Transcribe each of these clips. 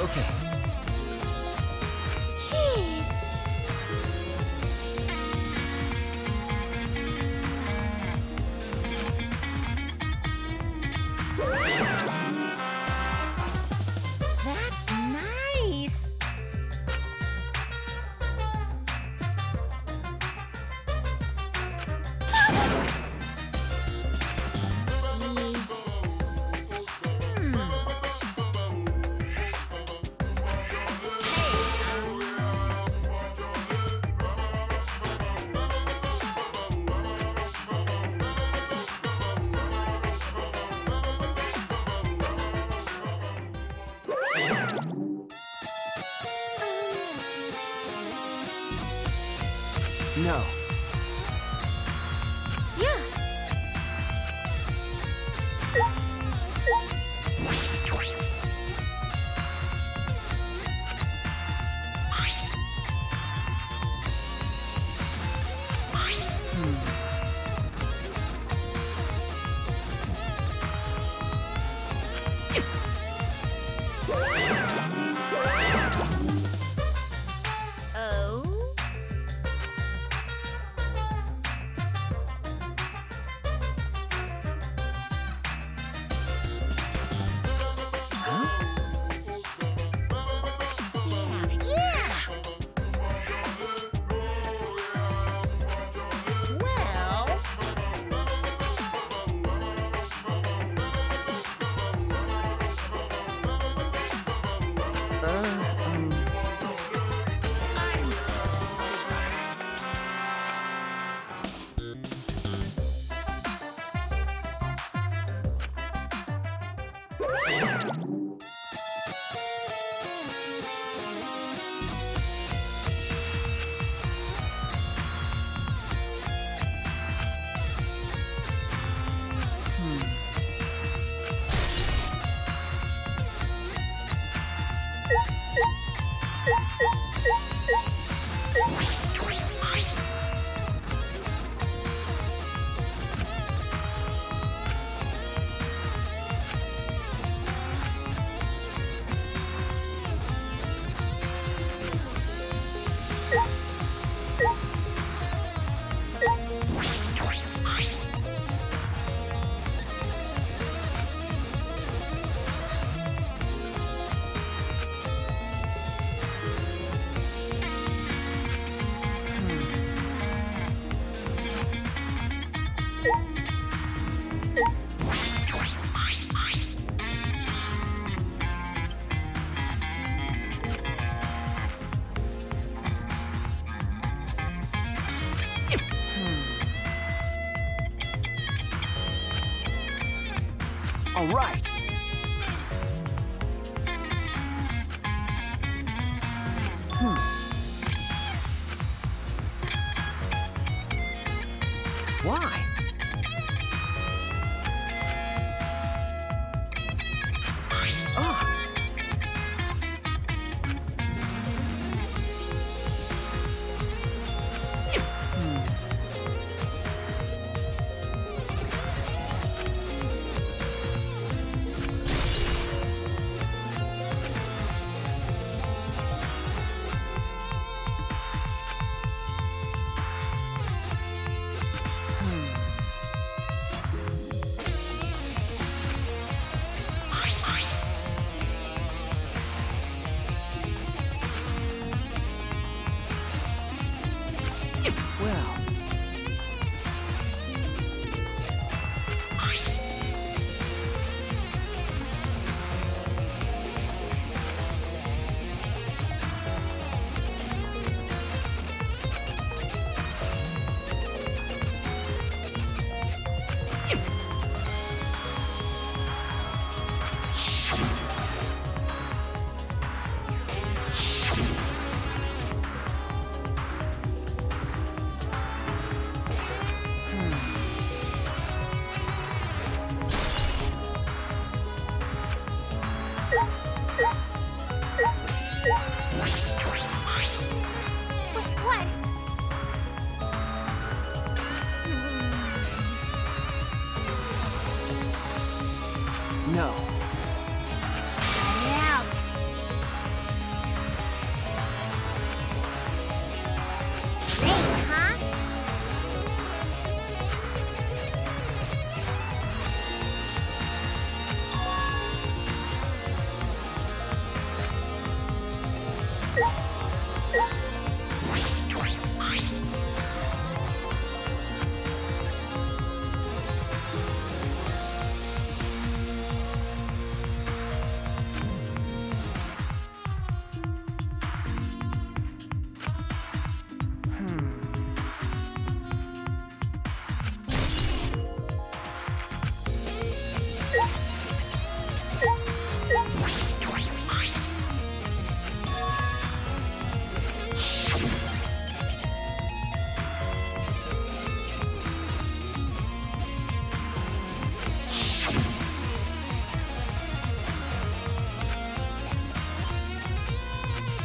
Okay. Jeez. That's nice. No. Yeah. Oh. Yeah. Well. All right. Why? Ah.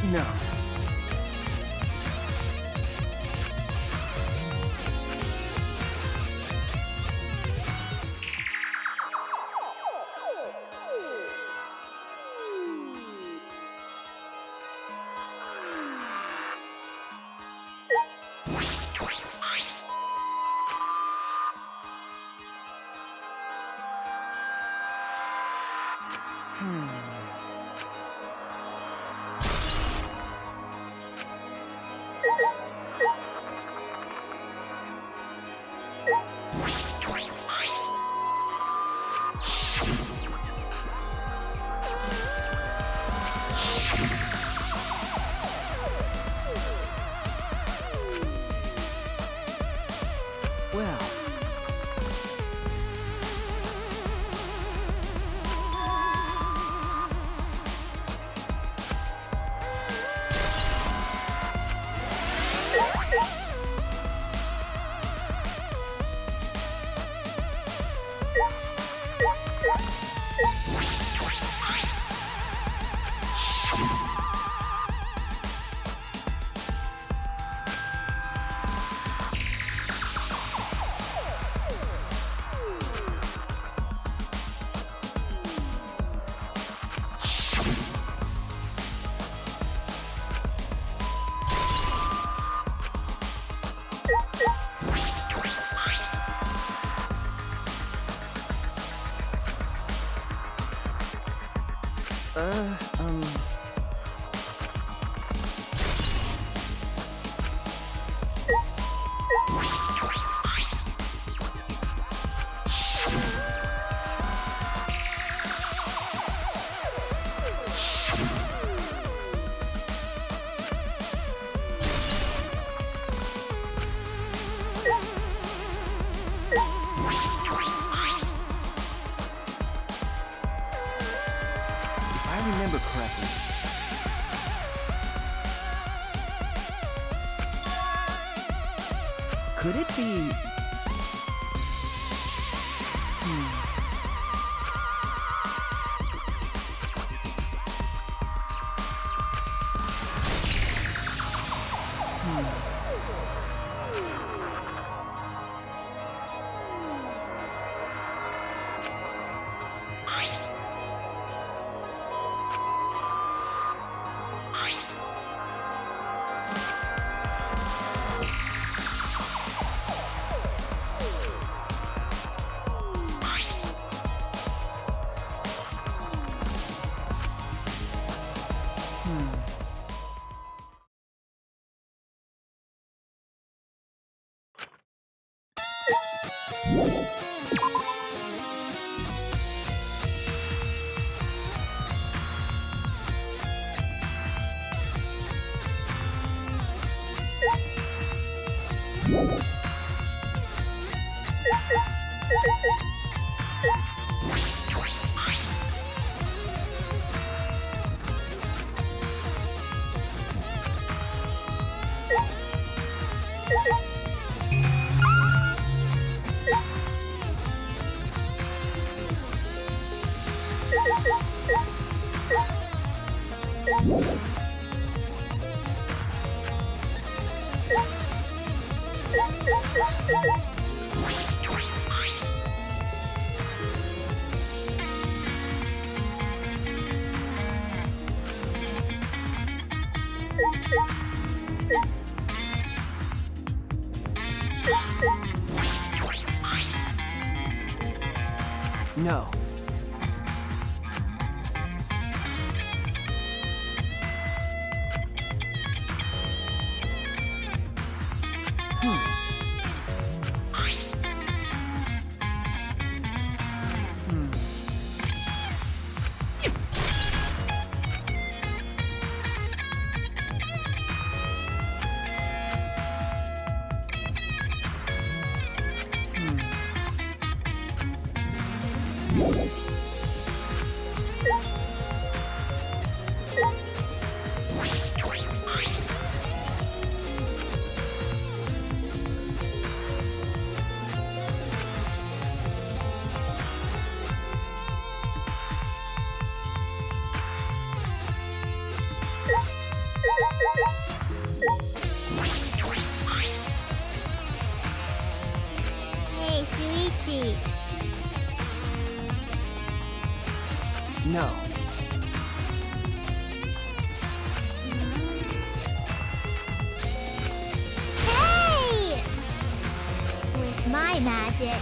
No. Well. Um... If I remember correctly. Could it be... No. No. Hey! With my magic.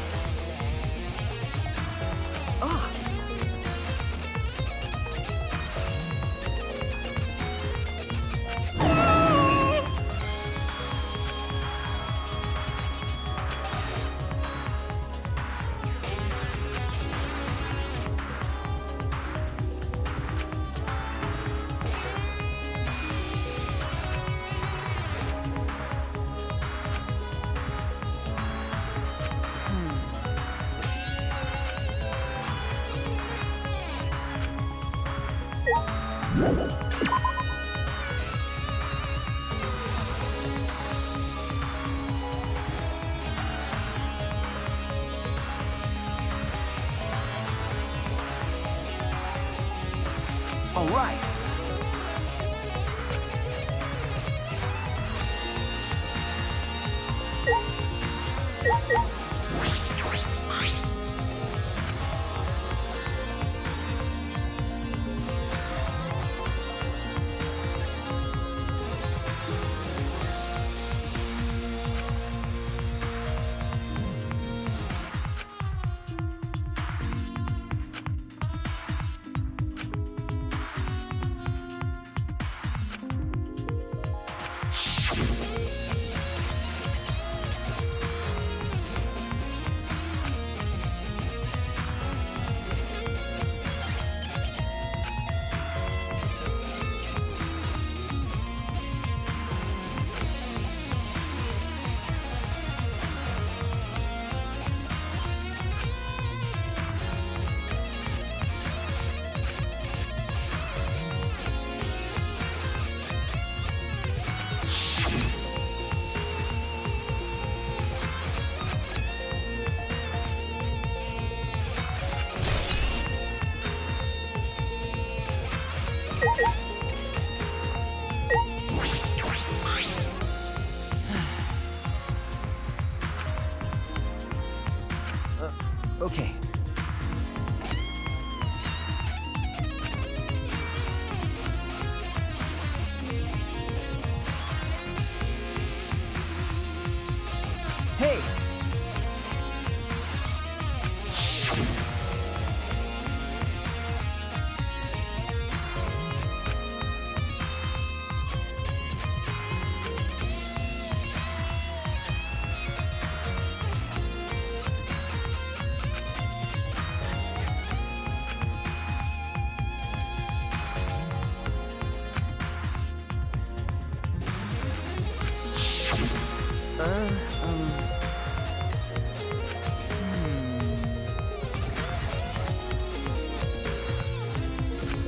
Ah! All right. Okay. Hey!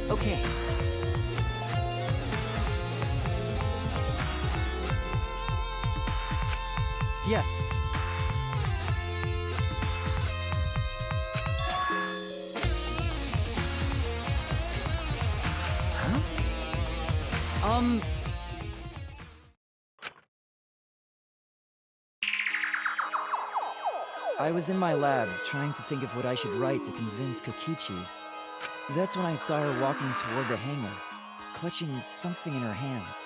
Okay. Yes. Huh? I was in my lab, trying to think of what I should write to convince Kokichi. That's when I saw her walking toward the hangar, clutching something in her hands.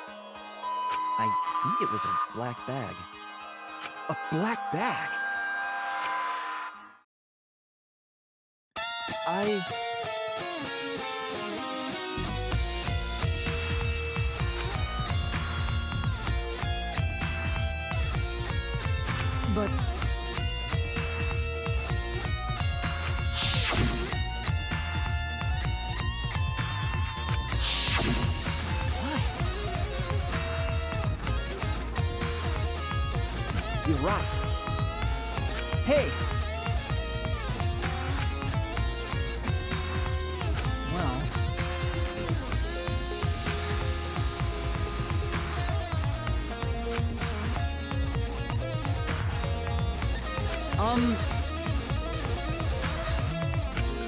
I think it was a black bag. A black bag? But... Why? You're right. Hey! Well...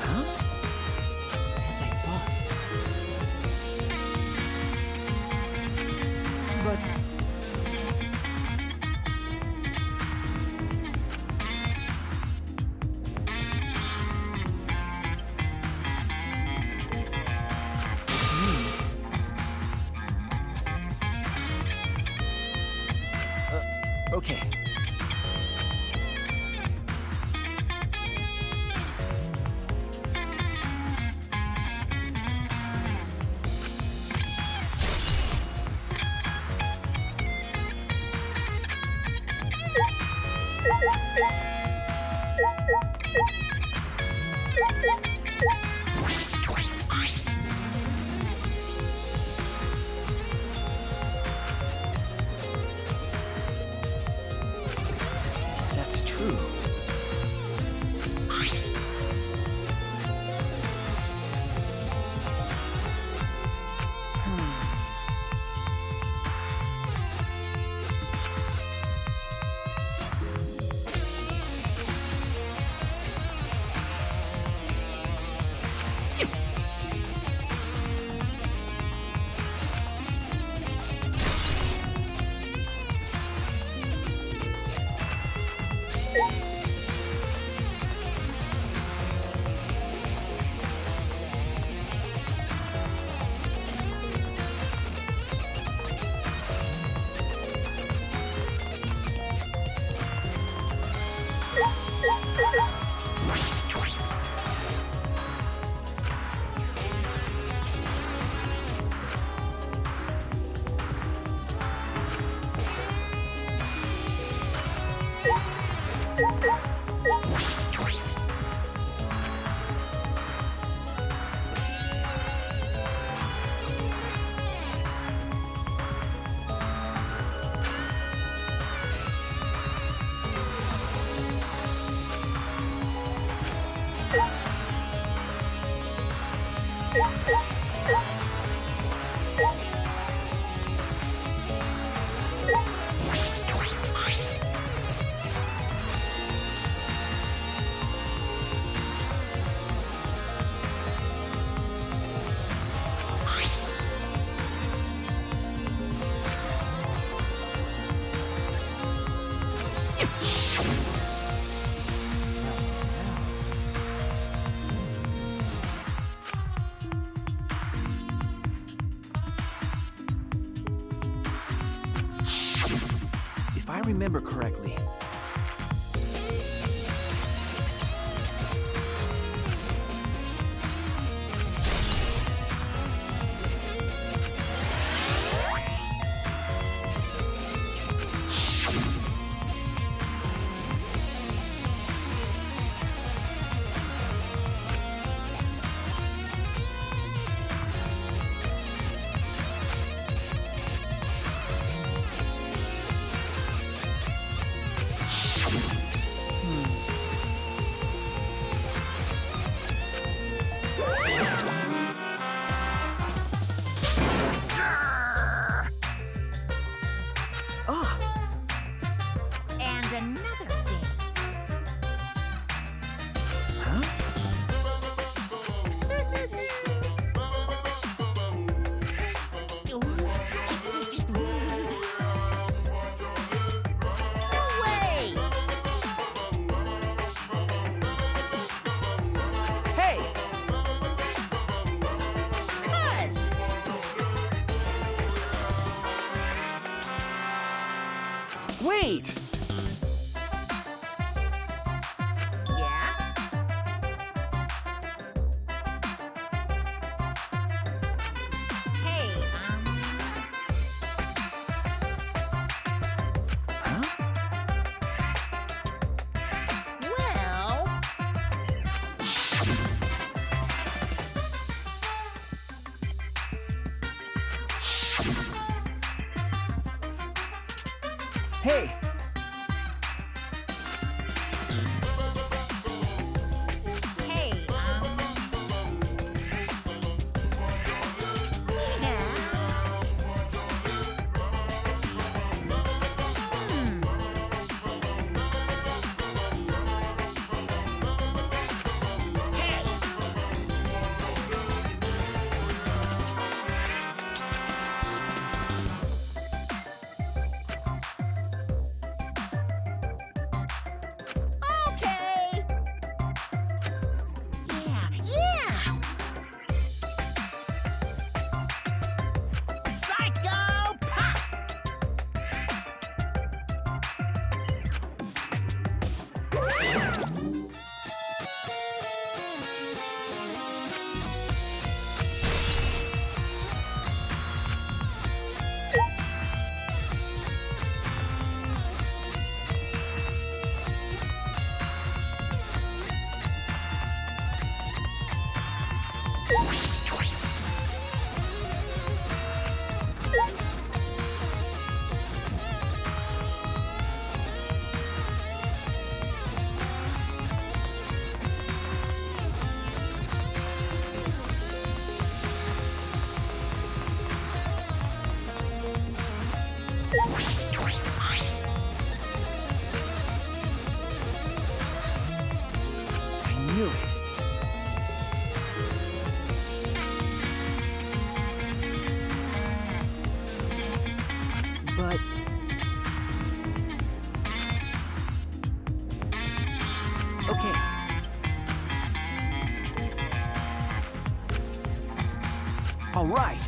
Huh? As I thought. But... Okay. That's true. If I remember correctly, And another thing. No way! hey! Cuz! Wait! Yeah? Hey, Huh? well... Hey! Hey, yeah? but... Okay. All right.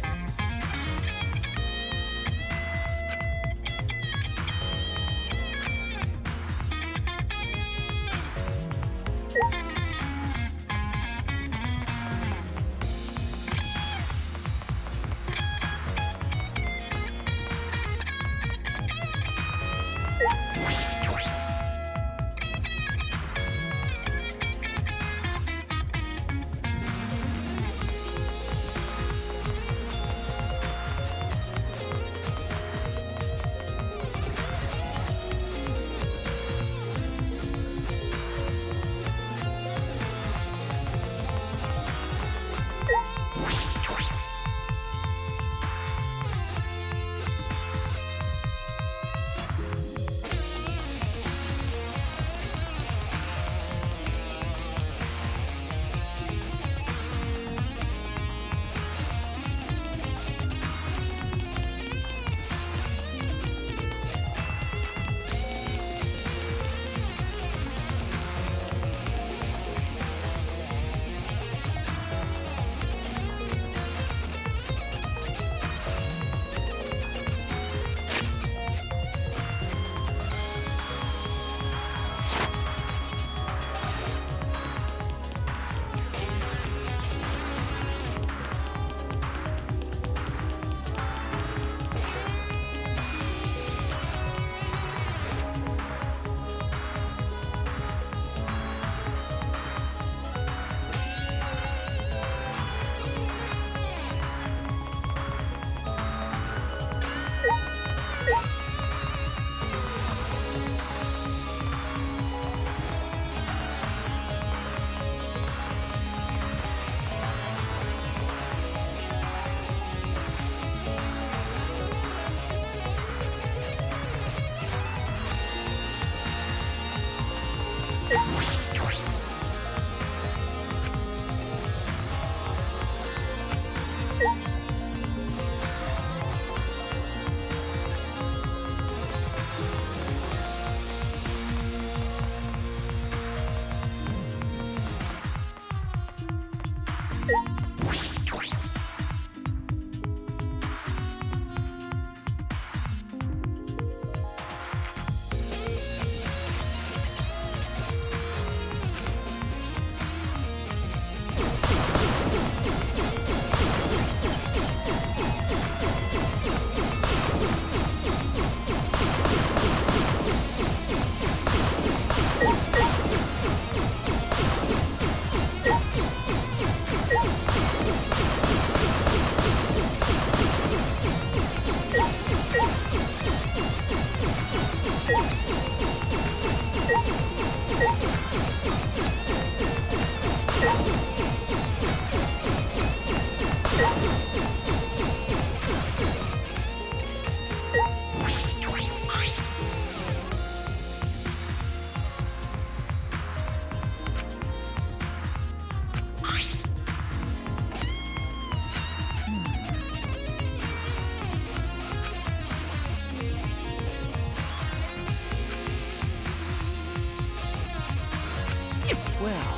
Well...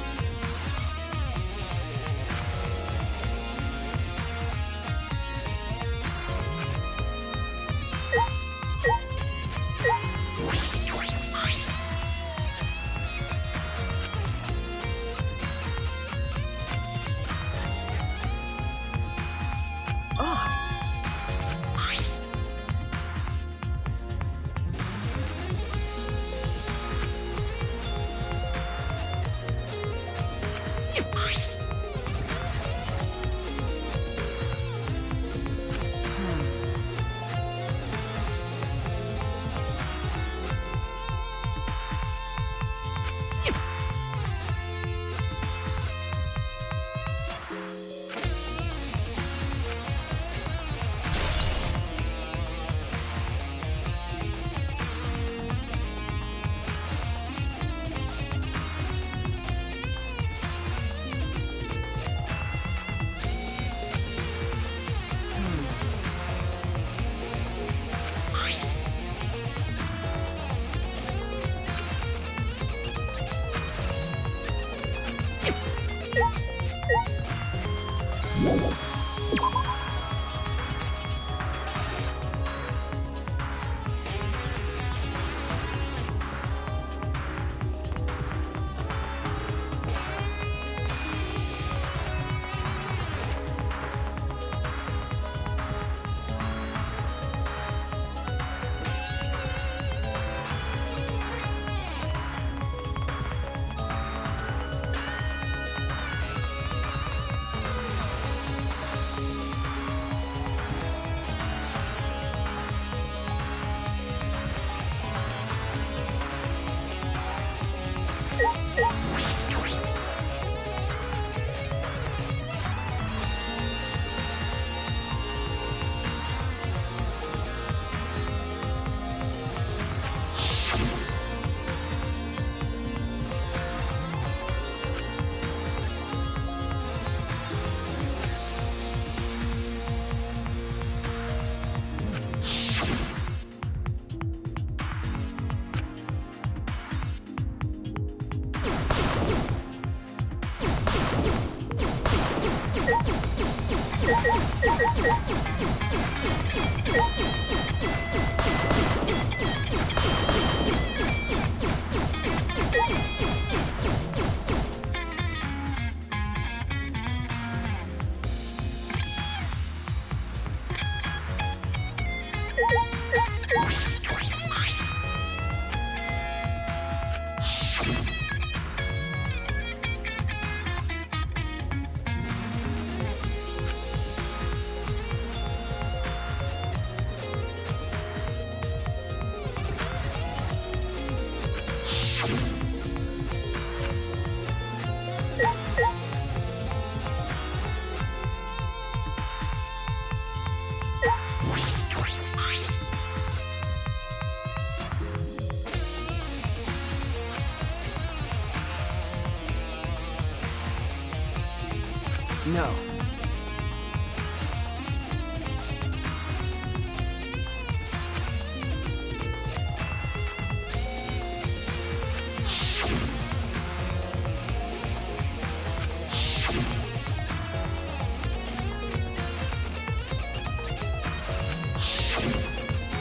No.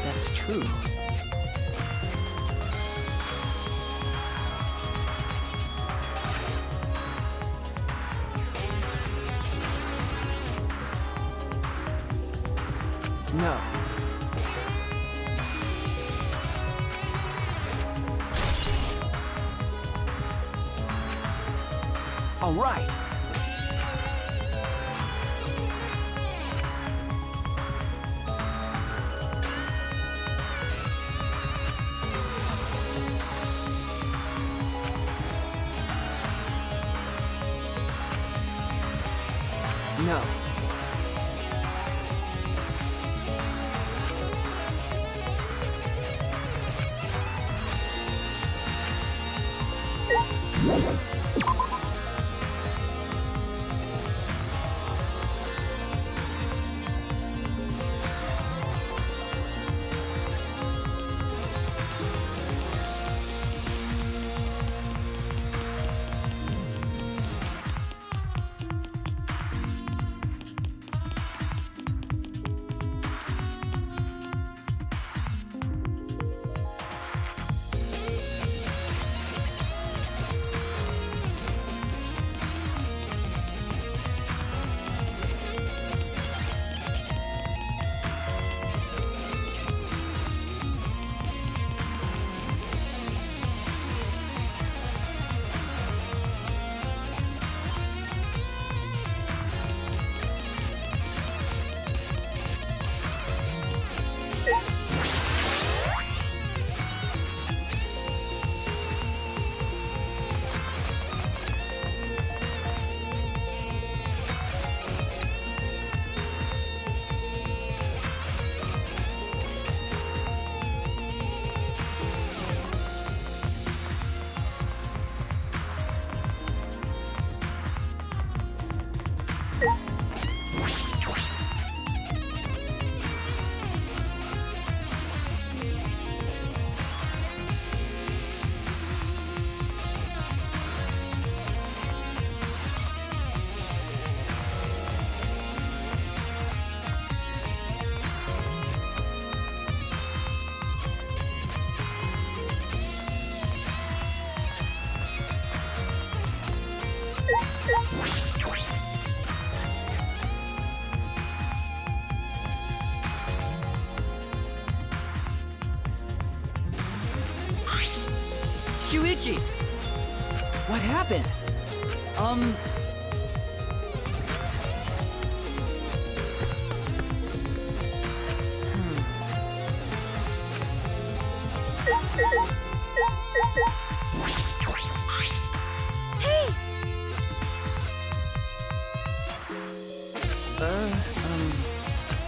That's true. No. All right. No. Shuichi! What happened? Hey!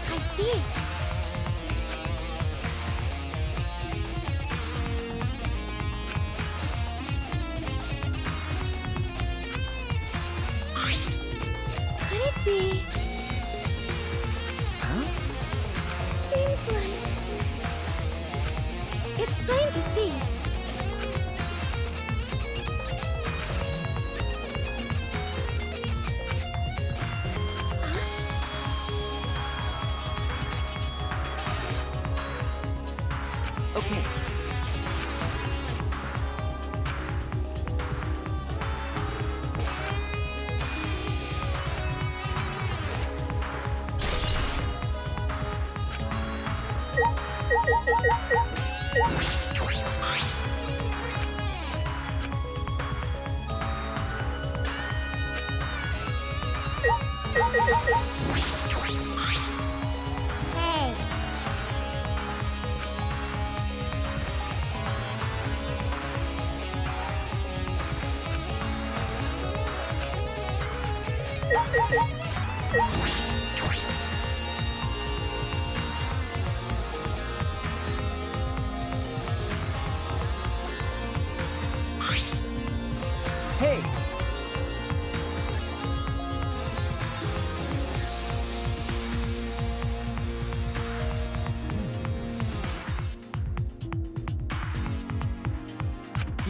I see. Could it be? Huh? Seems like... It's plain to see. Okay. Hey.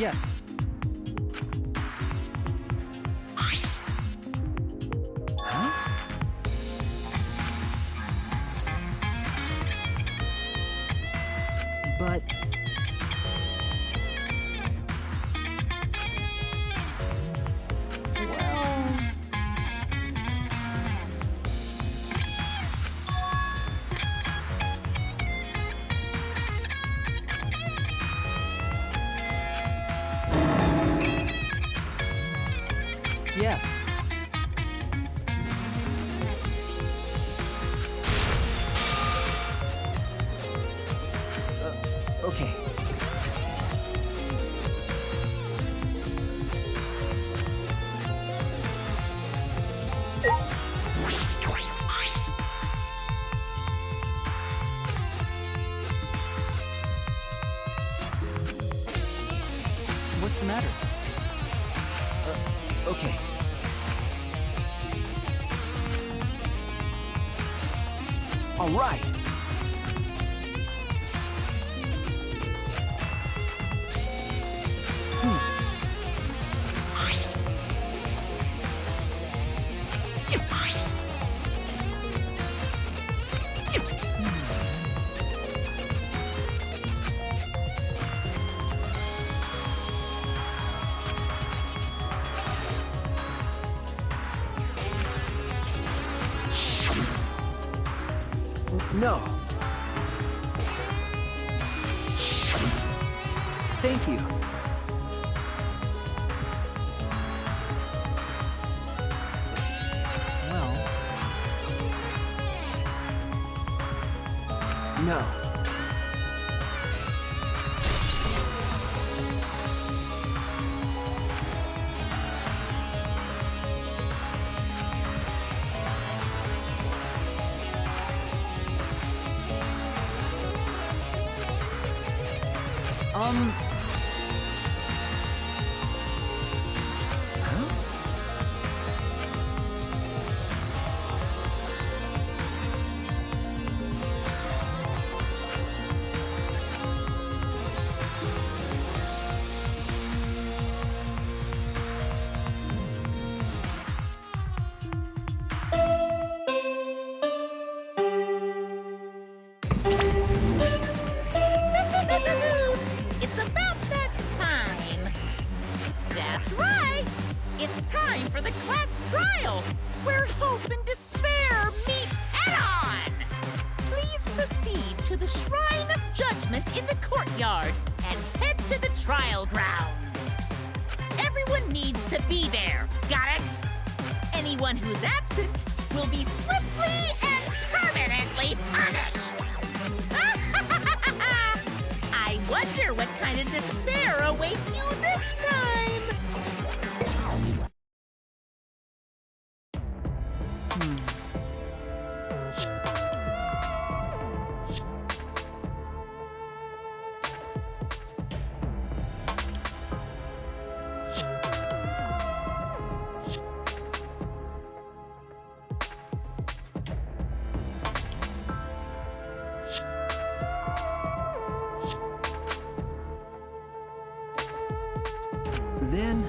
Yes. Huh? But... well... yeah. Okay. What's the matter? Okay. All right. No. Thank you. Well... no. Huh? It's about that time. That's right. It's time for the class trial, where hope and despair meet head-on. Please proceed to the Shrine of Judgment in the courtyard and head to the trial grounds. Everyone needs to be there. Got it? Anyone who's absent will be swiftly and permanently punished. I wonder what kind of despair awaits you this time. Then...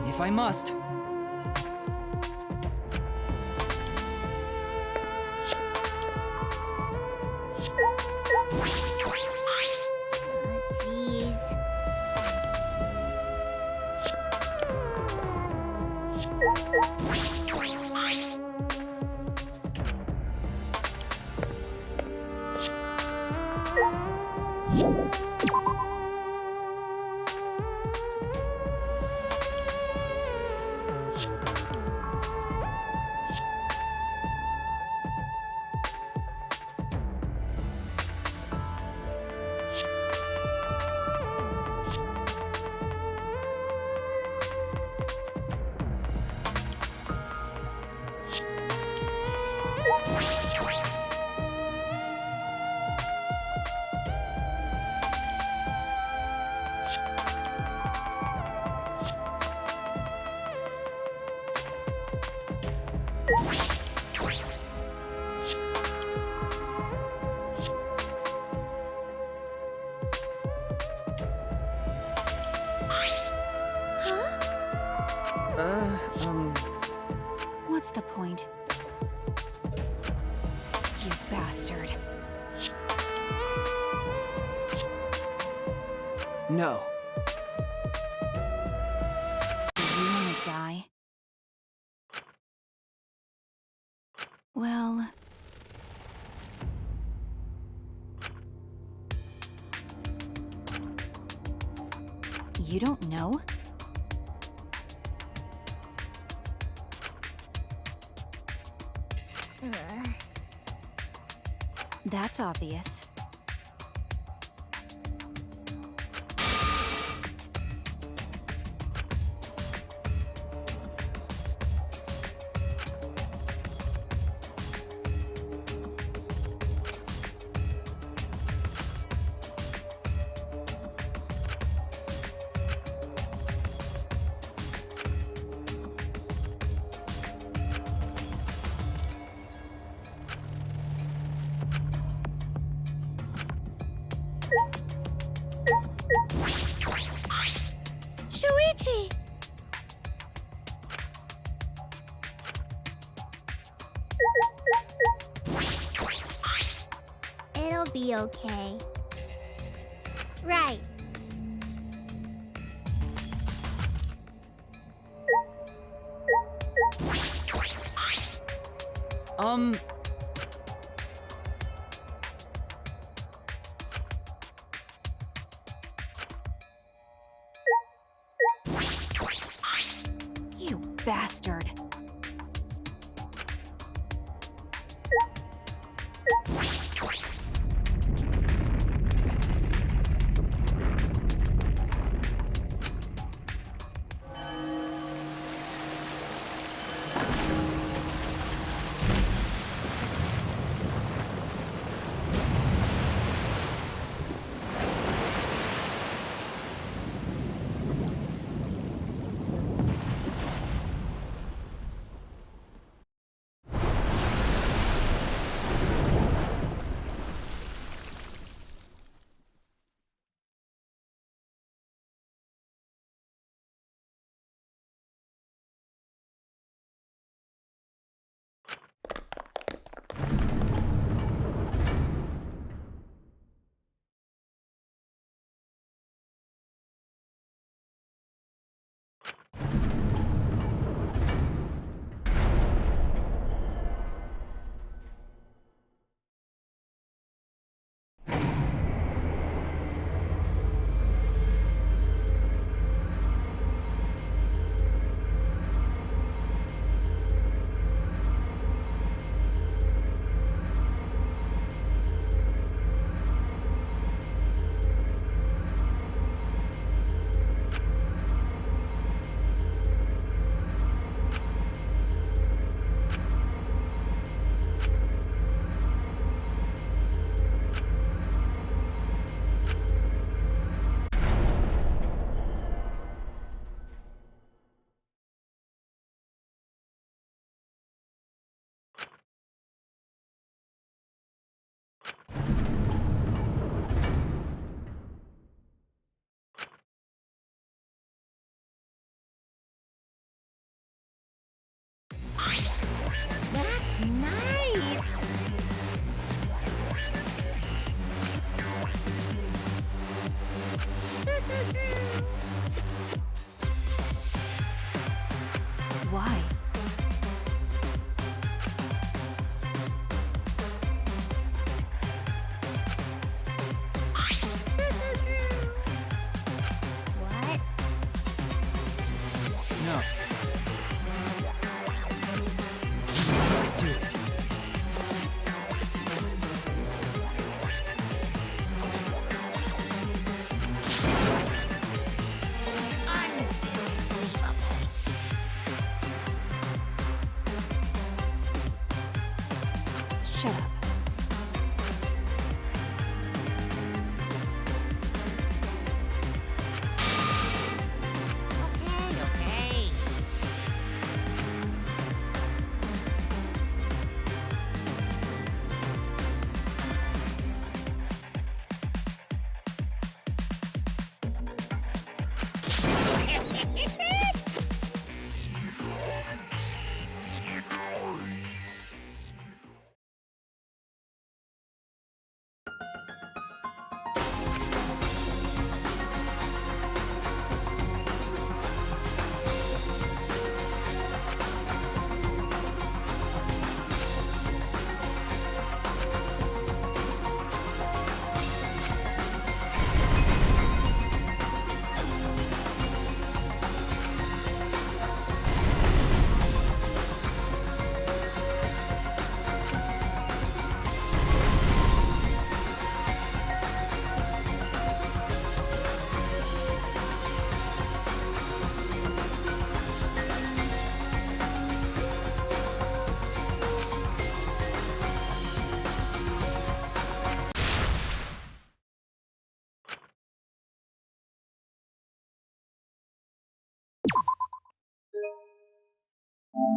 if I must. Jeez. What's the point? You bastard. No. Do you want to die? Well... You don't know? That's obvious. Shuichi! It'll be okay. Right. You bastard. That's nice! Why? What? No. Let's do it. Shut up. Okay, okay. Ahem!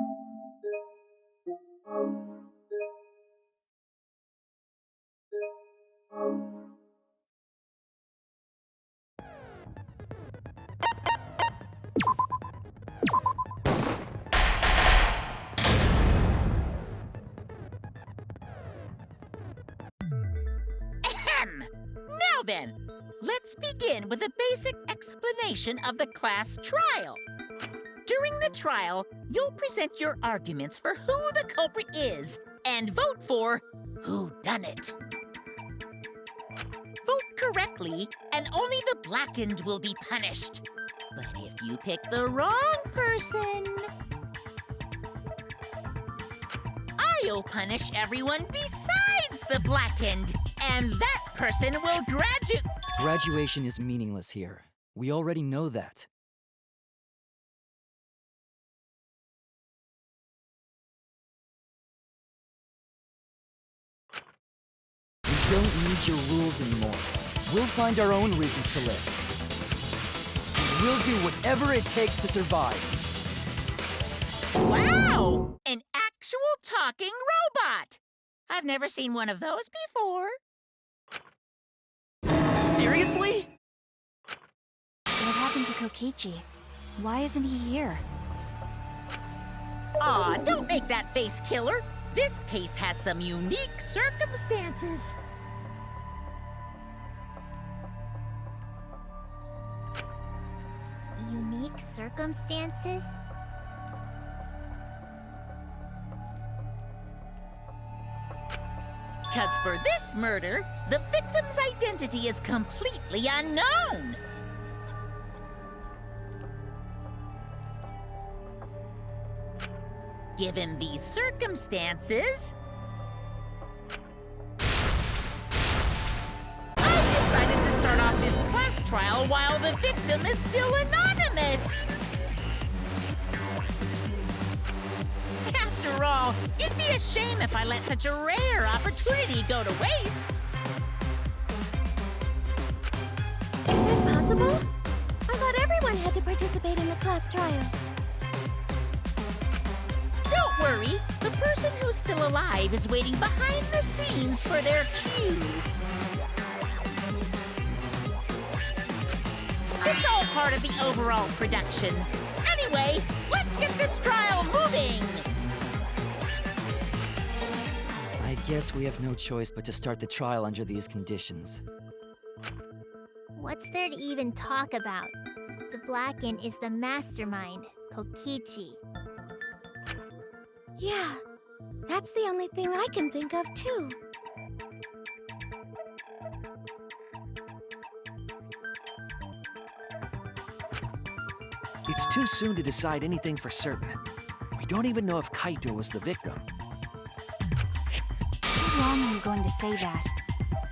Now then, let's begin with a basic explanation of the class trial. During the trial, you'll present your arguments for who the culprit is and vote for who done it. Vote correctly, and only the blackened will be punished. But if you pick the wrong person, I'll punish everyone besides the blackened, and that person will graduate. Graduation is meaningless here. We already know that. We don't need your rules anymore. We'll find our own reasons to live. We'll do whatever it takes to survive. Wow! An actual talking robot! I've never seen one of those before. Seriously? What happened to Kokichi? Why isn't he here? Aw, don't make that face, killer. This case has some unique circumstances. Unique circumstances? Because for this murder, the victim's identity is completely unknown. Given these circumstances, I decided to start off this class trial while the victim is still anonymous. After all, it'd be a shame if I let such a rare opportunity go to waste. Is it possible? I thought everyone had to participate in the class trial. Don't worry, the person who's still alive is waiting behind the scenes for their cue. It's all part of the overall production. Anyway, let's get this trial moving! I guess we have no choice but to start the trial under these conditions. What's there to even talk about? The Blackened is the mastermind, Kokichi. Yeah, that's the only thing I can think of, too. It's too soon to decide anything for certain. We don't even know if Kaito was the victim. How long are you going to say that?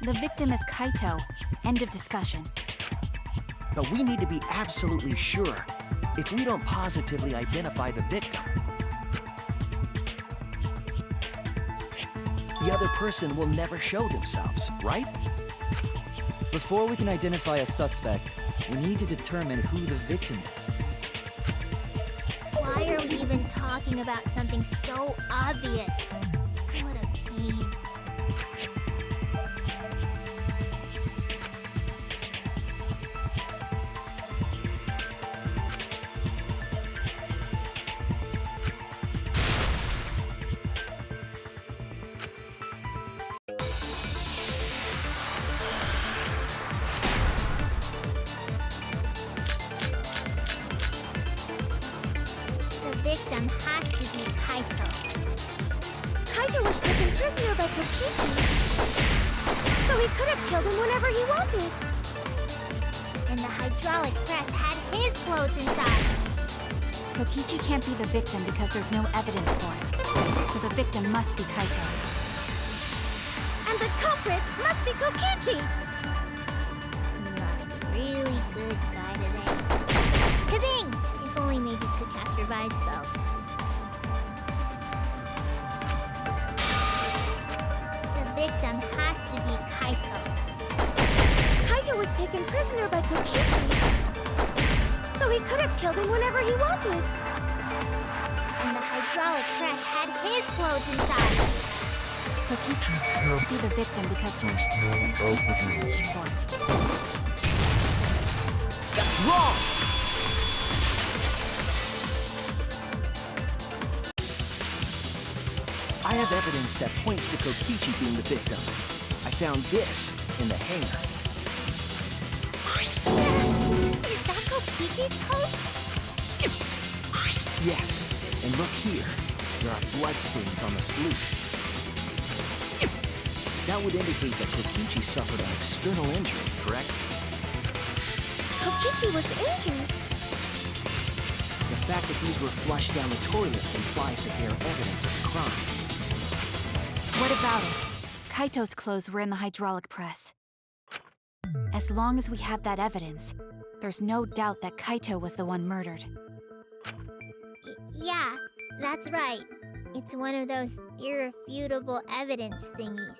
The victim is Kaito. End of discussion. But we need to be absolutely sure. If we don't positively identify the victim, the other person will never show themselves, right? Before we can identify a suspect, we need to determine who the victim is. Why are we even talking about something so obvious? What a pain. The victim has to be Kaito. Kaito was taken prisoner by Kokichi, so he could have killed him whenever he wanted. And the hydraulic press had his clothes inside. Kokichi can't be the victim because there's no evidence for it. So the victim must be Kaito. And the culprit must be Kokichi! You lost a really good guy today. Kazing! If only mages could cast revive spells. The victim has to be Kaito. Kaito was taken prisoner by Kokichi, so he could have killed him whenever he wanted. And the hydraulic press had his clothes inside. Kokichi can't be the victim because there's no evidence for it. That's wrong! I have evidence that points to Kokichi being the victim. I found this in the hangar. Is that Kokichi's coat? Yes, and look here. There are bloodstains on the sleeve. That would indicate that Kokichi suffered an external injury, correct? Kokichi was injured. The fact that these were flushed down the toilet implies that they are evidence of the crime. What about it? Kaito's clothes were in the hydraulic press. As long as we have that evidence, there's no doubt that Kaito was the one murdered. Yeah, that's right. It's one of those irrefutable evidence thingies.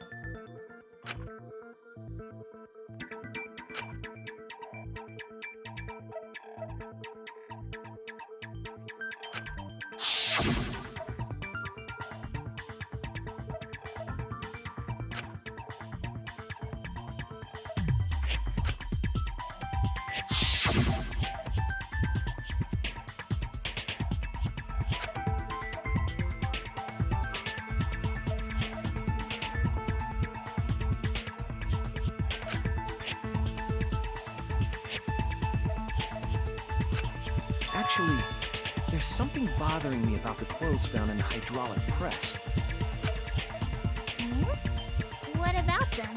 Actually, there's something bothering me about the clothes found in the hydraulic press. Hmm? What about them?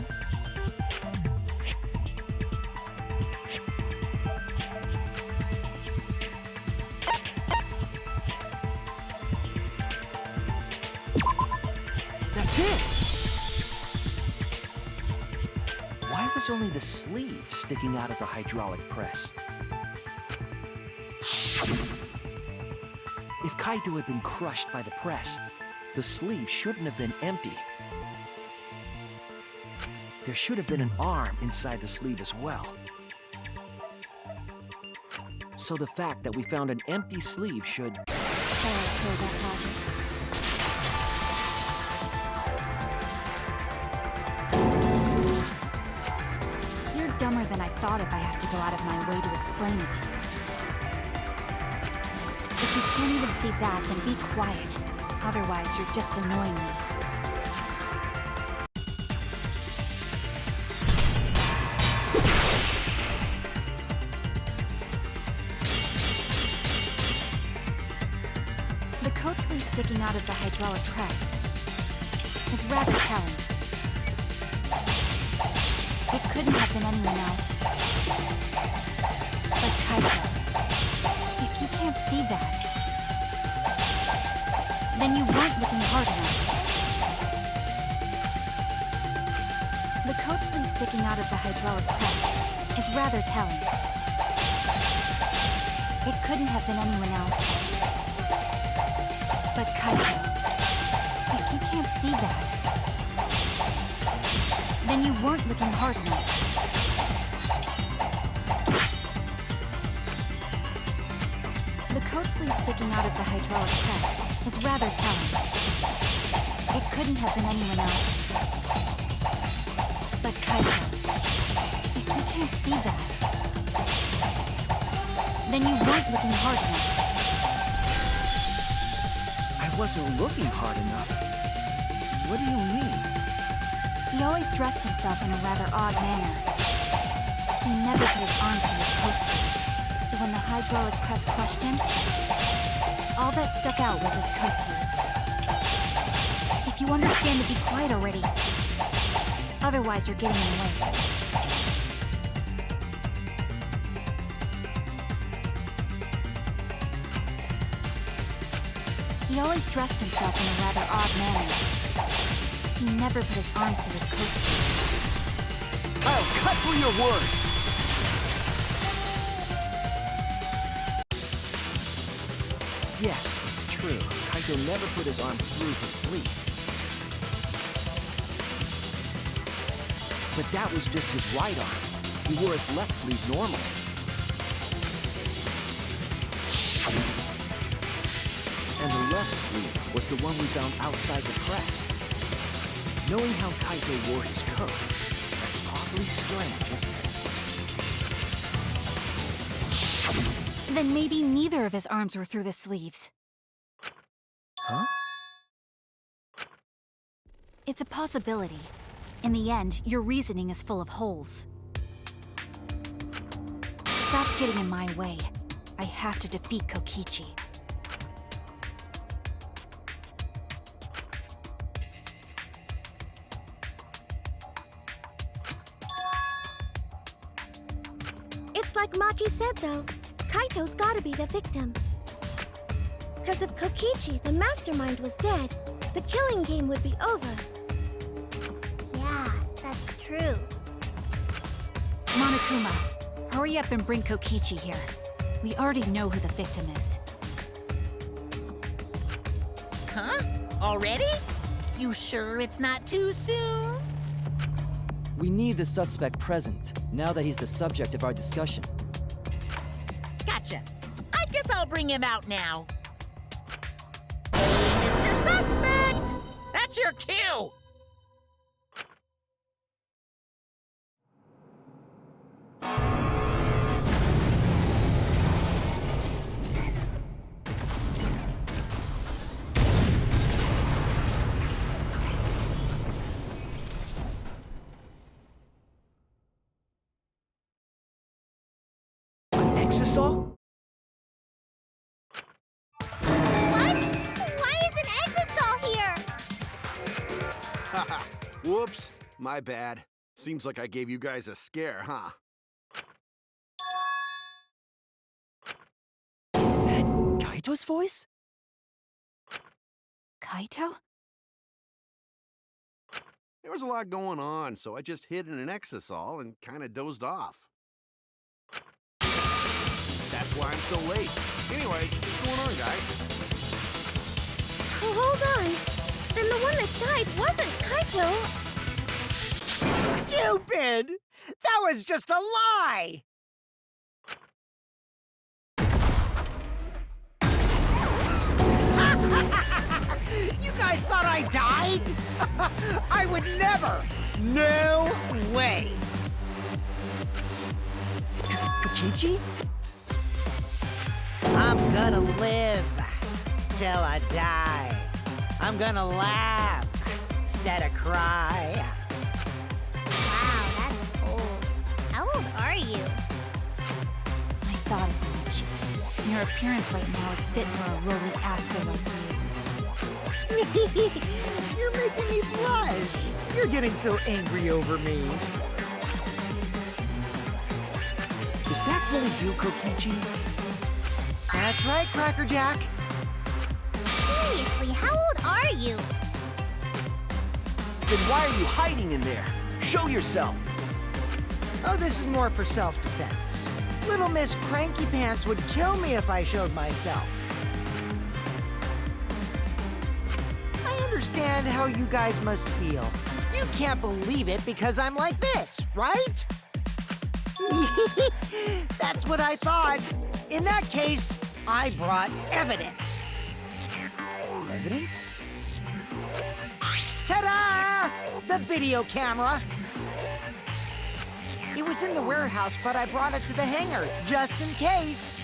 That's it! Why was only the sleeve sticking out of the hydraulic press? If Kaito had been crushed by the press, the sleeve shouldn't have been empty. There should have been an arm inside the sleeve as well. So the fact that we found an empty sleeve should... Shall I kill that logic? You're dumber than I thought if I have to go out of my way to explain it to you. If you can't even see that, then be quiet. Otherwise, you're just annoying me. The coat sleeve sticking out of the hydraulic press is rather telling. It couldn't have been anyone else. But Kaito. If you can't see that, then you weren't looking hard enough. The coat sleeve sticking out of the hydraulic press is rather telling. It couldn't have been anyone else. But Kaito, if you can't see that, then you weren't looking hard enough. The coat sleeve sticking out of the hydraulic press is rather telling. It couldn't have been anyone else. But Kaito, if you can't see that, then you weren't looking hard enough. I wasn't looking hard enough. What do you mean? He always dressed himself in a rather odd manner. He never put his arms in his coat sleeves. So when the hydraulic press crushed him, all that stuck out was his coat sleeve. If you understand to be quiet already. Otherwise, you're getting in the way. He always dressed himself in a rather odd manner. He never put his arms through his coat sleeves. I'll cut through your words! Yes, it's true. Kaito never put his arm through his sleeve. But that was just his right arm. He wore his left sleeve normally. And the left sleeve was the one we found outside the crest. Knowing how Kaito wore his coat, that's awfully strange, isn't it? Then maybe neither of his arms were through the sleeves. Huh? It's a possibility. In the end, your reasoning is full of holes. Stop getting in my way. I have to defeat Kokichi. It's like Maki said, though. Kaito's gotta be the victim. Because if Kokichi, the mastermind, was dead, the killing game would be over. Yeah, that's true. Monokuma, hurry up and bring Kokichi here. We already know who the victim is. Huh? Already? You sure it's not too soon? We need the suspect present, now that he's the subject of our discussion. Gotcha. I guess I'll bring him out now. Hey, Mr. Suspect! That's your cue! Exisal? What? Why is an Exisal here? Haha, whoops, my bad. Seems like I gave you guys a scare, huh? Is that Kaito's voice? Kaito? There was a lot going on, so I just hid in an Exisal and kinda dozed off. That's why I'm so late. Anyway, what's going on, guys? Oh, hold on. Then the one that died wasn't Kaito. Stupid! That was just a lie! You guys thought I died? I would never! No way! Kokichi? I'm gonna live till I die. I'm gonna laugh instead of cry. Wow, that's old. How old are you? I thought as much. Your appearance right now is fit for a lowly asker like you. You're making me blush. You're getting so angry over me. Is that really you, Kokichi? That's right, Cracker Jack. Seriously, how old are you? Then why are you hiding in there? Show yourself! Oh, this is more for self-defense. Little Miss Cranky Pants would kill me if I showed myself. I understand how you guys must feel. You can't believe it because I'm like this, right? That's what I thought. In that case, I brought evidence. Evidence? Ta-da! The video camera. It was in the warehouse, but I brought it to the hangar, just in case.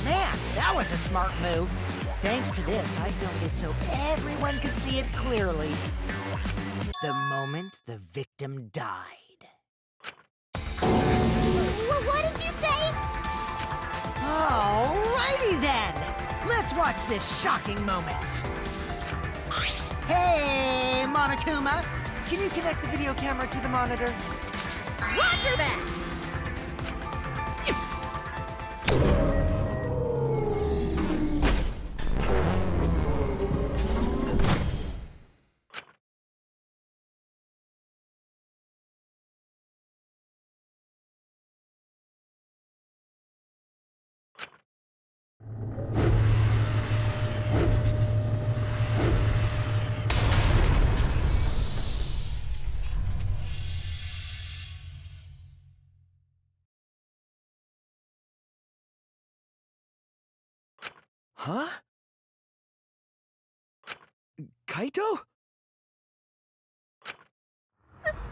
Man, that was a smart move. Thanks to this, I filmed it so everyone could see it clearly. The moment the victim died. What did you say? Alrighty then! Let's watch this shocking moment. Hey, Monokuma! Can you connect the video camera to the monitor? Roger that! Huh? Kaito?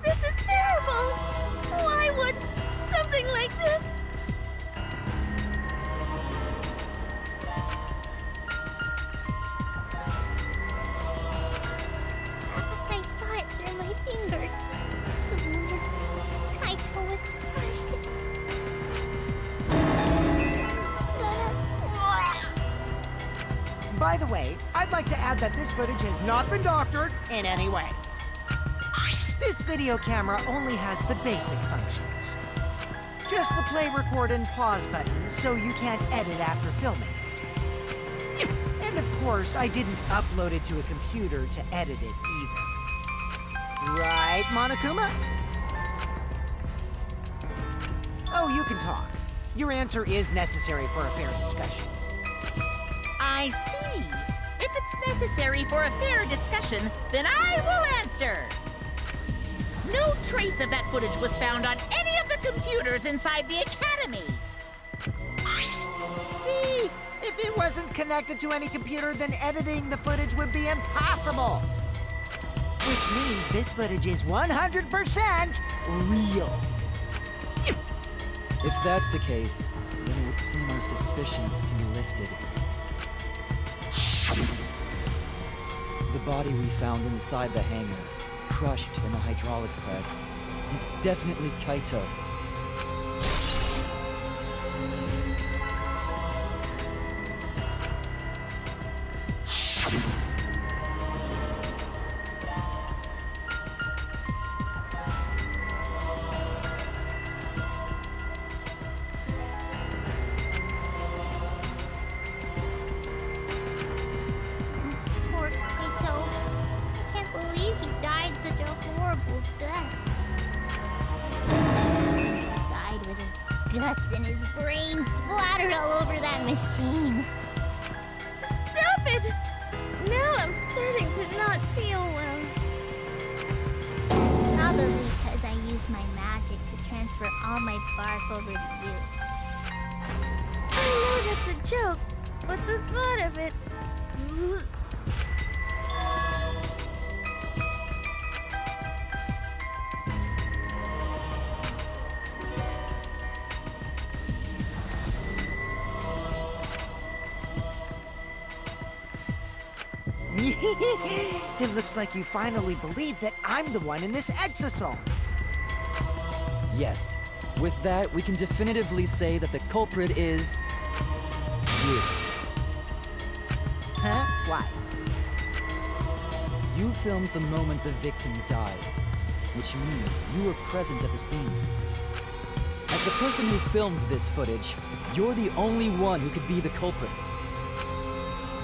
This is terrible! Why would something like this? I saw it through my fingers. The moment Kaito was crushed. By the way, I'd like to add that this footage has not been doctored in any way. This video camera only has the basic functions. Just the play, record, and pause buttons, so you can't edit after filming it. And of course, I didn't upload it to a computer to edit it either. Right, Monokuma? Oh, you can talk. Your answer is necessary for a fair discussion. I see. If it's necessary for a fair discussion, then I will answer. No trace of that footage was found on any of the computers inside the Academy. See? If it wasn't connected to any computer, then editing the footage would be impossible. Which means this footage is 100% real. If that's the case, then it would seem our suspicions can be lifted. The body we found inside the hangar, crushed in the hydraulic press, is definitely Kaito. Poor Kaito. I can't believe he died such a horrible death. Died with his guts and his brain splattered all over that machine. Stop it! Now I'm starting to not feel well. It's probably because I used my magic to transfer all my bark over to you. I know that's a joke, but the thought of it... It looks like you finally believe that I'm the one in this exosome. Yes. With that, we can definitively say that the culprit is... you. Huh? Why? You filmed the moment the victim died, which means you were present at the scene. As the person who filmed this footage, you're the only one who could be the culprit.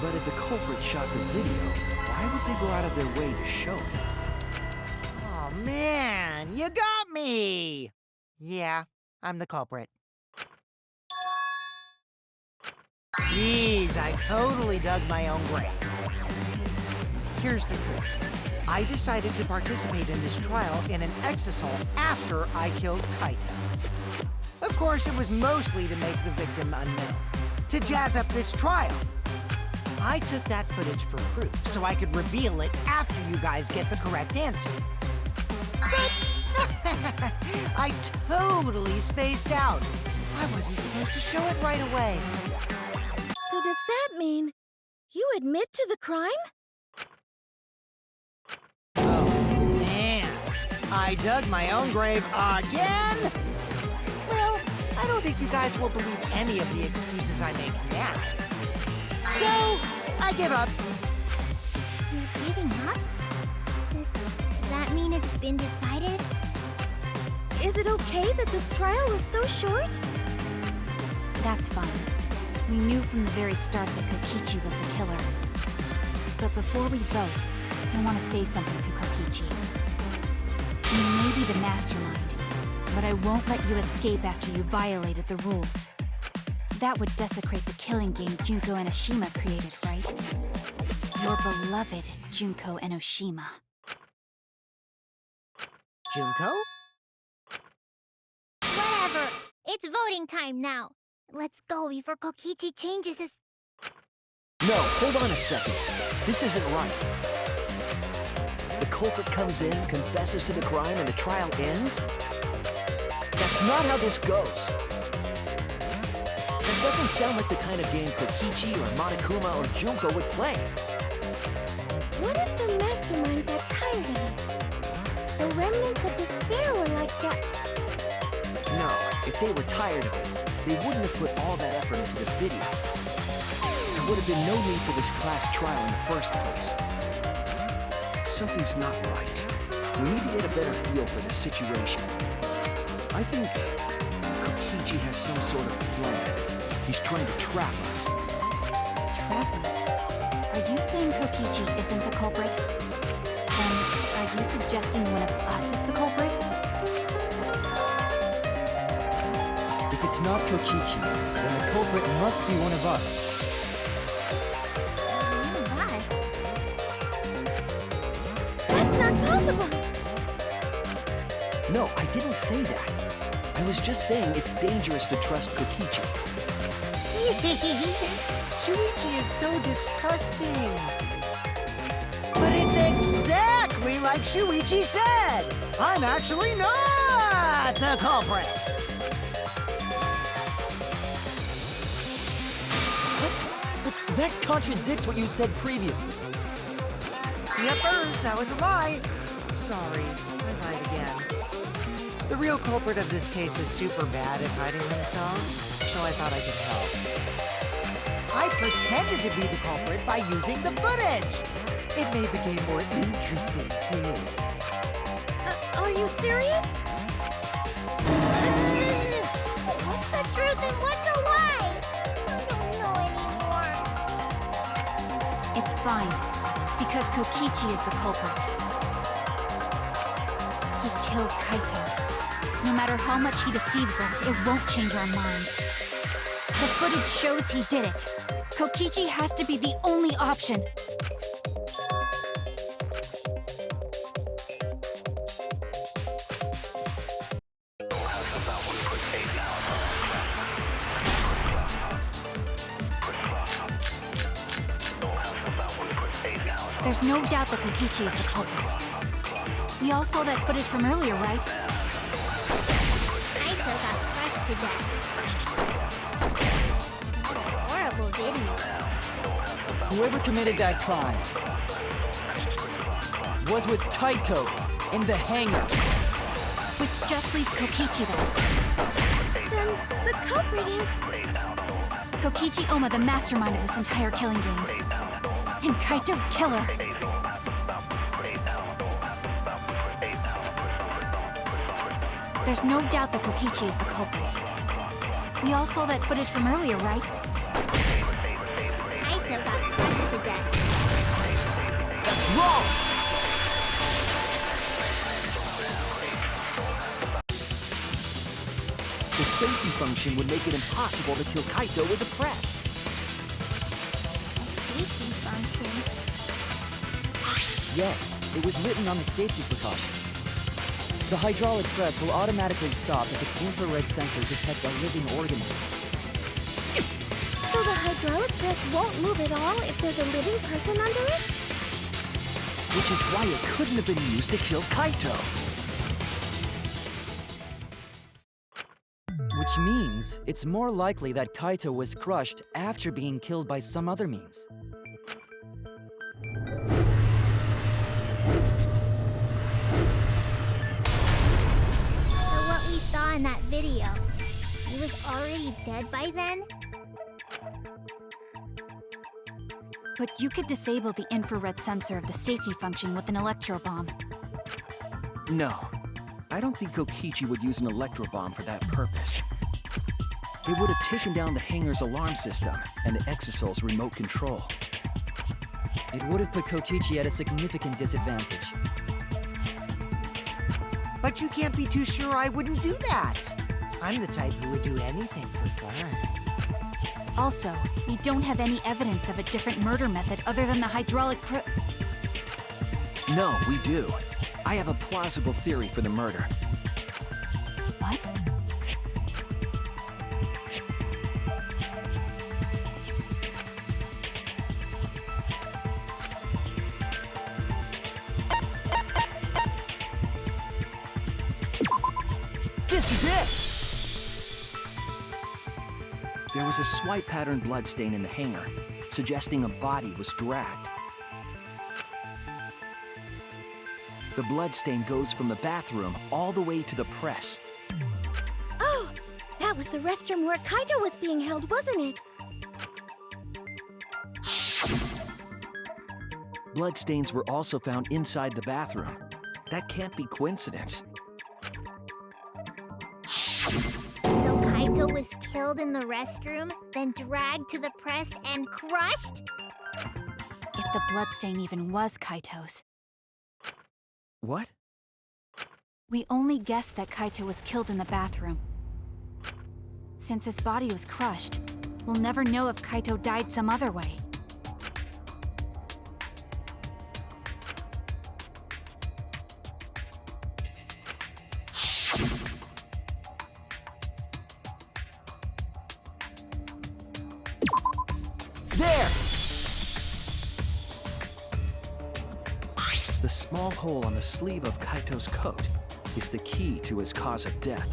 But if the culprit shot the video, why would they go out of their way to show it? Oh man, you got me! Yeah, I'm the culprit. Jeez, I totally dug my own grave. Here's the truth. I decided to participate in this trial in an exosome after I killed Kaito. Of course, it was mostly to make the victim unknown, to jazz up this trial. I took that footage for proof, so I could reveal it after you guys get the correct answer. But I totally spaced out. I wasn't supposed to show it right away. So does that mean you admit to the crime? Oh, man. I dug my own grave again? Well, I don't think you guys will believe any of the excuses I make now. So, I give up. You're giving up? Does that mean it's been decided? Is it okay that this trial was so short? That's fine. We knew from the very start that Kokichi was the killer. But before we vote, I want to say something to Kokichi. You may be the mastermind, but I won't let you escape after you violated the rules. That would desecrate the killing game Junko Enoshima created, right? Your beloved Junko Enoshima. Junko? Whatever. It's voting time now. Let's go before Kokichi changes his... No, hold on a second. This isn't right. The culprit comes in, confesses to the crime, and the trial ends? That's not how this goes. That doesn't sound like the kind of game Kokichi or Monokuma or Junko would play. What if the mastermind got tired of it? The remnants of despair were like that. No, if they were tired of it, they wouldn't have put all that effort into the video. There would have been no need for this class trial in the first place. Something's not right. We need to get a better feel for this situation. I think Kokichi has some sort of plan. He's trying to trap us. Trap us? Are you saying Kokichi isn't the culprit? Then are you suggesting one of us is the culprit? If it's not Kokichi, then the culprit must be one of us. One of us? That's not possible. No, I didn't say that. I was just saying it's dangerous to trust Kokichi. Shuichi is so distrusting. But it's exactly like Shuichi said. I'm actually not the culprit. What? But that contradicts what you said previously. Yippers, that was a lie. Sorry, I lied again. The real culprit of this case is super bad at hiding themselves, so I thought I could help. I pretended to be the culprit by using the footage. It made the game more interesting, too. Are you serious? What's the truth and what's a lie? I don't know anymore. It's fine, because Kokichi is the culprit. He killed Kaito. No matter how much he deceives us, it won't change our minds. The footage shows he did it. Kokichi has to be the only option. There's no doubt that Kokichi is the culprit. We all saw that footage from earlier, right? Kaito got crushed to death. What a horrible video. Whoever committed that crime was with Kaito in the hangar. Which just leaves Kokichi then. Then the culprit is... Kokichi Oma, the mastermind of this entire killing game. And Kaito's killer. There's no doubt that Kokichi is the culprit. We all saw that footage from earlier, right? Kaito got crushed to death. That's wrong! The safety function would make it impossible to kill Kaito with the press. Safety functions. Yes, it was written on the safety precautions. The hydraulic press will automatically stop if its infrared sensor detects a living organism. So the hydraulic press won't move at all if there's a living person under it? Which is why it couldn't have been used to kill Kaito. Which means it's more likely that Kaito was crushed after being killed by some other means. So what we saw in that video, he was already dead by then? But you could disable the infrared sensor of the safety function with an electro bomb. No, I don't think Kokichi would use an electro bomb for that purpose. It would have taken down the hangar's alarm system and the Exosol's remote control. It would have put Kokichi at a significant disadvantage. But you can't be too sure I wouldn't do that. I'm the type who would do anything for fun. Also, we don't have any evidence of a different murder method other than the hydraulic No, we do. I have a plausible theory for the murder. What? This is it! There was a swipe pattern bloodstain in the hangar, suggesting a body was dragged. The bloodstain goes from the bathroom all the way to the press. Oh, that was the restroom where Kaito was being held, wasn't it? Bloodstains were also found inside the bathroom. That can't be coincidence. So Kaito was killed in the restroom, then dragged to the press and crushed? If the bloodstain even was Kaito's. What? We only guessed that Kaito was killed in the bathroom. Since his body was crushed, we'll never know if Kaito died some other way. There! The small hole on the sleeve of Kaito's coat is the key to his cause of death.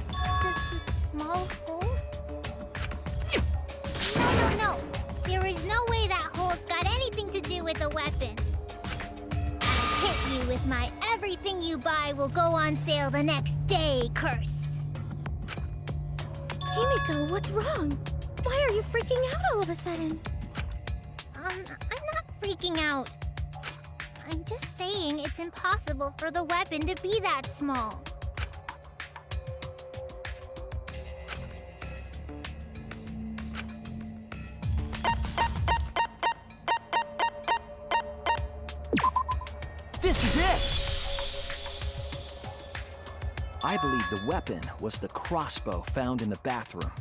The small hole? No. There is no way that hole's got anything to do with the weapon. I'll hit you with my everything you buy will go on sale the next day curse. Himiko, what's wrong? Why are you freaking out all of a sudden? I'm not freaking out. I'm just saying it's impossible for the weapon to be that small. This is it! I believe the weapon was the crossbow found in the bathroom.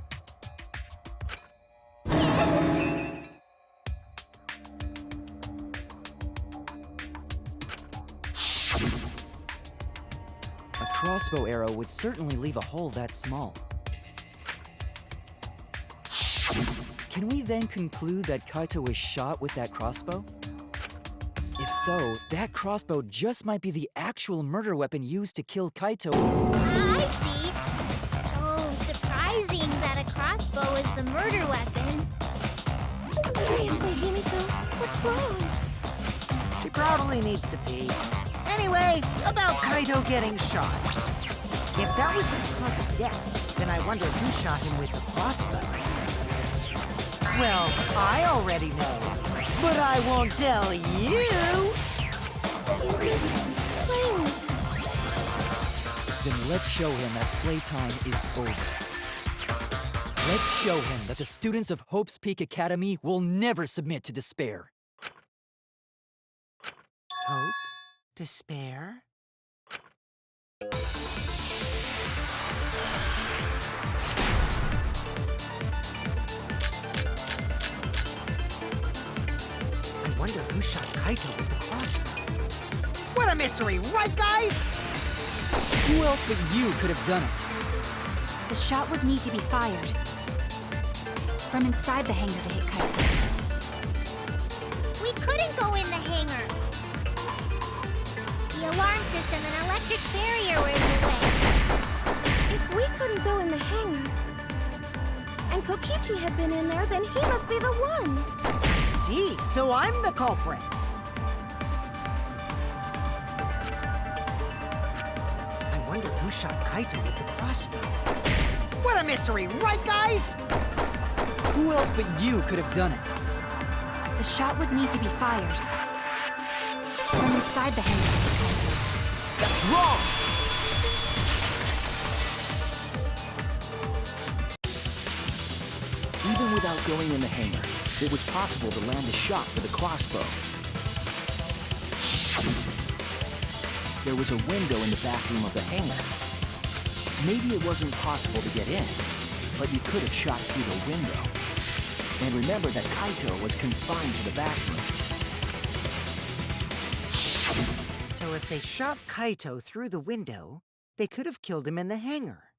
A crossbow arrow would certainly leave a hole that small. Can we then conclude that Kaito was shot with that crossbow? If so, that crossbow just might be the actual murder weapon used to kill Kaito. I see. So surprising that a crossbow is the murder weapon. Seriously, Himiko, what's wrong? She probably needs to pee. Anyway, about Kaito getting shot. If that was his cause of death, then I wonder who shot him with the crossbow. Well, I already know, but I won't tell you. He's just playing with us. Then let's show him that playtime is over. Let's show him that the students of Hope's Peak Academy will never submit to despair. Hope? Despair? I wonder who shot Kaito with the crossbow. What a mystery, right, guys? Who else but you could have done it? The shot would need to be fired from inside the hangar to hit Kaito. We couldn't go in the hangar. The alarm system and electric barrier were in the way. If we couldn't go in the hangar, and Kokichi had been in there, then he must be the one. I see, so I'm the culprit. I wonder who shot Kaito with the crossbow. What a mystery, right, guys? Who else but you could have done it? The shot would need to be fired from inside the hangar to hit Kaito. That's wrong! Even without going in the hangar, it was possible to land a shot with a crossbow. There was a window in the bathroom of the hangar. Maybe it wasn't possible to get in, but you could have shot through the window. And remember that Kaito was confined to the bathroom. So if they shot Kaito through the window, they could have killed him in the hangar.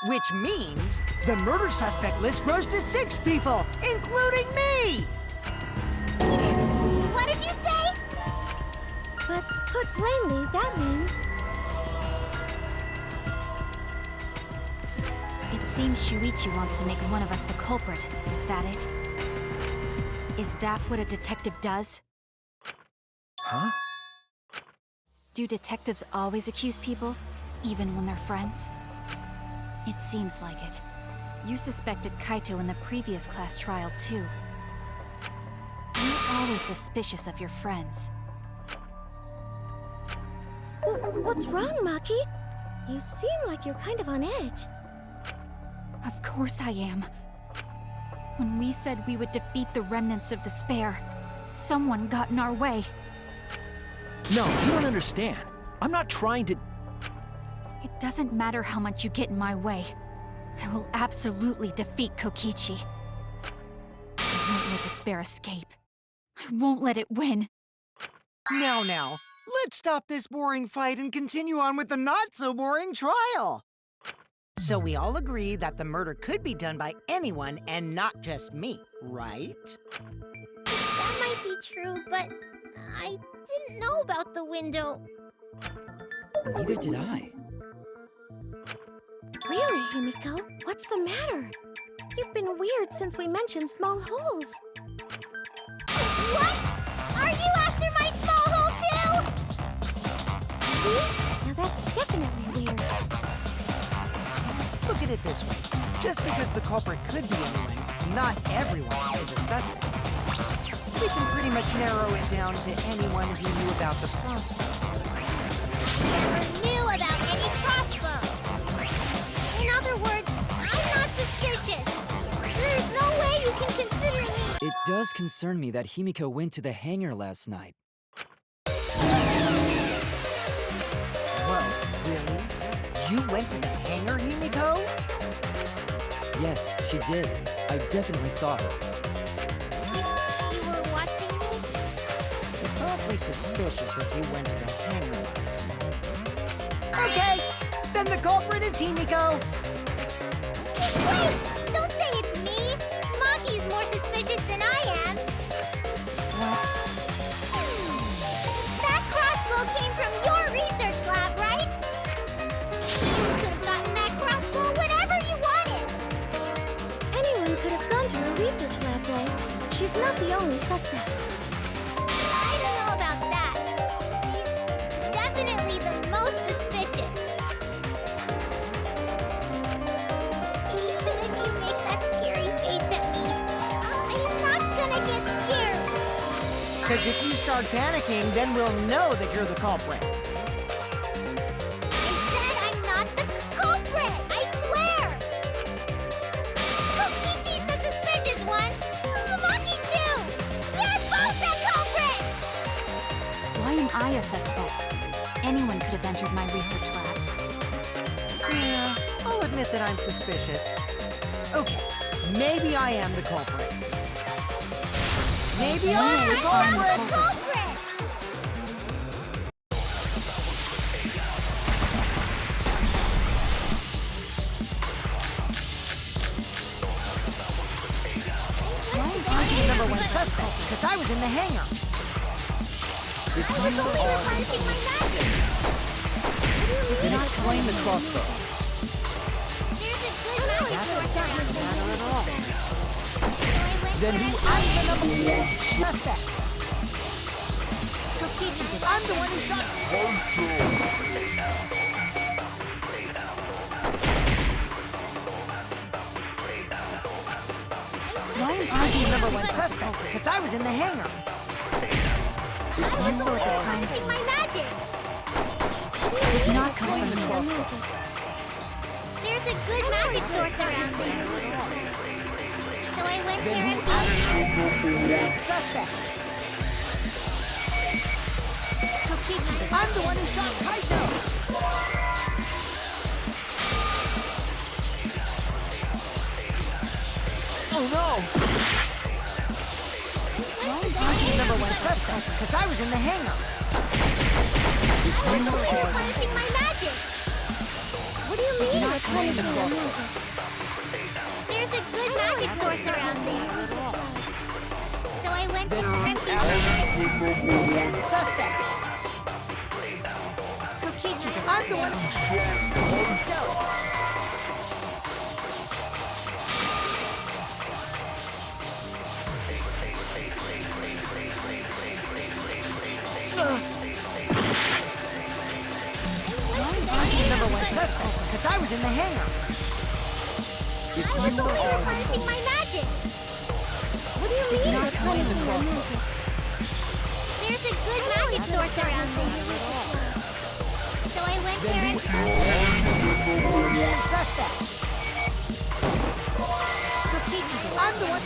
Which means the murder suspect list grows to 6 people, including me! What did you say? But put plainly, that means It seems Shuichi wants to make one of us the culprit. Is that it? Is that what a detective does? Huh? Do detectives always accuse people, even when they're friends? It seems like it. You suspected Kaito in the previous class trial, too. You're always suspicious of your friends. What's wrong, Maki? You seem like you're kind of on edge. Of course I am. When we said we would defeat the remnants of despair, someone got in our way. No, you don't understand. I'm not trying to... It doesn't matter how much you get in my way. I will absolutely defeat Kokichi. I won't let despair escape. I won't let it win. Now, let's stop this boring fight and continue on with the not-so-boring trial. So we all agree that the murder could be done by anyone and not just me, right? That might be true, but I didn't know about the window. Neither did I. Really, Himiko? What's the matter? You've been weird since we mentioned small holes. What? Are you after my small hole too? See? Now that's definitely weird. Look at it this way. Just because the culprit could be anyone, not everyone is a suspect. We can pretty much narrow it down to anyone who knew about the crossbow. Never knew about any crossbow. In other words, I'm not suspicious. There's no way you can consider me. It does concern me that Himiko went to the hangar last night. Whoa, really? You went to the hangar, Himiko? Yes, she did. I definitely saw her. You were watching me? It's awfully suspicious if you went to the hangar last night. Okay, then the culprit is Himiko. Wait! Don't say it's me! Maki's more suspicious than I am! That crossbow came from your research lab, right? You could have gotten that crossbow whenever you wanted! Anyone could have gone to her research lab, though. She's not the only suspect. I don't know about that. She's definitely the most suspicious. Even if you make that scary face at me, I'm not gonna get scared. Because if you start panicking, then we'll know that you're the culprit. I said I'm not the culprit! I swear! Kokichi's the suspicious one! Maki too! They're both the culprits! Why am I a suspect? Anyone could have entered my research lab. Yeah, I'll admit that I'm suspicious. Okay, maybe I am the culprit. Maybe I'm the I'm culprit! the culprit! I'm the number one suspect because I was in the hangar. I was only reversing my magic! Then explain the crossbow. There's a good magic source around Not at all. So I went Then for who- it. I'm the number one suspect. Kokichi did I'm the one who shot. Why am I'm the I number one suspect because I was in the hangar. I was only at the crime reversing scene? my magic! Did not come Explain from the me. crossbow. There's a good magic source around there. So I went there and Suspect. Kokichi did I'm the one who shot Kaito. Oh no! I'm the number one suspect because I was in the hangar. I was only reversing my magic! What do you mean by punishing your magic? There's a good magic source around there. So I went there and Suspect. Kokichi did I'm the one. because I was in the hangar. I was only replenishing my magic. What do you mean it's punishing your magic? There's a good magic source around there. So I went there and... Suspect. I'm the one.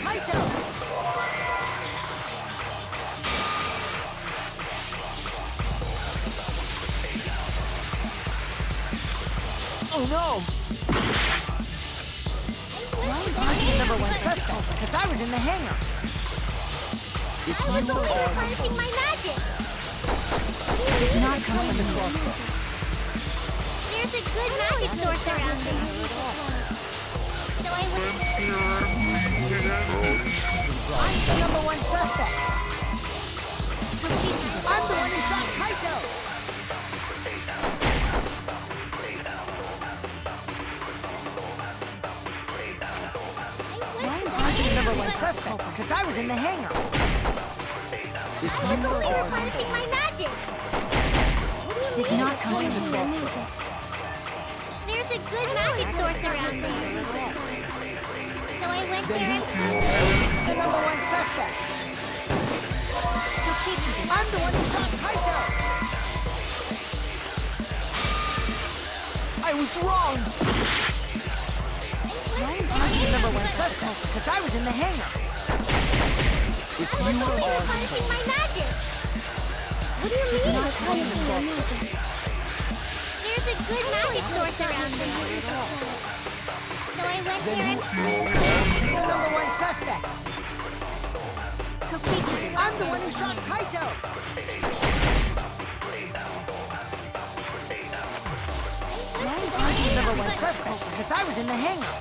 Kaito. Oh no! I'm the number one suspect because I was in the hangar. I was only replenishing my magic. Not coming to There's a good magic source around there. So I went... I'm the number one suspect. I'm the one who shot Kaito. I'm the number one suspect because I was in the hangar. I was only replenishing my magic. Did not come in the There's a good magic source around there. So I went there and... The number one suspect. I'm the one who shot Kaito. I was wrong. I'm the number one suspect because I was in the hangar. I was only replenishing my magic. What do you mean it's punishing your magic? There's a good magic source around there. So I went there and... The number one suspect. I'm the one who shot Kaito. I'm the number one suspect because I was in the hangar.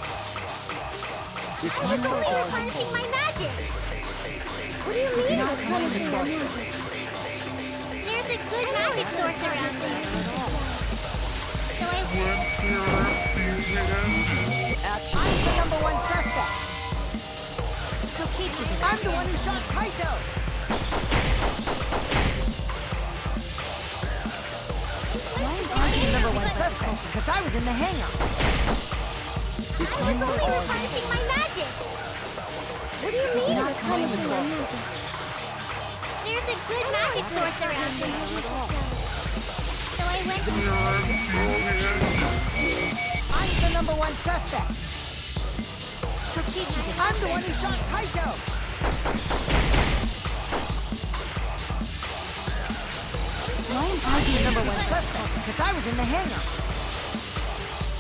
I was only replenishing my magic. What do you mean it's punishing your magic? There's a good magic source around there. So I went... I'm the number one suspect. I'm the one who shot Kaito. I'm the number one suspect because I was in the hangar. I was only replenishing my magic. What do you mean it's punishing your magic? There's a good magic source around there. So I went... I'm the number one suspect. I'm the one who shot Kaito. I'm the number one suspect because I was in the hangar.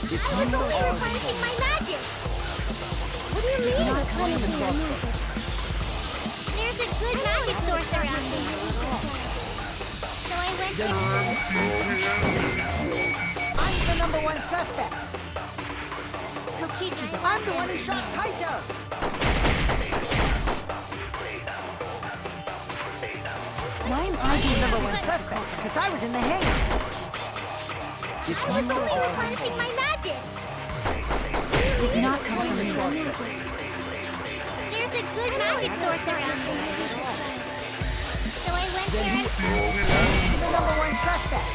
I was only replenishing my magic. What do you mean it's punishing your magic? There's a good magic source around there. So I went there... I'm the number one suspect. I'm the one who shot Kaito. I'm the number one suspect because I was in the hangar. I was only replenishing my magic. Did not come in the There's a good magic source around there. So I went there and... The number one suspect.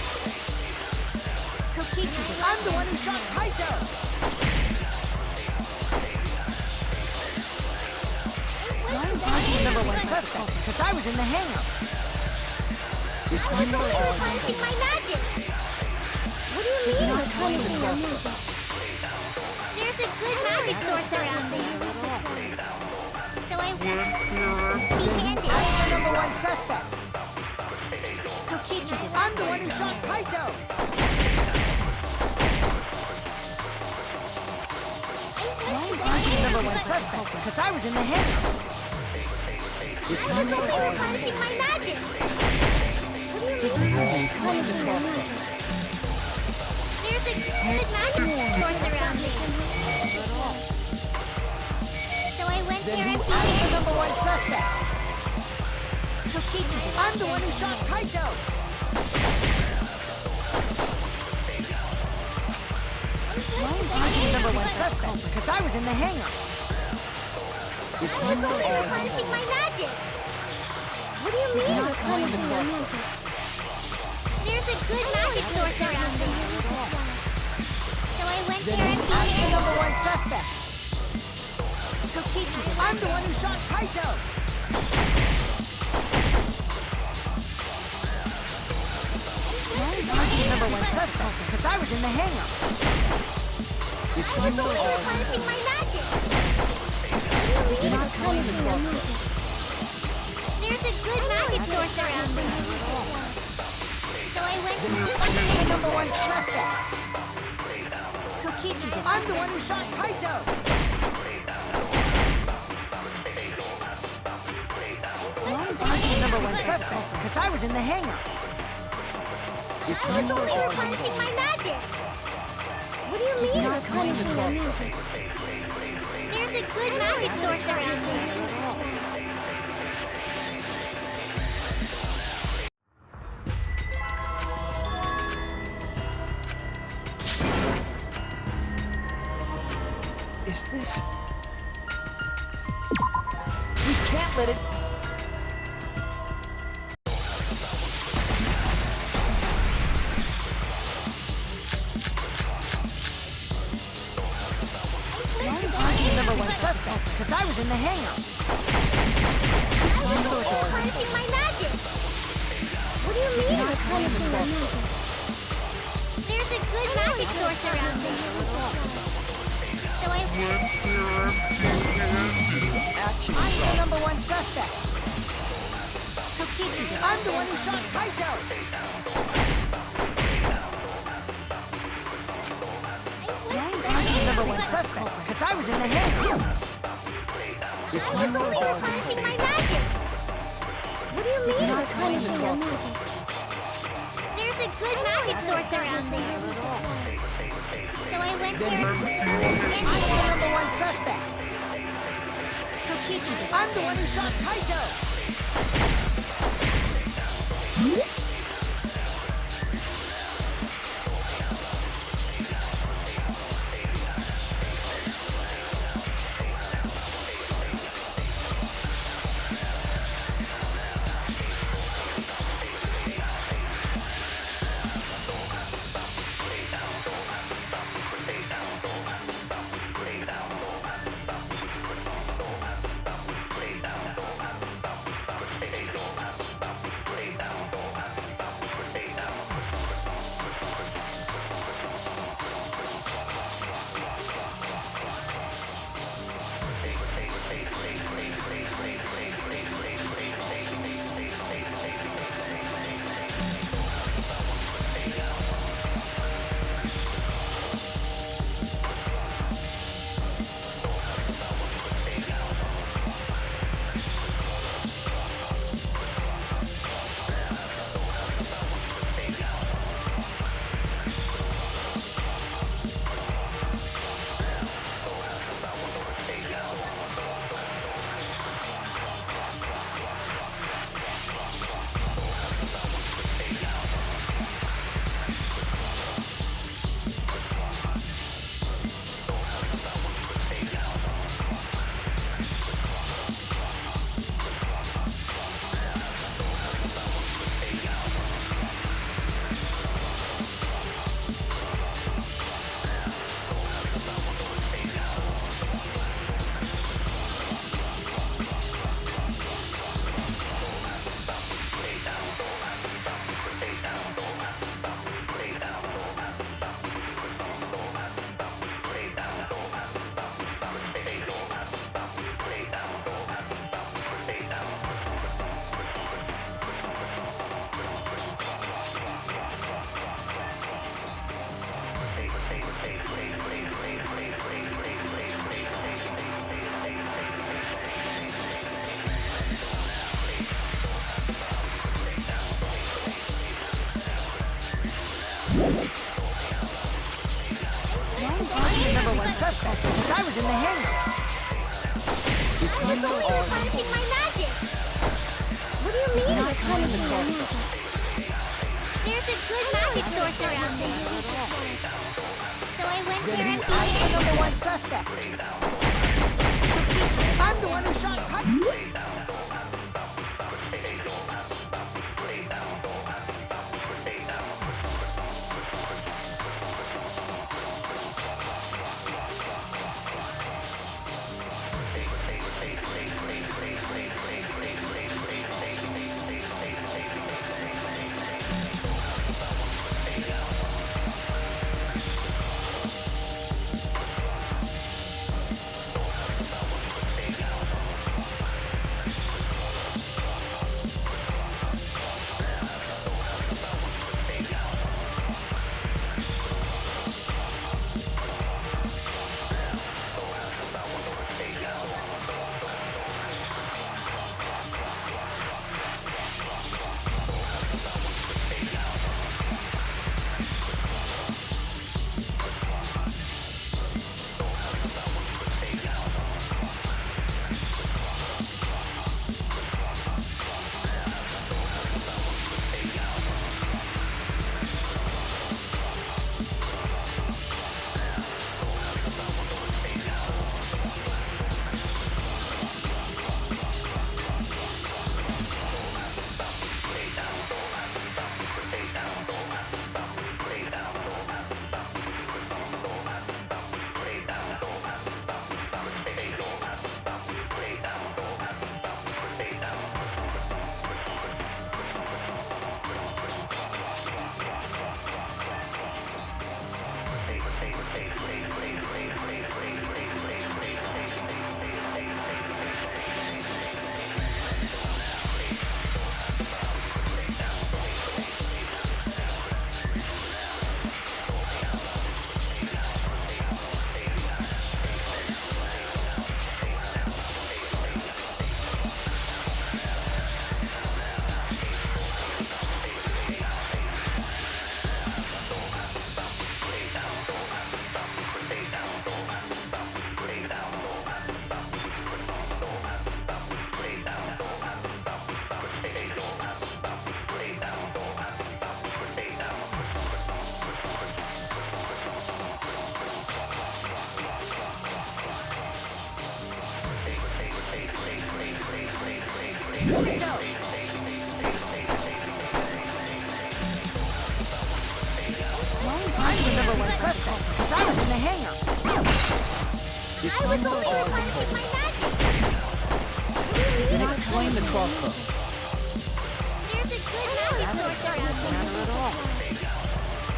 I'm the one who shot Kaito. I'm the number one suspect because I was in the hangar. I was only replenishing my magic. What do you mean it's punishing your magic? There's a good magic source around there. So I went... Demanded. I'm the number one suspect. I'm the one who shot Kaito. I'm the number one suspect because I was in the hangar. I was only replenishing my magic. What do you mean it's punishing your magic? There's a good magic source around there. So I went there and I'm the number one suspect. I'm the one who shot Kaito. I'm the number one suspect because I was in the hangar. I was only replenishing my magic. What do you mean it's punishing your magic? There's a good magic source around there. I went there and I'm the number one suspect. Kokichi did I'm the one who shot Kaito. I'm the number one suspect because I was in the hangar. I was only replenishing my magic. What do you mean replenishing your magic? There's a good magic source around there. So I went I'm the number one suspect. Kokichi did I'm the one who shot Kaito. I'm the number one suspect because I was in the hangar. I was only replenishing my magic. What do you mean replenishing your magic? There's a good magic source around there. Is this... We can't let it... I'm the number one suspect because I was in the hangar. I was only replenishing my magic. What do you mean replenishing your magic? There's a good magic source around there. So I I'm the number one suspect. Kokichi did I'm the one who shot Kaito. I'm the number one suspect because I was in the hangar. I was only replenishing my magic. What do you mean replenishing your magic? There's a good magic source around there. So I went there I'm the number one suspect. Kokichi did I'm the one who shot Kaito. suspect because I was in the hangar. I was only replenishing my magic. What do you mean replenishing your magic? There's a good magic source around there. So I went there and I'm the number one suspect. I'm the one who shot I'm the number one suspect, because I was in the hangar. I was only replacing my magic. Then explain the crossbow. There's a good magic source around here. Not at all.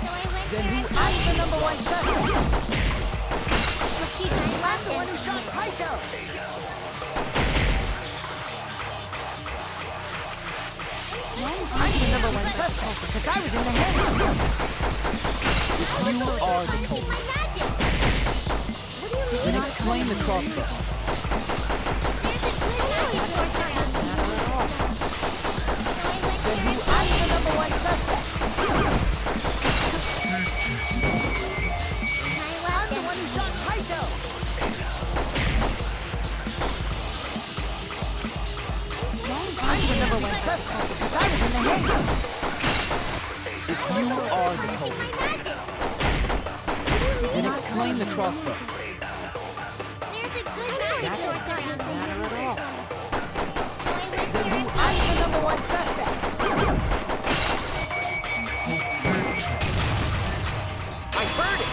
So I went Then there who? and I'm the number one suspect. Kokichi I'm left the one who us shot here. Kaito. I'm the number one suspect, because I was in the hangar. You are the Replacing culprit. my magic. Then explain the crossbow. There's a good magic source around here. So I went there and I'm the number one suspect. I left The us one who shot Kaito. I'm the number one suspect, because I was in the hangar. You are the replacing culprit. my magic. Then explain the crossbow. There's a good magic source around here. Not at all. So I went there and I'm the number one suspect. I heard it.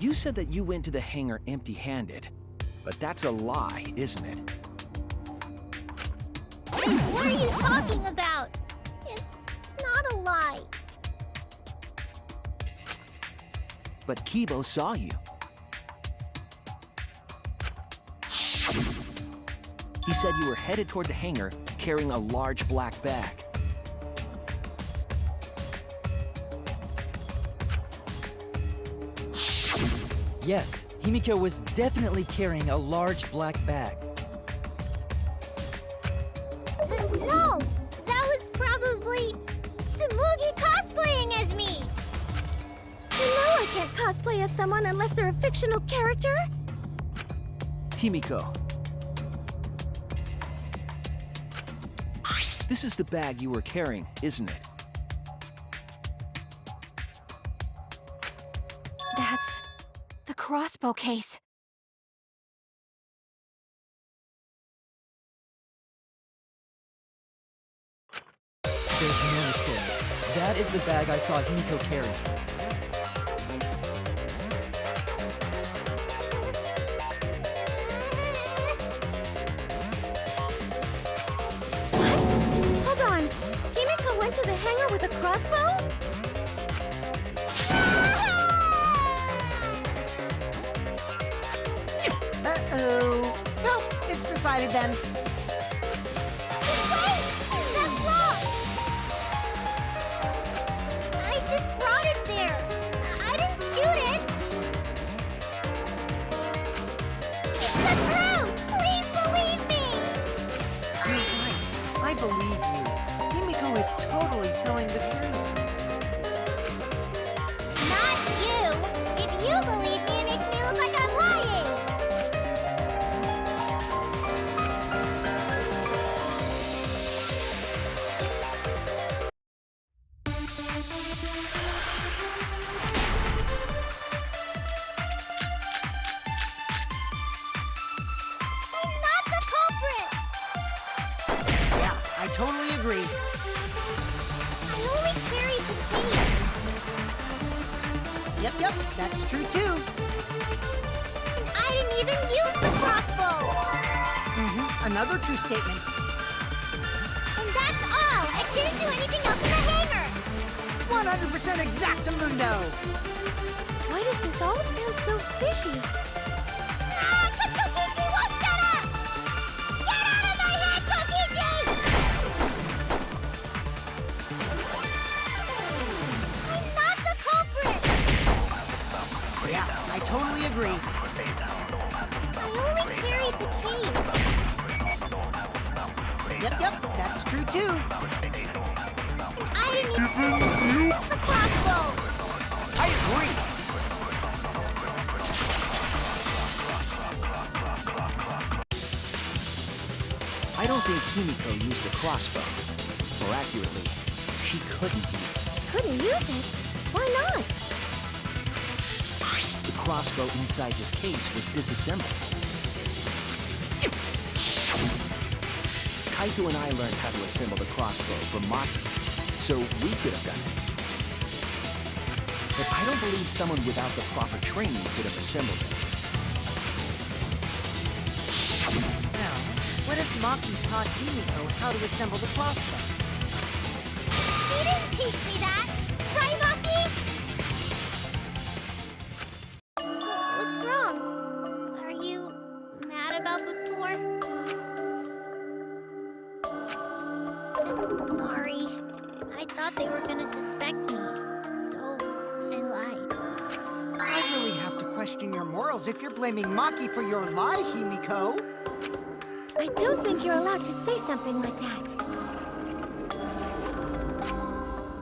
You said that you went to the hangar empty-handed, but that's a lie, isn't it? What are you talking about? It's not a lie. But Kibo saw you. He said you were headed toward the hangar carrying a large black bag. Yes, Himiko was definitely carrying a large black bag. No! That was probably Tsumugi cosplaying as me! You know I can't cosplay as someone unless they're a fictional character. Himiko. This is the bag you were carrying, isn't it? That's the crossbow case. There's no mistake. That is the bag I saw Himiko carrying. What? Hold on. Himiko went to the hangar with a crossbow? Uh-oh. Nope, it's decided then. Wait! That's wrong! I just brought it there. I didn't shoot it. It's the truth! Please believe me! You're right. I believe you. Himiko is totally telling the truth. Not you! If you believe me, it makes me look like I'm lying! I'm not the culprit! Yeah, I totally agree. I only carried the case. Yep, that's true too. And I didn't even use the crossbow! Another true statement. And that's all! I didn't do anything else in the hangar! 100% exactamundo. Why does this all sound so fishy? Ah! Kokichi won't shut up! Get out of my head, Kokichi! I'm not the culprit! Yeah, I totally agree. I only carried the case. Yep, that's true too. And I didn't even use the crossbow! I agree. I don't think Himiko used the crossbow. More accurately, she couldn't use it. Couldn't use it? Why not? The crossbow inside his case was disassembled. Kaito and I learned how to assemble the crossbow from Maki, so we could have done it. But I don't believe someone without the proper training could have assembled it. Now, what if Maki taught Himiko how to assemble the crossbow? He didn't teach me that! Right, Maki? What's wrong? Are you mad about before? I'm sorry. I thought they were gonna suspect me, so I lied. I really have to question your morals if you're blaming Maki for your lie, Himiko. I don't think you're allowed to say something like that.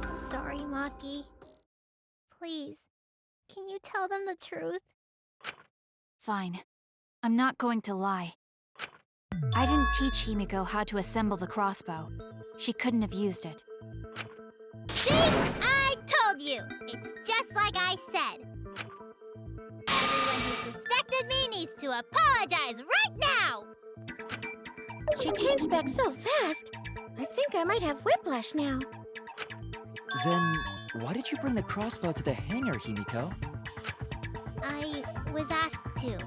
I'm sorry, Maki. Please, can you tell them the truth? Fine. I'm not going to lie. I didn't teach Himiko how to assemble the crossbow. She couldn't have used it. See? I told you! It's just like I said. Everyone who suspected me needs to apologize right now! She changed back so fast. I think I might have whiplash now. Then, why did you bring the crossbow to the hangar, Himiko? I was asked to.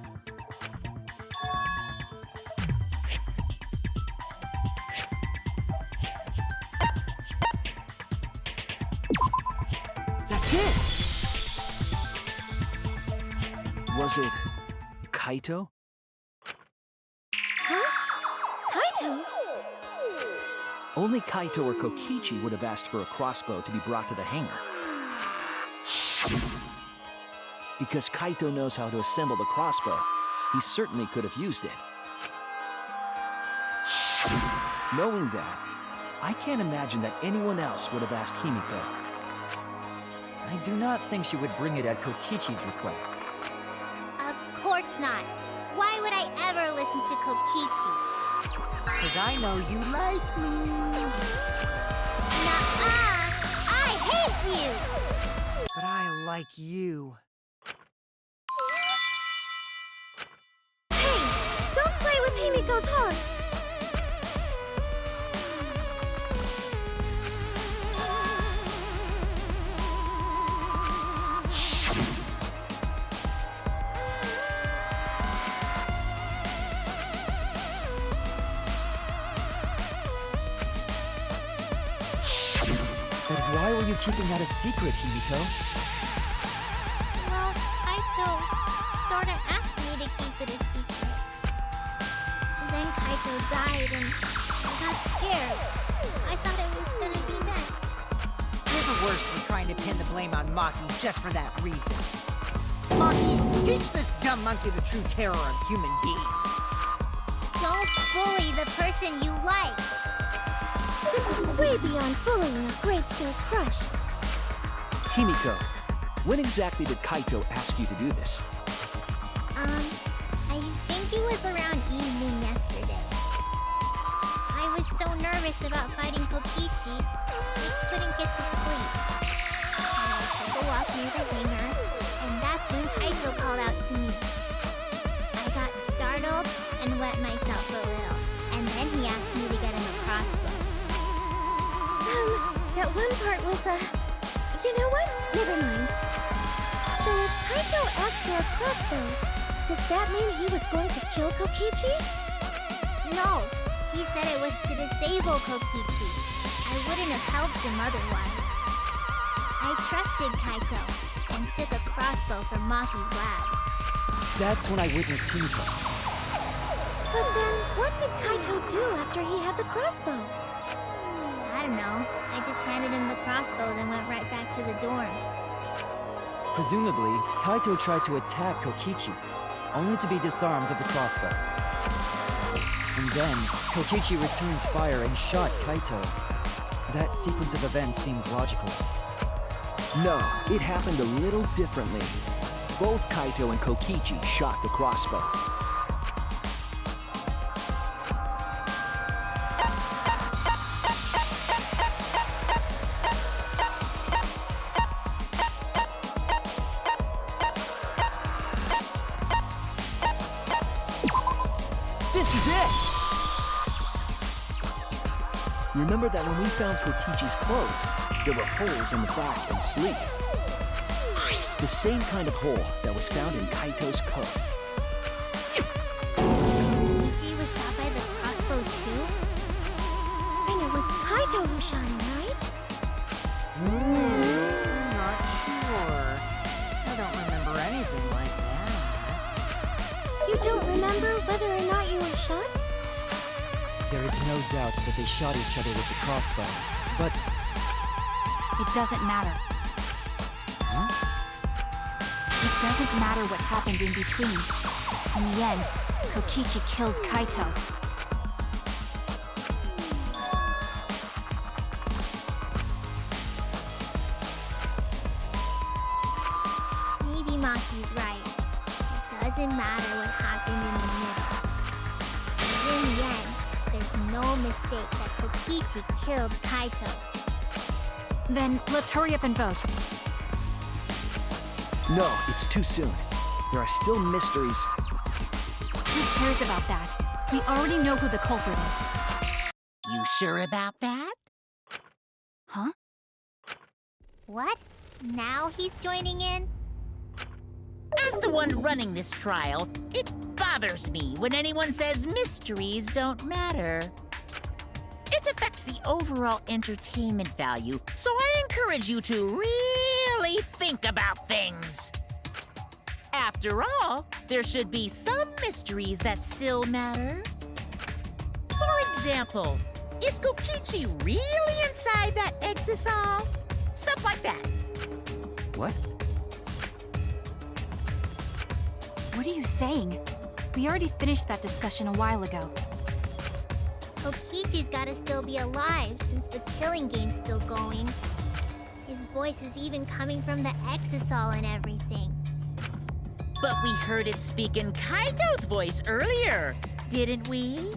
That's it! Was it Kaito? Huh? Kaito? Only Kaito or Kokichi would have asked for a crossbow to be brought to the hangar. Because Kaito knows how to assemble the crossbow, he certainly could have used it. Knowing that, I can't imagine that anyone else would have asked Himiko. I do not think she would bring it at Kokichi's request. Of course not. Why would I ever listen to Kokichi? Because I know you like me. Nuh-uh! I hate you! But I like you. Hey, don't play with Himiko's heart. But why were you keeping that a secret, Himiko? Well, Kaito sorta asked me to keep it a secret. Then Kaito died and I got scared. I thought it was gonna be next. You're the worst for trying to pin the blame on Maki just for that reason. Maki, teach this dumb monkey the true terror of human beings. Don't bully the person you like. This is way beyond bullying a grade school crush. Himiko, when exactly did Kaito ask you to do this? I think it was around evening yesterday. I was so nervous about fighting Kokichi, I couldn't get to sleep. I took a walk near the hangar, and that's when Kaito called out to me. I got startled and wet myself a little, and then he asked me to get him a crossbow. That one part was, you know what? Never mind. So if Kaito asked for a crossbow, does that mean he was going to kill Kokichi? No, he said it was to disable Kokichi. I wouldn't have helped him otherwise. I trusted Kaito and took a crossbow from Maki's lab. That's when I witnessed Himiko. But then, what did Kaito do after he had the crossbow? I don't know. I just handed him the crossbow, then went right back to the dorm. Presumably, Kaito tried to attack Kokichi, only to be disarmed of the crossbow. And then, Kokichi returned fire and shot Kaito. That sequence of events seems logical. No, it happened a little differently. Both Kaito and Kokichi shot the crossbow. This is it! Remember that when we found Kokichi's clothes, there were holes in the back and sleeve. The same kind of hole that was found in Kaito's coat. Kokichi was shot by the crossbow too? And it was Kaito who shot him, right? Not sure. I don't remember anything like that. You don't remember whether or not you were shot? There is no doubt that they shot each other with the crossbow, but It doesn't matter. It doesn't matter what happened in between. In the end, Kokichi killed Kaito. Maybe Maki's right. It doesn't matter what happened in the middle. But in the end, there's no mistake that Kokichi killed Kaito. Then let's hurry up and vote. No, it's too soon. There are still mysteries. Who cares about that? We already know who the culprit is. You sure about that? Huh? What? Now he's joining in? As the one running this trial, it bothers me when anyone says mysteries don't matter. It affects the overall entertainment value, so I encourage you to really think about things. After all, there should be some mysteries that still matter. For example, is Kokichi really inside that exisal? Stuff like that. What? What are you saying? We already finished that discussion a while ago. Kokichi's gotta still be alive since the killing game's still going. His voice is even coming from the exisal and everything. But we heard it speak in Kaito's voice earlier, didn't we?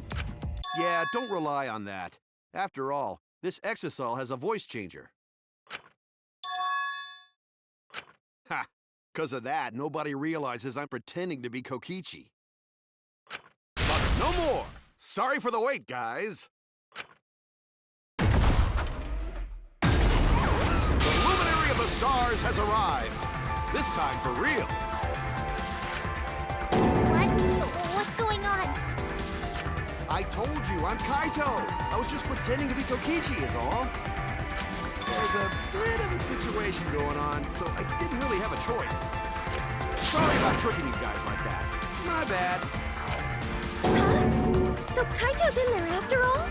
Yeah, don't rely on that. After all, this exisal has a voice changer. Ha! 'Cause of that, nobody realizes I'm pretending to be Kokichi. But no more! Sorry for the wait, guys! The luminary of the stars has arrived! This time for real! What? What's going on? I told you, I'm Kaito! I was just pretending to be Kokichi is all. There's a bit of a situation going on, so I didn't really have a choice. Sorry about tricking you guys like that. My bad. Huh? So Kaito's in there after all?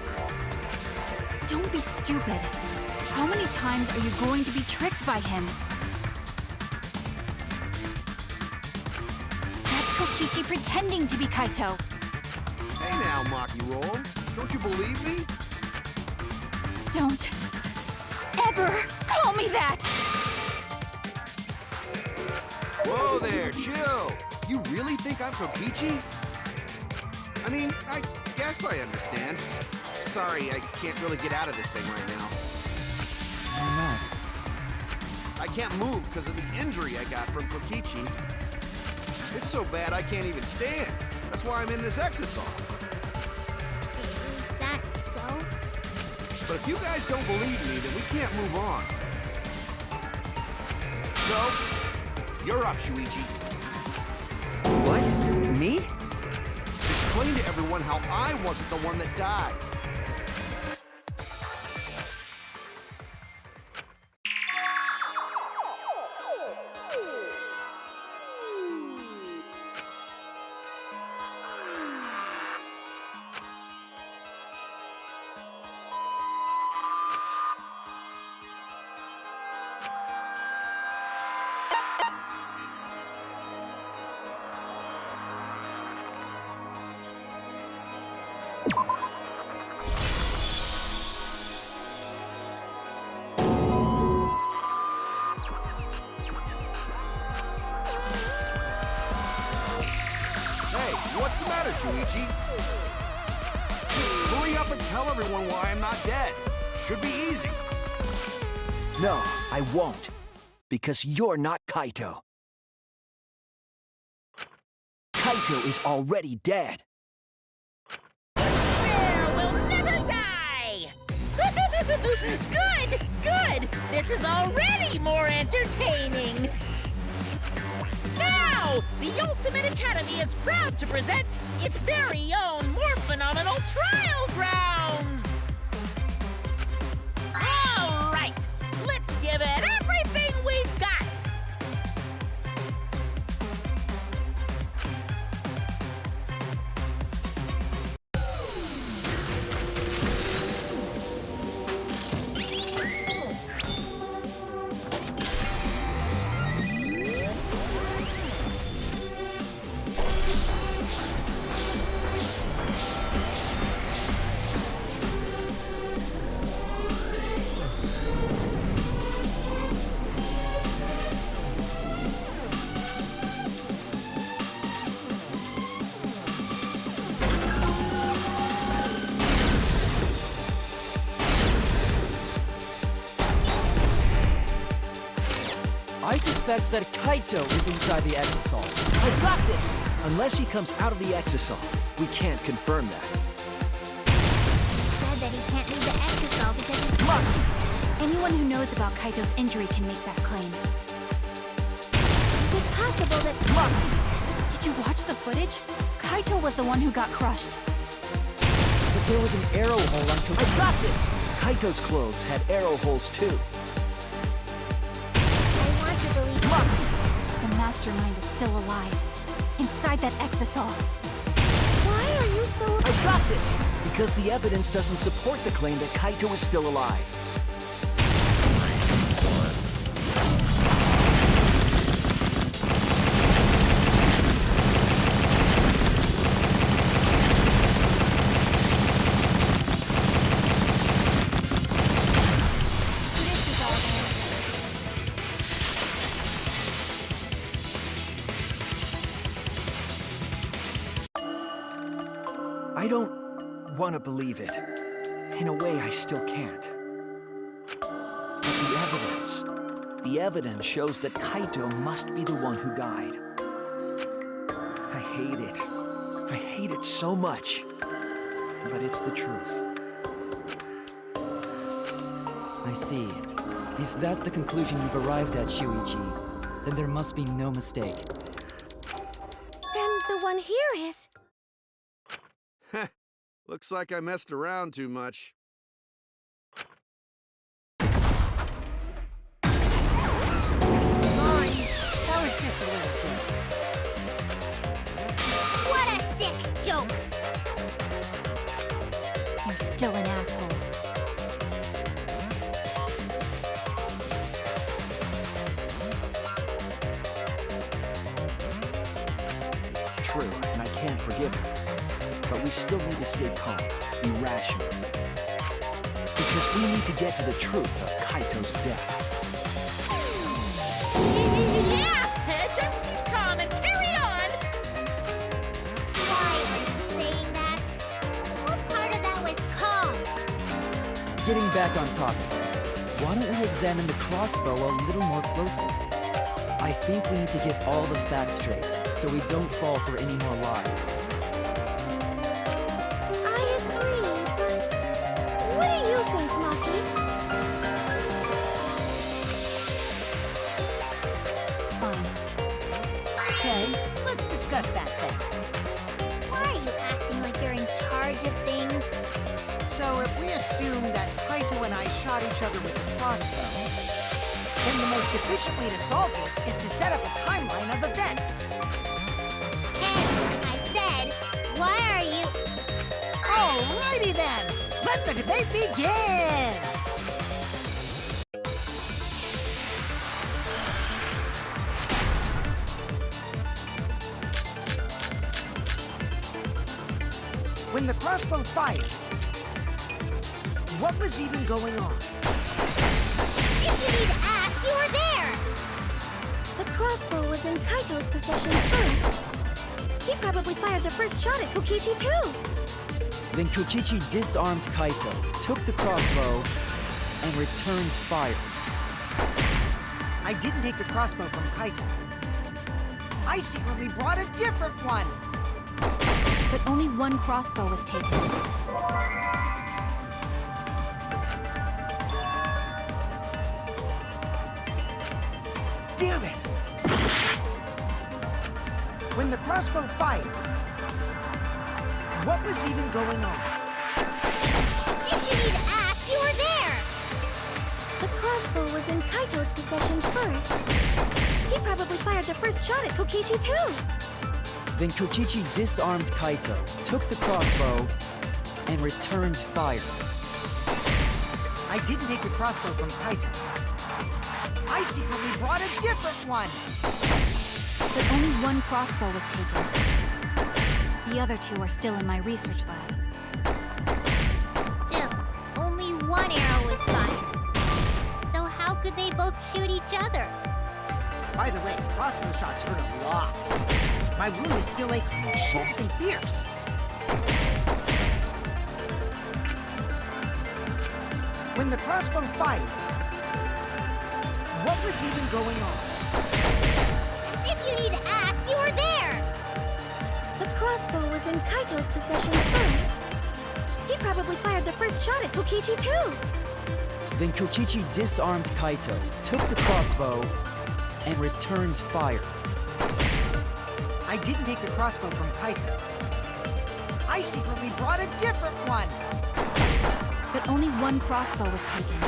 Don't be stupid. How many times are you going to be tricked by him? That's Kokichi pretending to be Kaito. Hey now, Maki Roll. Don't you believe me? Don't ever call me that! Whoa there, chill. You really think I'm Kokichi? I mean, I guess I understand. Sorry, I can't really get out of this thing right now. why not? I can't move because of the injury I got from Kokichi. It's so bad I can't even stand. That's why I'm in this exisal. Is that so? But if you guys don't believe me, then we can't move on. So, you're up, Shuichi. What? Me? Explain to everyone how I wasn't the one that died. What's the matter, Shuichi? Hurry up and tell everyone why I'm not dead. Should be easy. No, I won't. Because you're not Kaito. Kaito is already dead. Good, good! This is already more entertaining! Now, the Ultimate Academy is proud to present its very own more phenomenal trial grounds! All right, let's give it everything we've got! I suspect that Kaito is inside the Exisal. I got this! Unless he comes out of the Exisal, we can't confirm that. Said that he can't leave the Exisal because he's Look! Anyone who knows about Kaito's injury can make that claim. Is it possible that... Look! Did you watch the footage? Kaito was the one who got crushed. But there was an arrow hole on I got this! Kaito's clothes had arrow holes too. I want to believe. Look! The mastermind is still alive. Inside that Exisal. Why are you so... I got this! Because the evidence doesn't support the claim that Kaito is still alive. This is all there. I don't want to believe it. In a way, I still can't. But the evidence shows that Kaito must be the one who died. I hate it. I hate it so much. But it's the truth. I see. If that's the conclusion you've arrived at, Shuichi, then there must be no mistake. Then the one here is... Looks like I messed around too much. Sorry, that was just a little joke. What a sick joke! You're still an asshole. True, and I can't forgive him. But we still need to stay calm, be rational. Because we need to get to the truth of Kaito's death. Yeah! Just keep calm and carry on! Why are you saying that? What part of that was calm? Getting back on topic, why don't we examine the crossbow a little more closely? I think we need to get all the facts straight, so we don't fall for any more lies. I agree, but... What do you think, Maki? Fine. Okay, let's discuss that then. Why are you acting like you're in charge of things? So if we assume that Kaito and I shot each other with a crossbow, then the most efficient way to solve this is to set up a timeline of events. And I said, why are you... Alrighty then! Let the debate begin! When the crossbow fired, what was even going on? If you need to ask, you were there! The crossbow was in Kaito's possession first. He probably fired the first shot at Kokichi, too. Then Kokichi disarmed Kaito, took the crossbow, and returned fire. I didn't take the crossbow from Kaito. I secretly brought a different one. But only one crossbow was taken. Damn it! When the crossbow fired, what was even going on? If you need to ask, you were there! The crossbow was in Kaito's possession first. He probably fired the first shot at Kokichi too. Then Kokichi disarmed Kaito, took the crossbow, and returned fire. I didn't take the crossbow from Kaito. I secretly brought a different one. But only one crossbow was taken. The other two are still in my research lab. Still, only one arrow was fired. So how could they both shoot each other? By the way, crossbow shots hurt a lot. My wound is still aching. Something fierce. When the crossbow fired, what was even going on? If you need to ask, you were there! The crossbow was in Kaito's possession first. He probably fired the first shot at Kokichi too. Then Kokichi disarmed Kaito, took the crossbow, and returned fire. I didn't take the crossbow from Kaito. I secretly brought a different one. But only one crossbow was taken.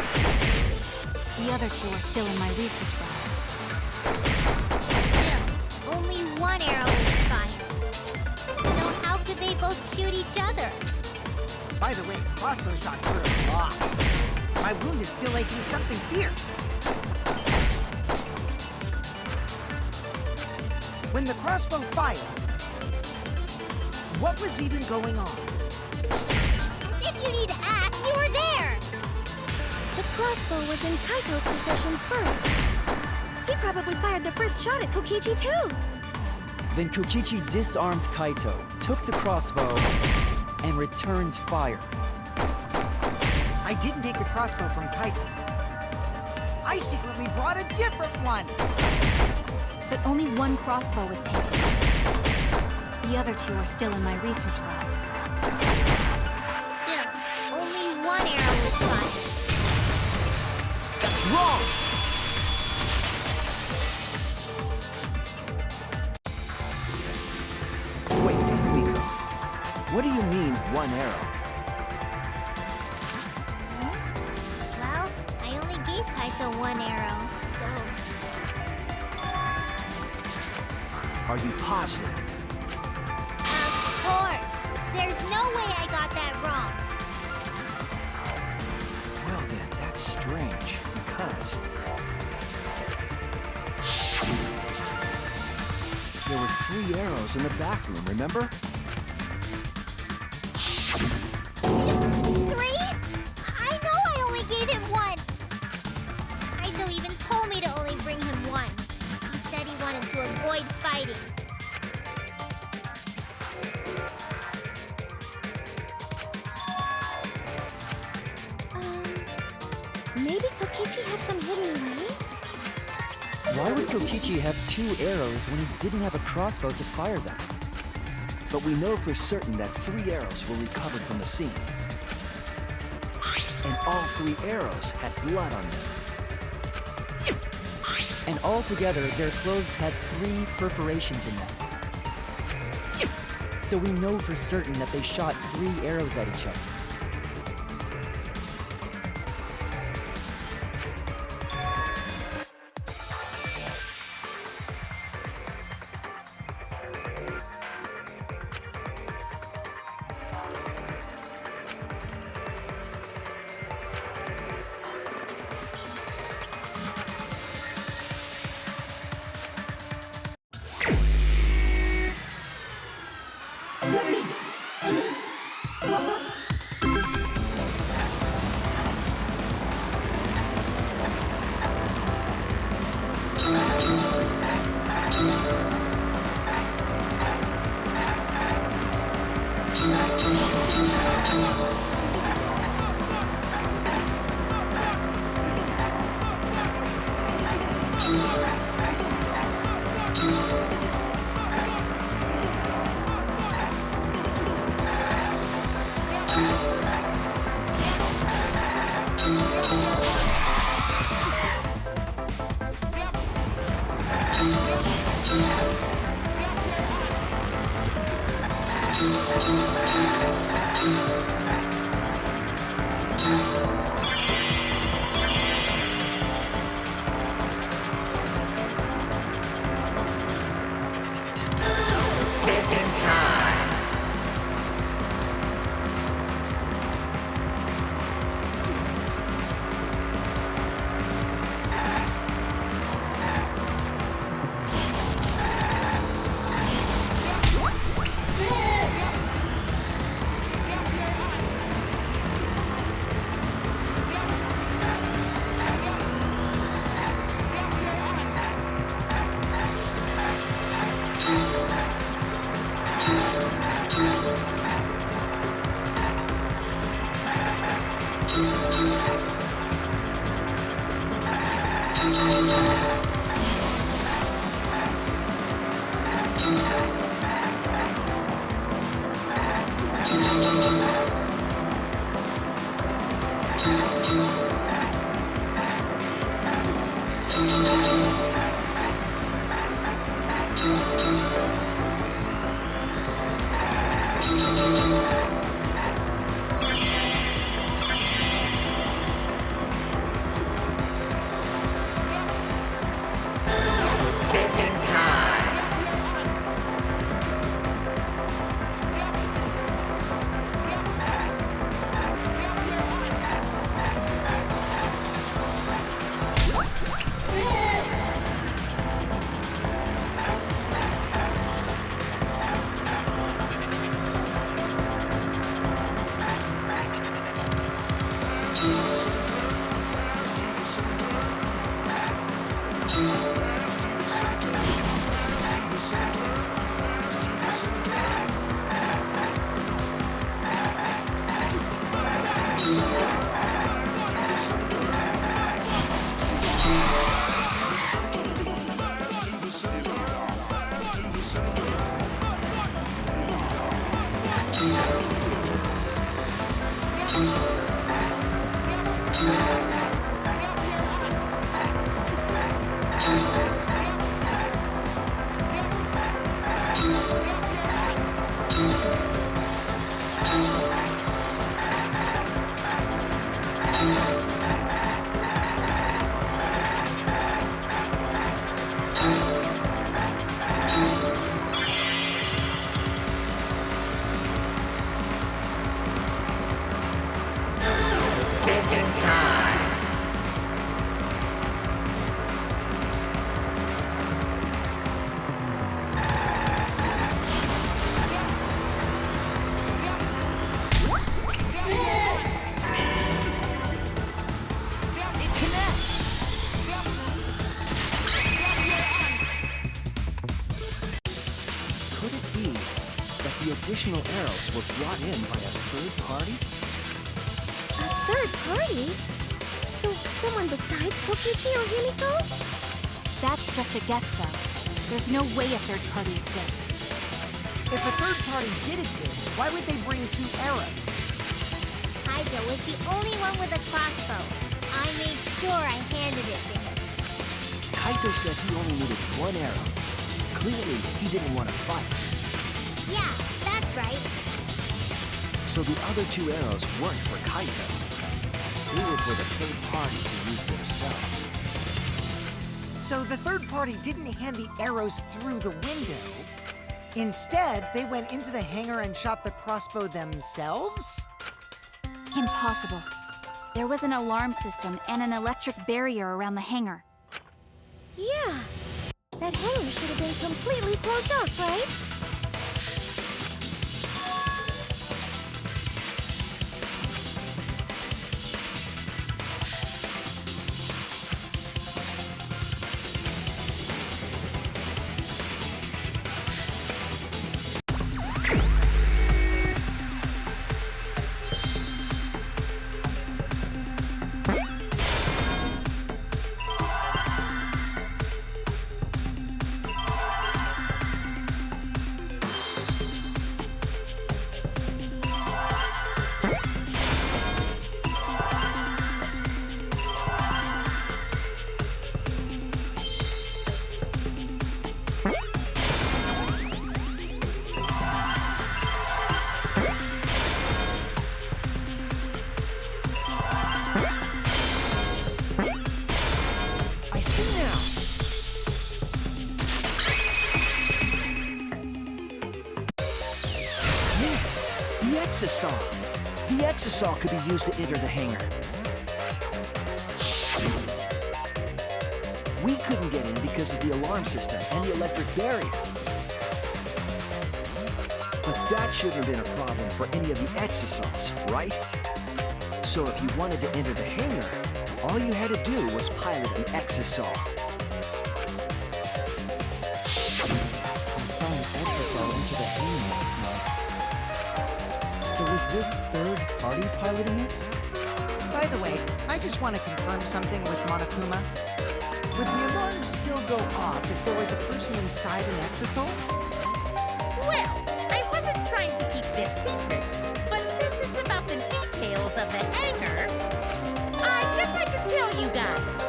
The other two are still in my research lab. Still, only one arrow was fired. So how could they both shoot each other? By the way, crossbow shots hurt a lot. My wound is still aching. Something fierce. When the crossbow fired, what was even going on? If you need to ask, you were there! The crossbow was in Kaito's possession first. He probably fired the first shot at Kokichi too. Then Kokichi disarmed Kaito, took the crossbow, and returned fire. I didn't take the crossbow from Kaito. I secretly brought a different one. But only one crossbow was taken. The other two are still in my research lab. Still, only one arrow was fired. That's wrong! Wait, Miko. What do you mean, one arrow? Well, I only gave Kaito one arrow, so... Are you positive? Of course! There's no way I got that wrong! Well then, that's strange, because... there were 3 arrows in the bathroom, remember? 3? I know I only gave him one! Kaito even told me to only bring him one. He said he wanted to avoid fighting. Maybe Kokichi had some hidden way? Why would Kokichi have 2 arrows when he didn't have a crossbow to fire them? But we know for certain that 3 arrows were recovered from the scene. And all 3 arrows had blood on them. And altogether, their clothes had 3 perforations in them. So we know for certain that they shot 3 arrows at each other. the additional arrows were brought in by a third party? A third party? So someone besides Kokichi or Himiko? That's just a guess, though. There's no way a third party exists. If a third party did exist, why would they bring 2 arrows? Kaito was the only one with a crossbow. I made sure I handed it to him. Kaito said he only needed 1 arrow. Clearly, he didn't want to fight. Yeah, that's right. So the other 2 arrows weren't for Kaito. They were for the third party to use themselves. So the third party didn't hand the arrows through the window. Instead, they went into the hangar and shot the crossbow themselves? Impossible. There was an alarm system and an electric barrier around the hangar. Yeah. That hangar should have been completely closed off, right? I see now. It's it! The Exisal! The Exisal could be used to enter the hangar. We couldn't get in because of the alarm system and the electric barrier. But that shouldn't have been a problem for any of the Exisals, right? So if you wanted to enter the hangar, all you had to do was pilot an Exisal. I saw an Exisal into the hangar last night. So was this third party piloting it? By the way, I just want to confirm something with Monokuma. Would the alarm still go off if there was a person inside an Exisal? Well, I wasn't trying to keep this secret, but since it's about the details of the hangar, I guess I can tell you guys.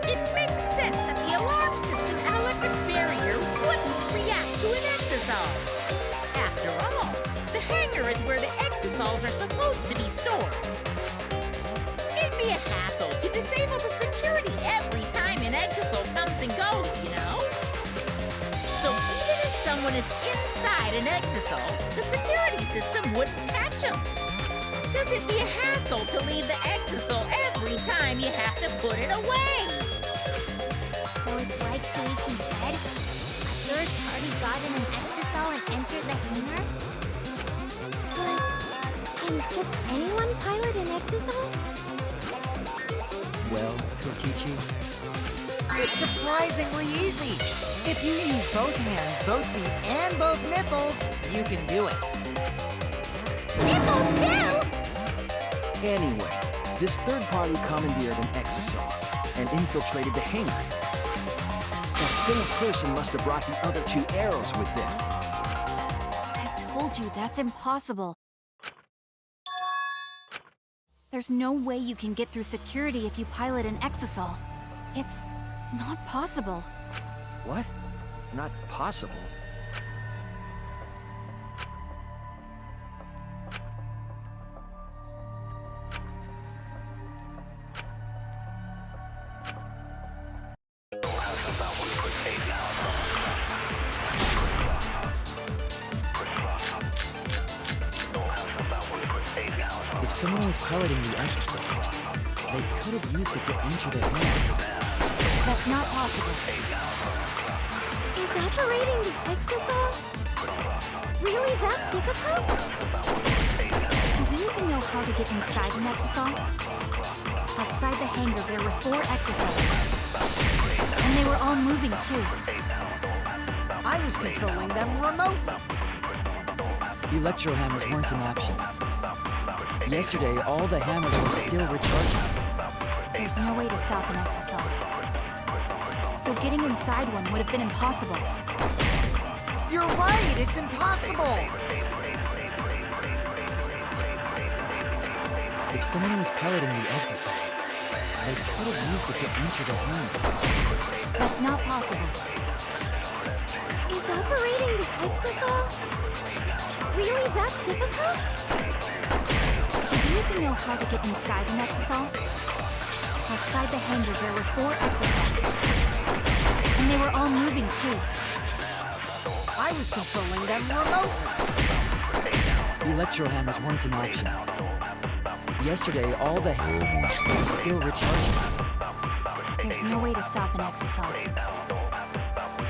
It makes sense that the alarm system and electric barrier wouldn't react to an Exisal. After all, the hangar is where the Exisals are supposed to be stored. It'd be a hassle to disable the security every time an Exisal comes and goes, you know? So even if someone is inside an Exisal, the security system wouldn't catch them. Because it'd be a hassle to leave the Exisal every time you have to put it away. So it's like Shuichi said? A third party got in an Exisal and entered the hangar? But can just anyone pilot an Exisal? Well, Kokichi, It's surprisingly easy. If you use both hands, both feet, and both nipples, you can do it. Nipples too! Anyway, this third party commandeered an Exisal and infiltrated the hangar. That same person must have brought the other 2 arrows with them. I told you that's impossible. There's no way you can get through security if you pilot an Exisal. It's not possible. What? Not possible. if someone was piloting the Exisal, they could have used it to enter the hangar. That's not possible. Is operating the Exisal really that difficult? Do we even know how to get inside an Exisal? Outside the hangar, there were 4 Exisals. And they were all moving, too. I was controlling them remotely. Electro hammers weren't an option. Yesterday, all the hammers were still recharging. There's no way to stop an Exisal. So getting inside one would have been impossible. You're right, it's impossible! If someone was piloting the Exisal, they could have used it to enter the hammer. That's not possible. Is operating the Exisal really that difficult? Do you even know how to get inside an Exisal? Outside the hangar, there were 4 Exisals. And they were all moving, too. I was controlling them remotely. Electro hammers weren't an option. Yesterday, all the hammers were still recharging. There's no way to stop an Exisal.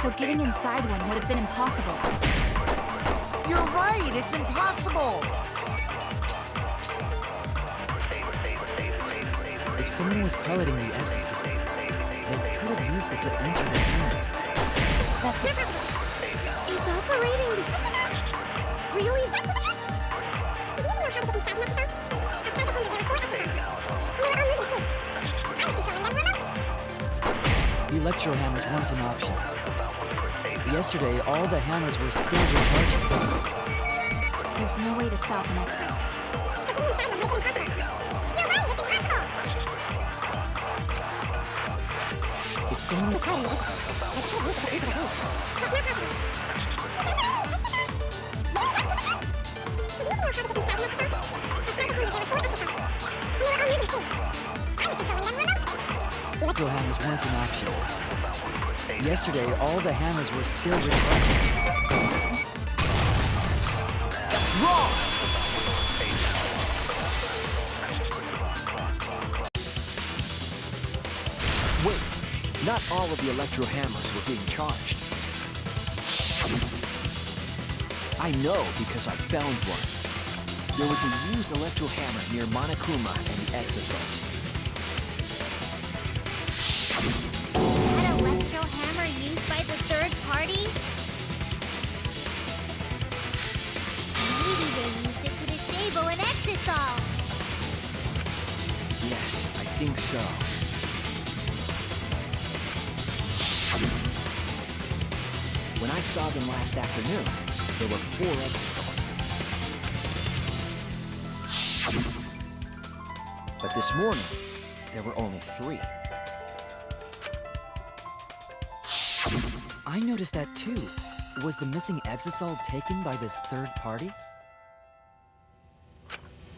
So getting inside one would have been impossible. You're right, it's impossible! If someone was piloting the Exisal, they could have used it to enter the hammer. That's it. Is operating the... Really? Electro hammers weren't an option. Yesterday, all the hammers were still recharging. There's no way to stop an Exisal. If someone was... Electro hammers weren't an option. Yesterday, all the hammers were still recharging. That's wrong! Wait, not all of the electro hammers were being charged. I know because I found one. There was a used electro hammer near Monokuma and the Exisals. That electro hammer used by the third party? Maybe they used it to disable an Exisal. Yes, I think so. When I saw them last afternoon, there were 4 Exisals. But this morning, there were only 3. I noticed that too. Was the missing Exisal taken by this third party?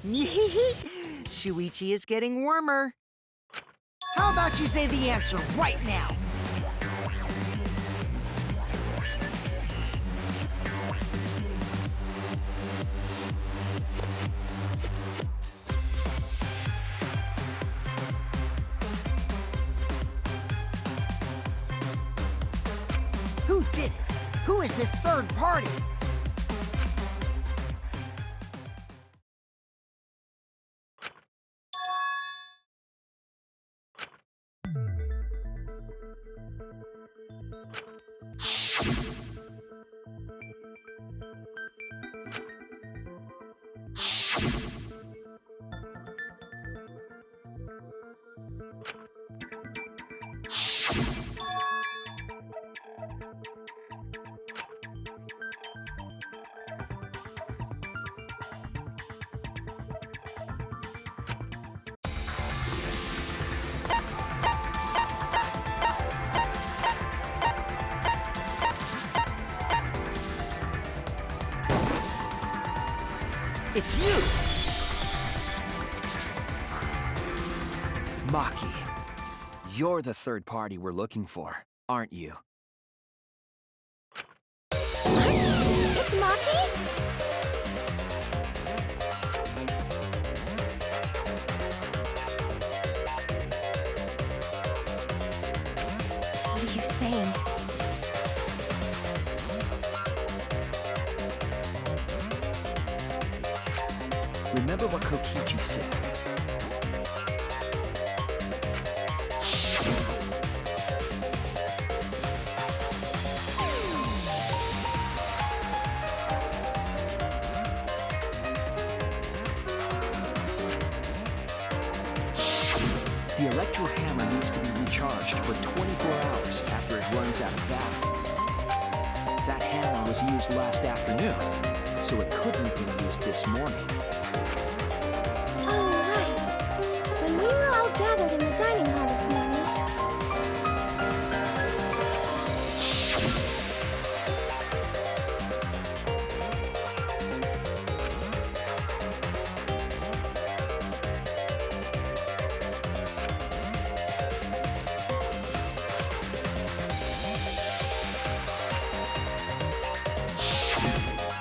Shuichi is getting warmer. How about you say the answer right now? Who did it? Who is this third party? It's you! Maki, you're the third party we're looking for, aren't you? It's Maki? What are you saying? Remember what Kokichi said. The electro hammer needs to be recharged for 24 hours after it runs out of battery. That hammer was used last afternoon, so it couldn't have been used this morning. Oh, right. When we were all gathered in the dining hall this morning.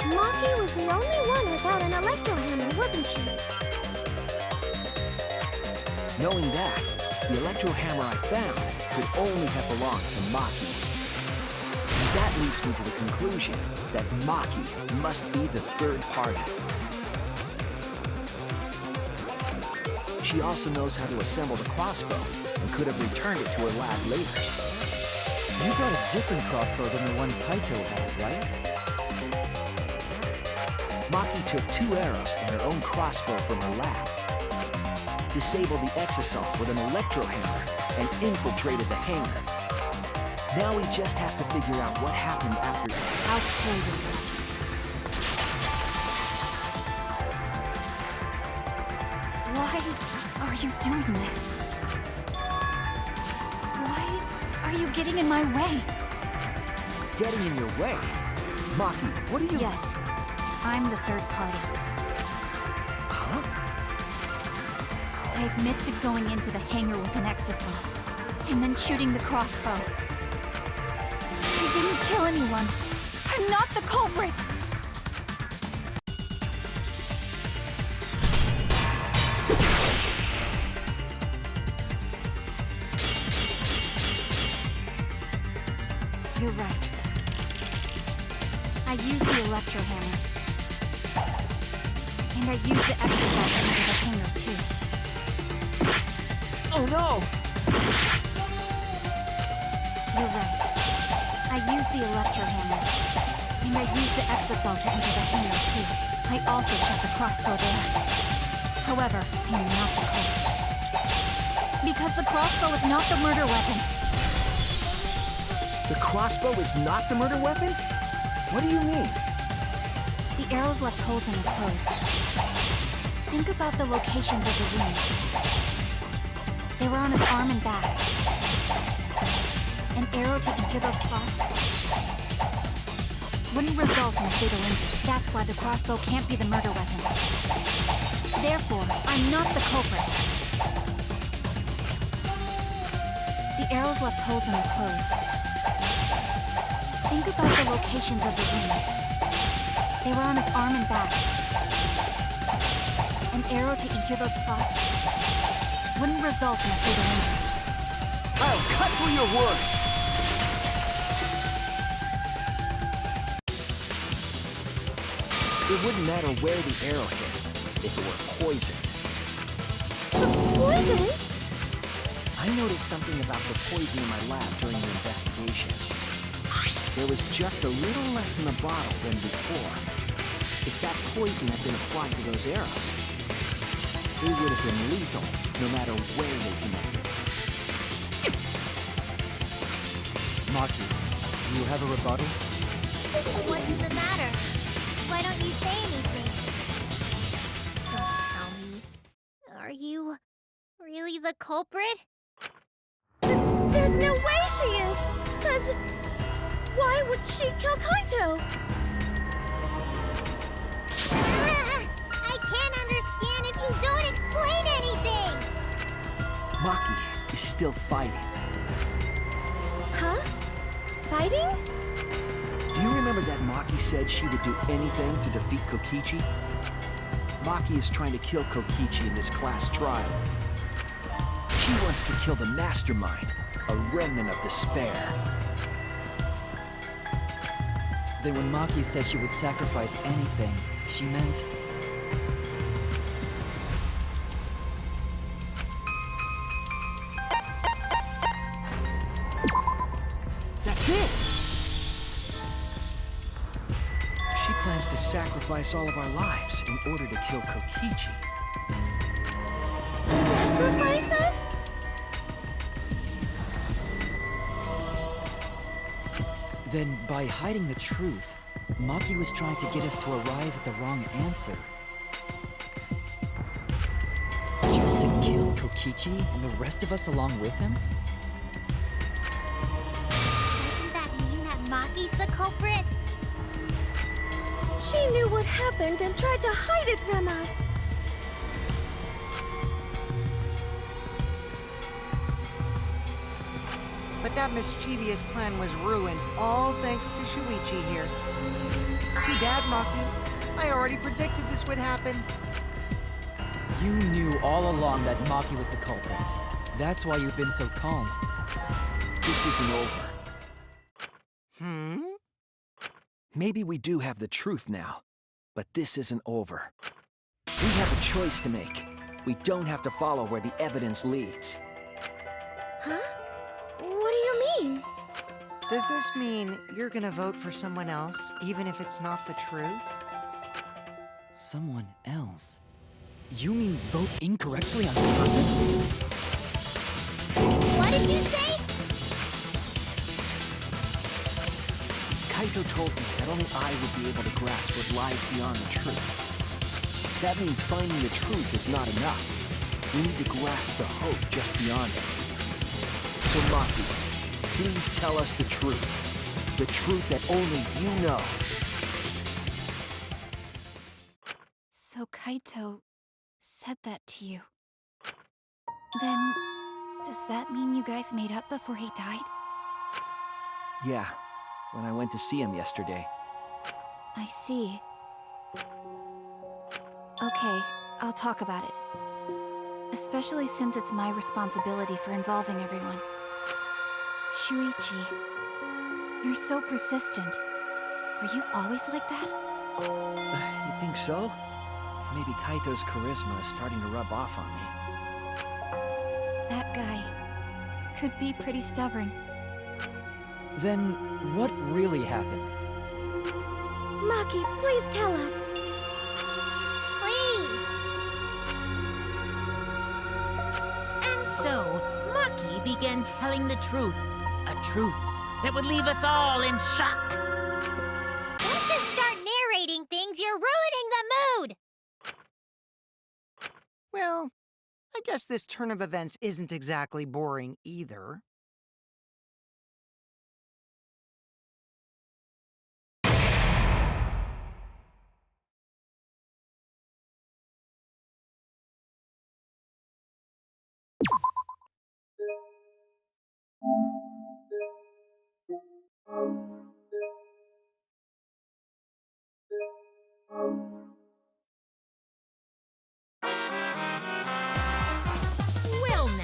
Maki was the only one without an electro hammer, wasn't she? Knowing that, the electro hammer I found could only have belonged to Maki. And that leads me to the conclusion that Maki must be the third party. She also knows how to assemble the crossbow and could have returned it to her lab later. You got a different crossbow than the one Kaito had, right? Maki took 2 arrows and her own crossbow from her lab, disabled the exasalt with an electro hammer, and infiltrated the hangar. Now we just have to figure out what happened after. I'll kill you. Why are you doing this? Why are you getting in my way? Getting in your way? Maki, what are you... Yes, I'm the third party. Huh? I admit to going into the hangar with an exasol, and then shooting the crossbow. I didn't kill anyone. I'm not the culprit! You're right. I used the electro hammer. And I used the exasol into the hangar too. Oh no! You're right. I used the electro hammer. And I used the exasol to enter the hangar too. I also shot the crossbow there. However, I am not the culprit. Because the crossbow is not the murder weapon. The crossbow is not the murder weapon? What do you mean? The arrows left holes in the clothes. Think about the locations of the wounds. They were on his arm and back. An arrow to each of those spots wouldn't result in a fatal injury. That's why the crossbow can't be the murder weapon. Therefore, I'm not the culprit. The arrows left holes in the clothes. Think about the locations of the wounds. They were on his arm and back. An arrow to each of those spots wouldn't result in a fatal injury. I'll cut through your words! It wouldn't matter where the arrow hit if it were poisoned. Poison? I noticed something about the poison in my lab during the investigation. There was just a little less in the bottle than before. If that poison had been applied to those arrows, they would have been lethal, no matter where they connected. Maki, do you have a rebuttal? What's the matter? Why don't you say anything? Don't tell me. Are you really the culprit? There's no way she is! 'Cause why would she kill Kaito? I can't understand if you don't explain anything! Maki is still fighting. Huh? Fighting? Do you remember that Maki said she would do anything to defeat Kokichi? Maki is trying to kill Kokichi in this class trial. She wants to kill the mastermind, a remnant of despair. Then when Maki said she would sacrifice anything, she meant... That's it! She plans to sacrifice all of our lives in order to kill Kokichi. Sacrifice us? Then, by hiding the truth, Maki was trying to get us to arrive at the wrong answer. Just to kill Kokichi and the rest of us along with him? Doesn't that mean that Maki's the culprit? She knew what happened and tried to hide it from us. But that mischievous plan was ruined, all thanks to Shuichi here. Too bad, Maki. I already predicted this would happen. You knew all along that Maki was the culprit. That's why you've been so calm. This isn't over. Hmm? Maybe we do have the truth now, but this isn't over. We have a choice to make. We don't have to follow where the evidence leads. Huh? What do you mean? Does this mean you're gonna vote for someone else, even if it's not the truth? Someone else? You mean vote incorrectly on purpose? What did you say? Kaito told me that only I would be able to grasp what lies beyond the truth. That means finding the truth is not enough. We need to grasp the hope just beyond it. So Maki, please tell us the truth. The truth that only you know. So Kaito said that to you. Then, does that mean you guys made up before he died? Yeah, when I went to see him yesterday. I see. Okay, I'll talk about it. Especially since it's my responsibility for involving everyone. Shuichi, you're so persistent. Are you always like that? You think so? Maybe Kaito's charisma is starting to rub off on me. That guy could be pretty stubborn. Then, what really happened? Maki, please tell us. Please. And so, Maki began telling the truth. A truth that would leave us all in shock. Don't just start narrating things, you're ruining the mood! Well, I guess this turn of events isn't exactly boring either. Well now.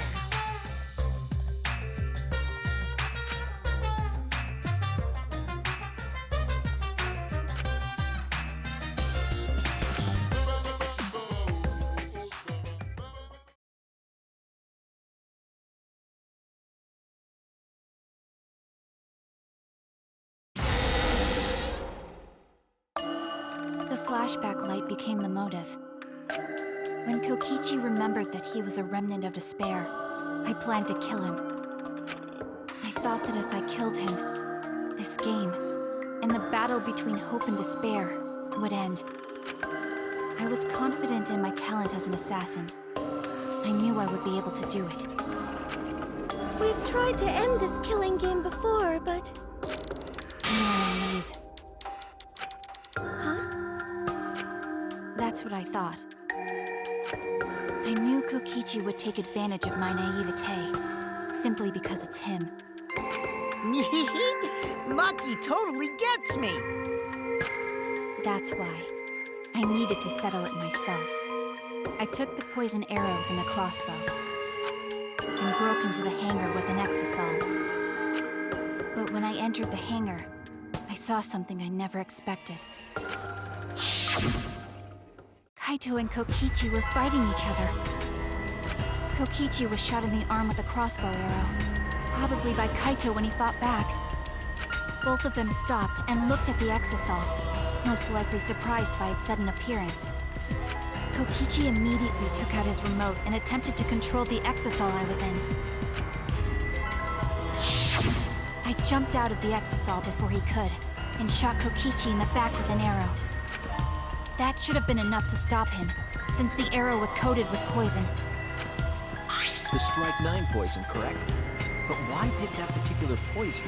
The flashback light became the motive. When Kokichi remembered that he was a remnant of despair, I planned to kill him. I thought that if I killed him, this game, and the battle between hope and despair, would end. I was confident in my talent as an assassin. I knew I would be able to do it. We've tried to end this killing game before, but... You are naive. Huh? That's what I thought. I knew Kokichi would take advantage of my naivete, simply because it's him. Maki totally gets me! That's why. I needed to settle it myself. I took the poison arrows and the crossbow, and broke into the hangar with an exisal. But when I entered the hangar, I saw something I never expected. Kaito and Kokichi were fighting each other. Kokichi was shot in the arm with a crossbow arrow, probably by Kaito when he fought back. Both of them stopped and looked at the exisal, most likely surprised by its sudden appearance. Kokichi immediately took out his remote and attempted to control the exisal I was in. I I jumped out of the Exisal before he could, and shot Kokichi in the back with an arrow. That should have been enough to stop him, since the arrow was coated with poison. The Strike 9 poison, correct? But why pick that particular poison?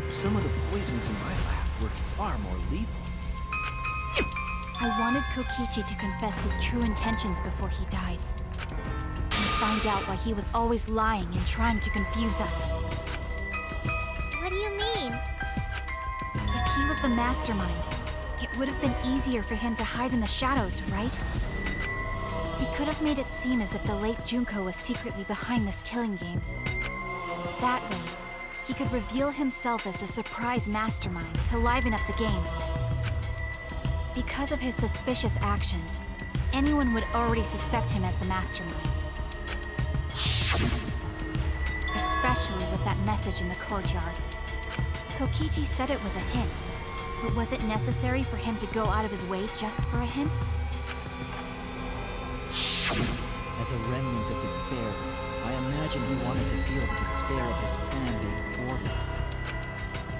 Some of the poisons in my lab were far more lethal. I wanted Kokichi to confess his true intentions before he died. And find out why he was always lying and trying to confuse us. What do you mean? If he was the mastermind, it would have been easier for him to hide in the shadows, right? He could have made it seem as if the late Junko was secretly behind this killing game. That way, he could reveal himself as the surprise mastermind to liven up the game. Because of his suspicious actions, anyone would already suspect him as the mastermind. Especially with that message in the courtyard. Kokichi said it was a hint, but was it necessary for him to go out of his way just for a hint? As a remnant of despair, I imagine he wanted to feel the despair of his plan being thwarted.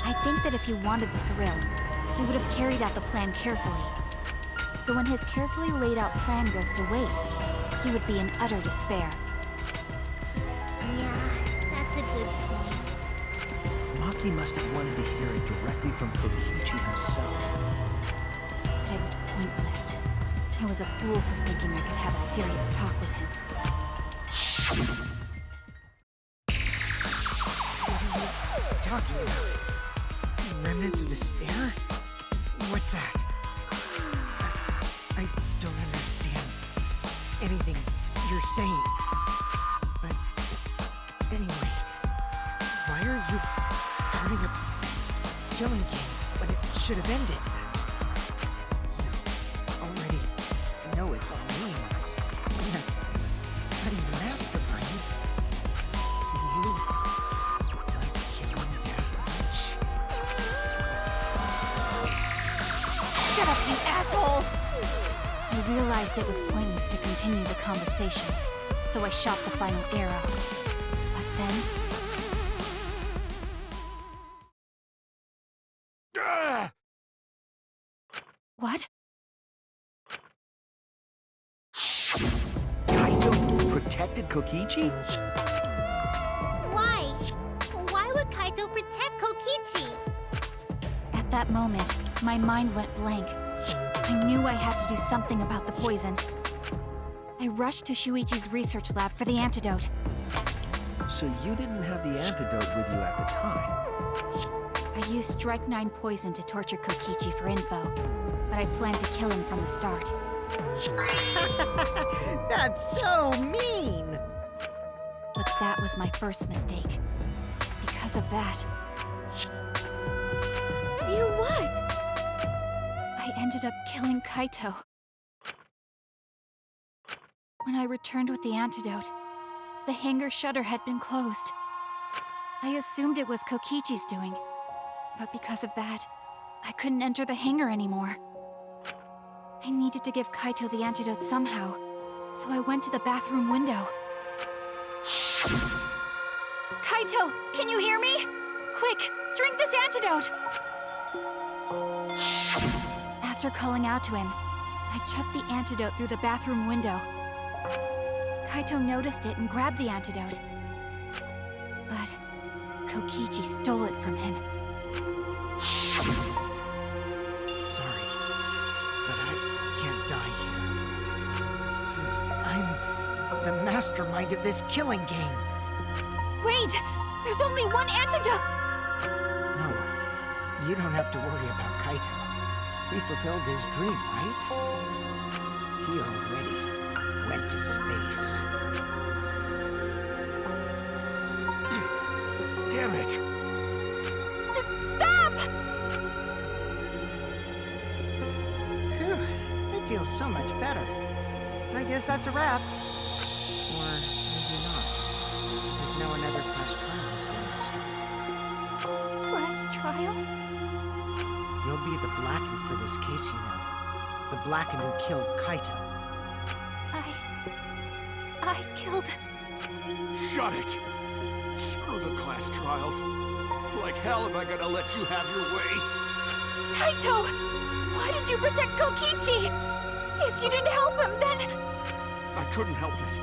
I think that if he wanted the thrill, he would have carried out the plan carefully. So when his carefully laid out plan goes to waste, he would be in utter despair. Yeah, that's a good point. Maki must have wanted to hear it directly from Kokichi himself. But it was pointless. I was a fool for thinking I could have a serious talk with him. Talking about remnants of despair? What's that? I don't understand anything you're saying. But anyway, why are you starting a killing game when it should have ended? You already know it's all meaningless. I'm the mastermind. Do you like killing that much? Shut up, you asshole! I realized it was pointless to continue the conversation, so I shot the final arrow. But then, what? Kaito protected Kokichi? Why? Why would Kaito protect Kokichi? At that moment, my mind went blank. I knew I had to do something about the poison. I rushed to Shuichi's research lab for the antidote. So you didn't have the antidote with you at the time? I used Strike 9 poison to torture Kokichi for info, but I planned to kill him from the start. That's so mean! But that was my first mistake. Because of that, You what? I ended up killing Kaito. When I returned with the antidote, the hangar shutter had been closed. I assumed it was Kokichi's doing, but because of that, I couldn't enter the hangar anymore. I needed to give Kaito the antidote somehow, so I went to the bathroom window. Kaito, can you hear me? Quick, drink this antidote! After calling out to him, I chucked the antidote through the bathroom window. Kaito noticed it and grabbed the antidote. But Kokichi stole it from him. Sorry, but I can't die here. Since I'm the mastermind of this killing game. Wait! There's only one antidote! No, you don't have to worry about Kaito. He fulfilled his dream, right? He already went to space. Damn it! Stop! Phew, I feel so much better. I guess that's a wrap. Or maybe not. Because now another class trial is going to start. Last trial? You'll be the Blackened for this case, you know. The Blackened who killed Kaito. I killed... Shut it! Screw the class trials. Like hell am I gonna let you have your way? Kaito! Why did you protect Kokichi? If you didn't help him, then... I couldn't help it.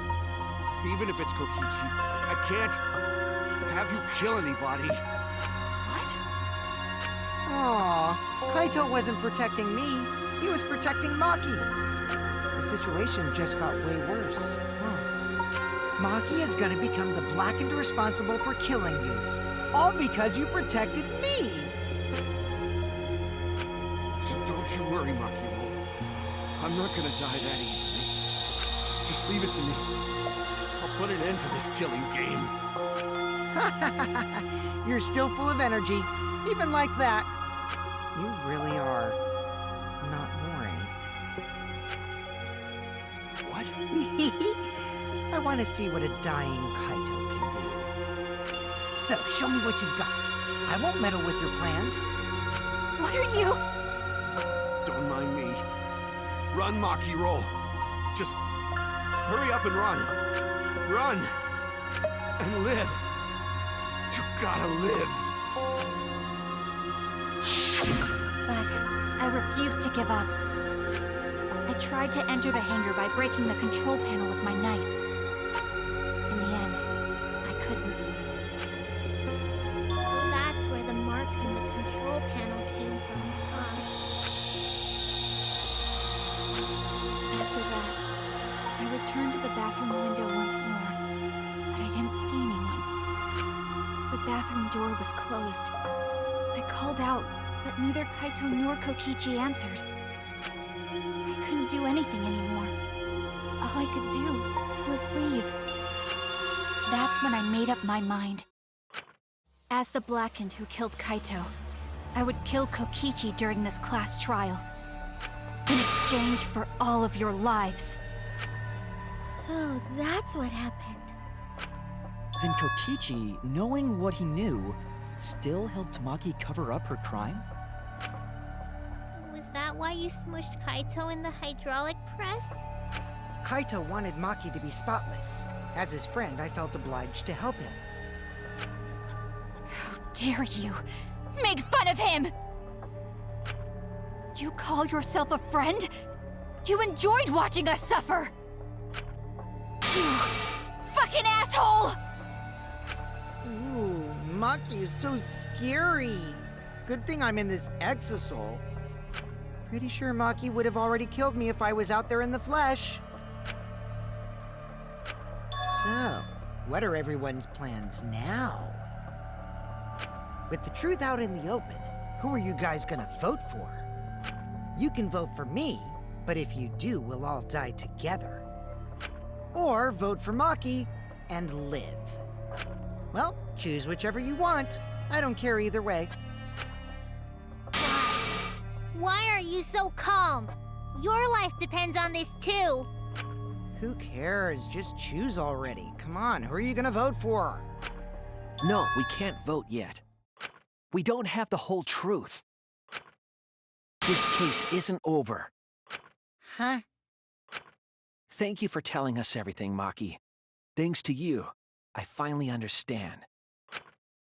Even if it's Kokichi, I can't have you kill anybody. What? Aw, Kaito wasn't protecting me. He was protecting Maki. The situation just got way worse. Maki is gonna become the blackened responsible for killing you. All because you protected me! So don't you worry, Makiro. I'm not gonna die that easily. Just leave it to me. I'll put an end to this killing game. You're still full of energy, even like that. You really are not boring. What? I want to see what a dying Kaito can do. So, show me what you've got. I won't meddle with your plans. What are you? Don't mind me. Run, Maki, roll. Just hurry up and run. Run! And live. You gotta live. But I refused to give up. I tried to enter the hangar by breaking the control panel with my knife. In the end, I couldn't. So that's where the marks in the control panel came from, huh? After that, I returned to the bathroom window once more, but I didn't see anyone. The bathroom door was closed. I called out, but neither Kaito nor Kokichi answered. I couldn't do anything anymore. All I could do was leave. That's when I made up my mind. As the Blackened who killed Kaito, I would kill Kokichi during this class trial. In exchange for all of your lives. So that's what happened. Then Kokichi, knowing what he knew, still helped Maki cover up her crime? Was that why you smushed Kaito in the hydraulic press? Kaito wanted Maki to be spotless. As his friend, I felt obliged to help him. How dare you make fun of him! You call yourself a friend? You enjoyed watching us suffer! You fucking asshole! Ooh, Maki is so scary. Good thing I'm in this exosol. Pretty sure Maki would have already killed me if I was out there in the flesh. So, what are everyone's plans now? With the truth out in the open, who are you guys gonna vote for? You can vote for me, but if you do, we'll all die together. Or vote for Maki and live. Well, choose whichever you want. I don't care either way. Why are you so calm? Your life depends on this too. Who cares? Just choose already. Come on, who are you gonna vote for? No, we can't vote yet. We don't have the whole truth. This case isn't over. Huh? Thank you for telling us everything, Maki. Thanks to you, I finally understand.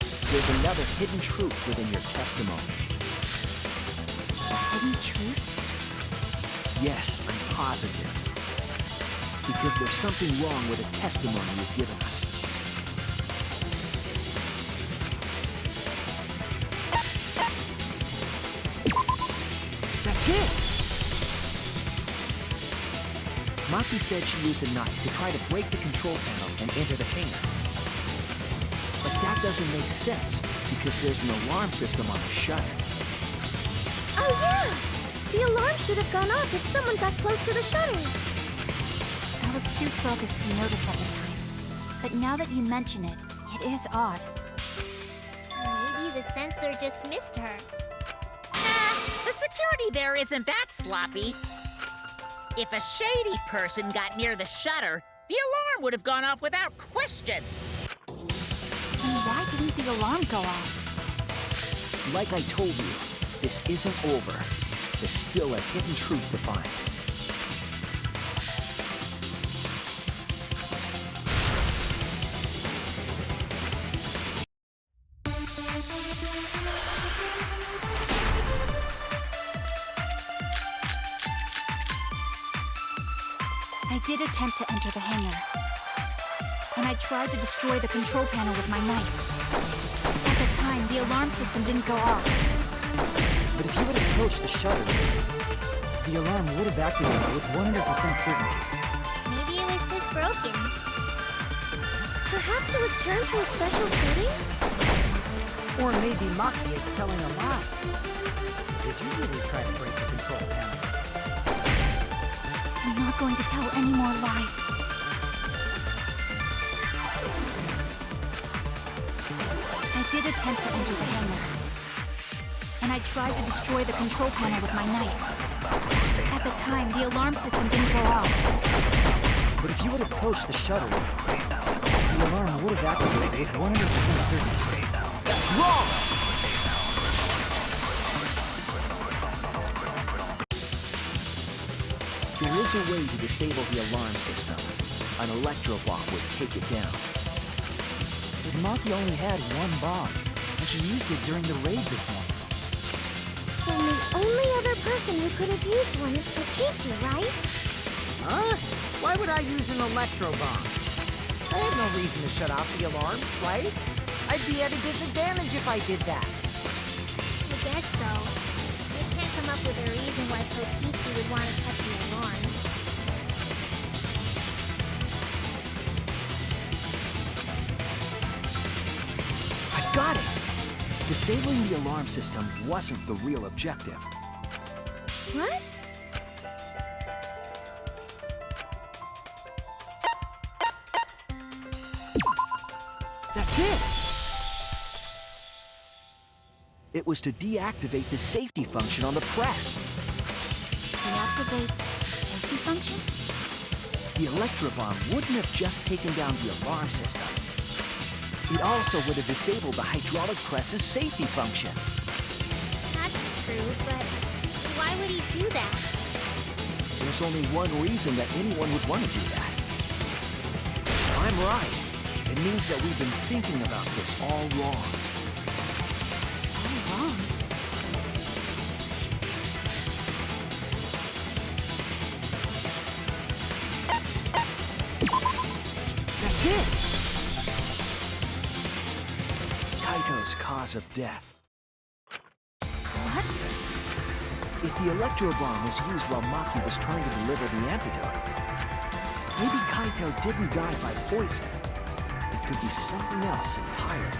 There's another hidden truth within your testimony. Hidden truth? Yes, I'm positive. Because there's something wrong with the testimony you've given us. That's it! Maki said she used a knife to try to break the control panel and enter the hangar. But that doesn't make sense, because there's an alarm system on the shutter. Oh yeah! The alarm should have gone off if someone got close to the shutter. I was too focused to notice at the time. But now that you mention it, it is odd. Maybe the sensor just missed her. The security there isn't that sloppy. If a shady person got near the shutter, the alarm would have gone off without question. Then why didn't the alarm go off? Like I told you, this isn't over. There's still a hidden truth to find. I did attempt to enter the hangar, and I tried to destroy the control panel with my knife. At the time, the alarm system didn't go off. But if you had approached the shutter, the alarm would have activated with 100% certainty. Maybe it was just broken. Perhaps it was turned to a special setting? Or maybe Maki is telling a lie. Did you really try to break the control panel? I'm not going to tell any more lies. I did attempt to enter the hangar, and I tried to destroy the control panel with my knife. At the time, the alarm system didn't go off. But if you had approached the shutter, the alarm would have activated with 100% certainty. That's wrong! There is a way to disable the alarm system. An electro bomb would take it down. But Maki only had one bomb, and she used it during the raid this morning. Then the only other person who could have used one is Kokichi, right? Huh? Why would I use an electro bomb? I have no reason to shut off the alarm, right? I'd be at a disadvantage if I did that. I guess so. We can't come up with a reason why Kokichi would want to cut the alarm. I've got it! Disabling the alarm system wasn't the real objective. What? That's it! It was to deactivate the safety function on the press. Deactivate the safety function? The Electrobomb wouldn't have just taken down the alarm system. It also would have disabled the hydraulic press's safety function. That's true, but why would he do that? There's only one reason that anyone would want to do that. I'm right. It means that we've been thinking about this all wrong. All wrong. That's it! Kaito's cause of death. What? If the Electrobomb was used while Maki was trying to deliver the antidote, maybe Kaito didn't die by poison. It could be something else entirely.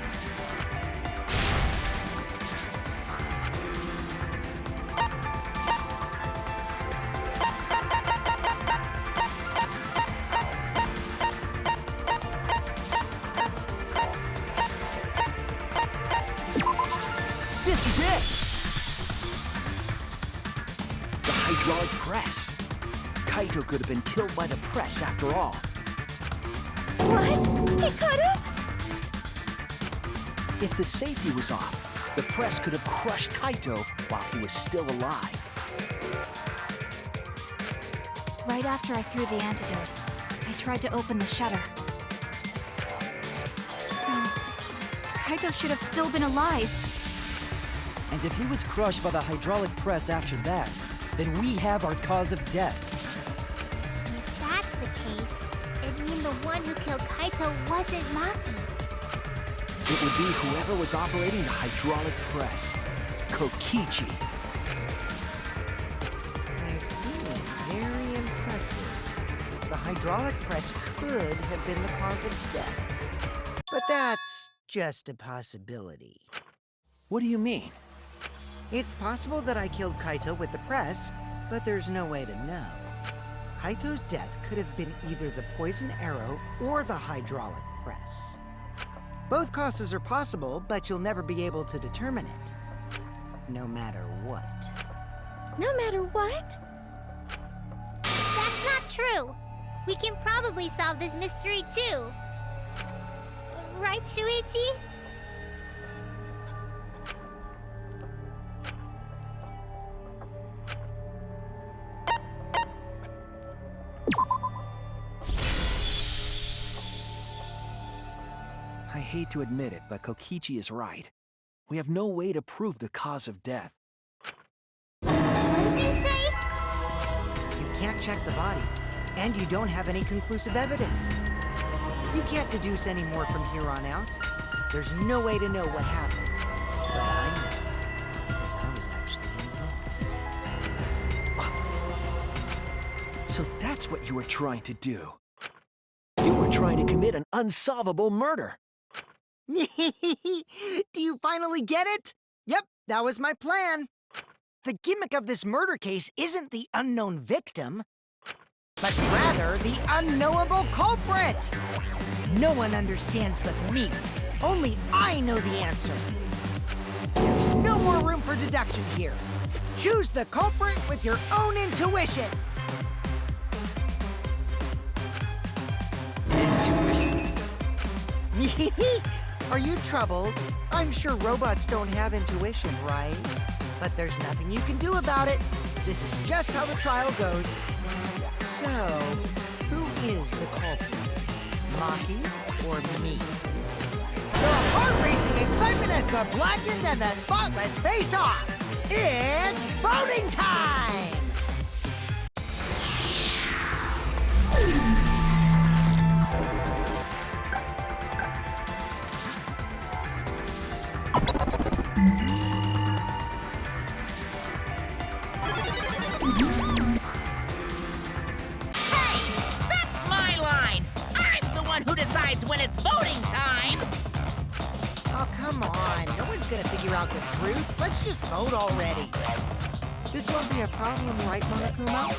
This is it! The hydraulic press. Kaito could have been killed by the press after all. What? He could have? If the safety was off, the press could have crushed Kaito while he was still alive. Right after I threw the antidote, I tried to open the shutter. So, Kaito should have still been alive. And if he was crushed by the hydraulic press after that, then we have our cause of death. If that's the case, it'd mean the one who killed Kaito wasn't Maki. It would be whoever was operating the hydraulic press. Kokichi. I see. Very impressive. The hydraulic press could have been the cause of death. But that's just a possibility. What do you mean? It's possible that I killed Kaito with the press, but there's no way to know. Kaito's death could have been either the poison arrow or the hydraulic press. Both causes are possible, but you'll never be able to determine it. No matter what. No matter what? That's not true. We can probably solve this mystery too. Right, Shuichi? I hate to admit it, but Kokichi is right. We have no way to prove the cause of death. What did you say? You can't check the body, And you don't have any conclusive evidence. You can't deduce any more from here on out. There's no way to know what happened. But I know, because I was actually involved. So that's what you were trying to do. You were trying to commit an unsolvable murder. Do you finally get it? Yep, that was my plan. The gimmick of this murder case isn't the unknown victim, but rather the unknowable culprit. No one understands but me. Only I know the answer. There's no more room for deduction here. Choose the culprit with your own intuition. Intuition. Are you troubled? I'm sure robots don't have intuition, right? But there's nothing you can do about it. This is just how the trial goes. So, who is the culprit? Maki or me? The heart-racing excitement as the blackened and the spotless face off. It's voting time! Hey, that's my line. I'm the one who decides when it's voting time. Oh, come on. No one's gonna figure out the truth. Let's just vote already. This won't be a problem, right, Monokuma?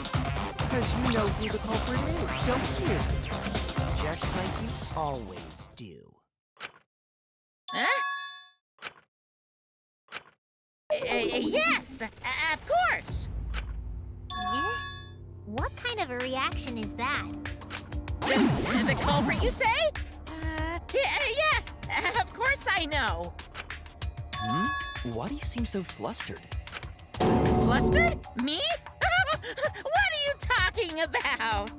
Because you know who the culprit is, don't you? Just like you always do. Huh? Yes, of course. Yeah? What kind of a reaction is that? The culprit, you say? Yes, of course I know. Why do you seem so flustered? Flustered? Me? What are you talking about?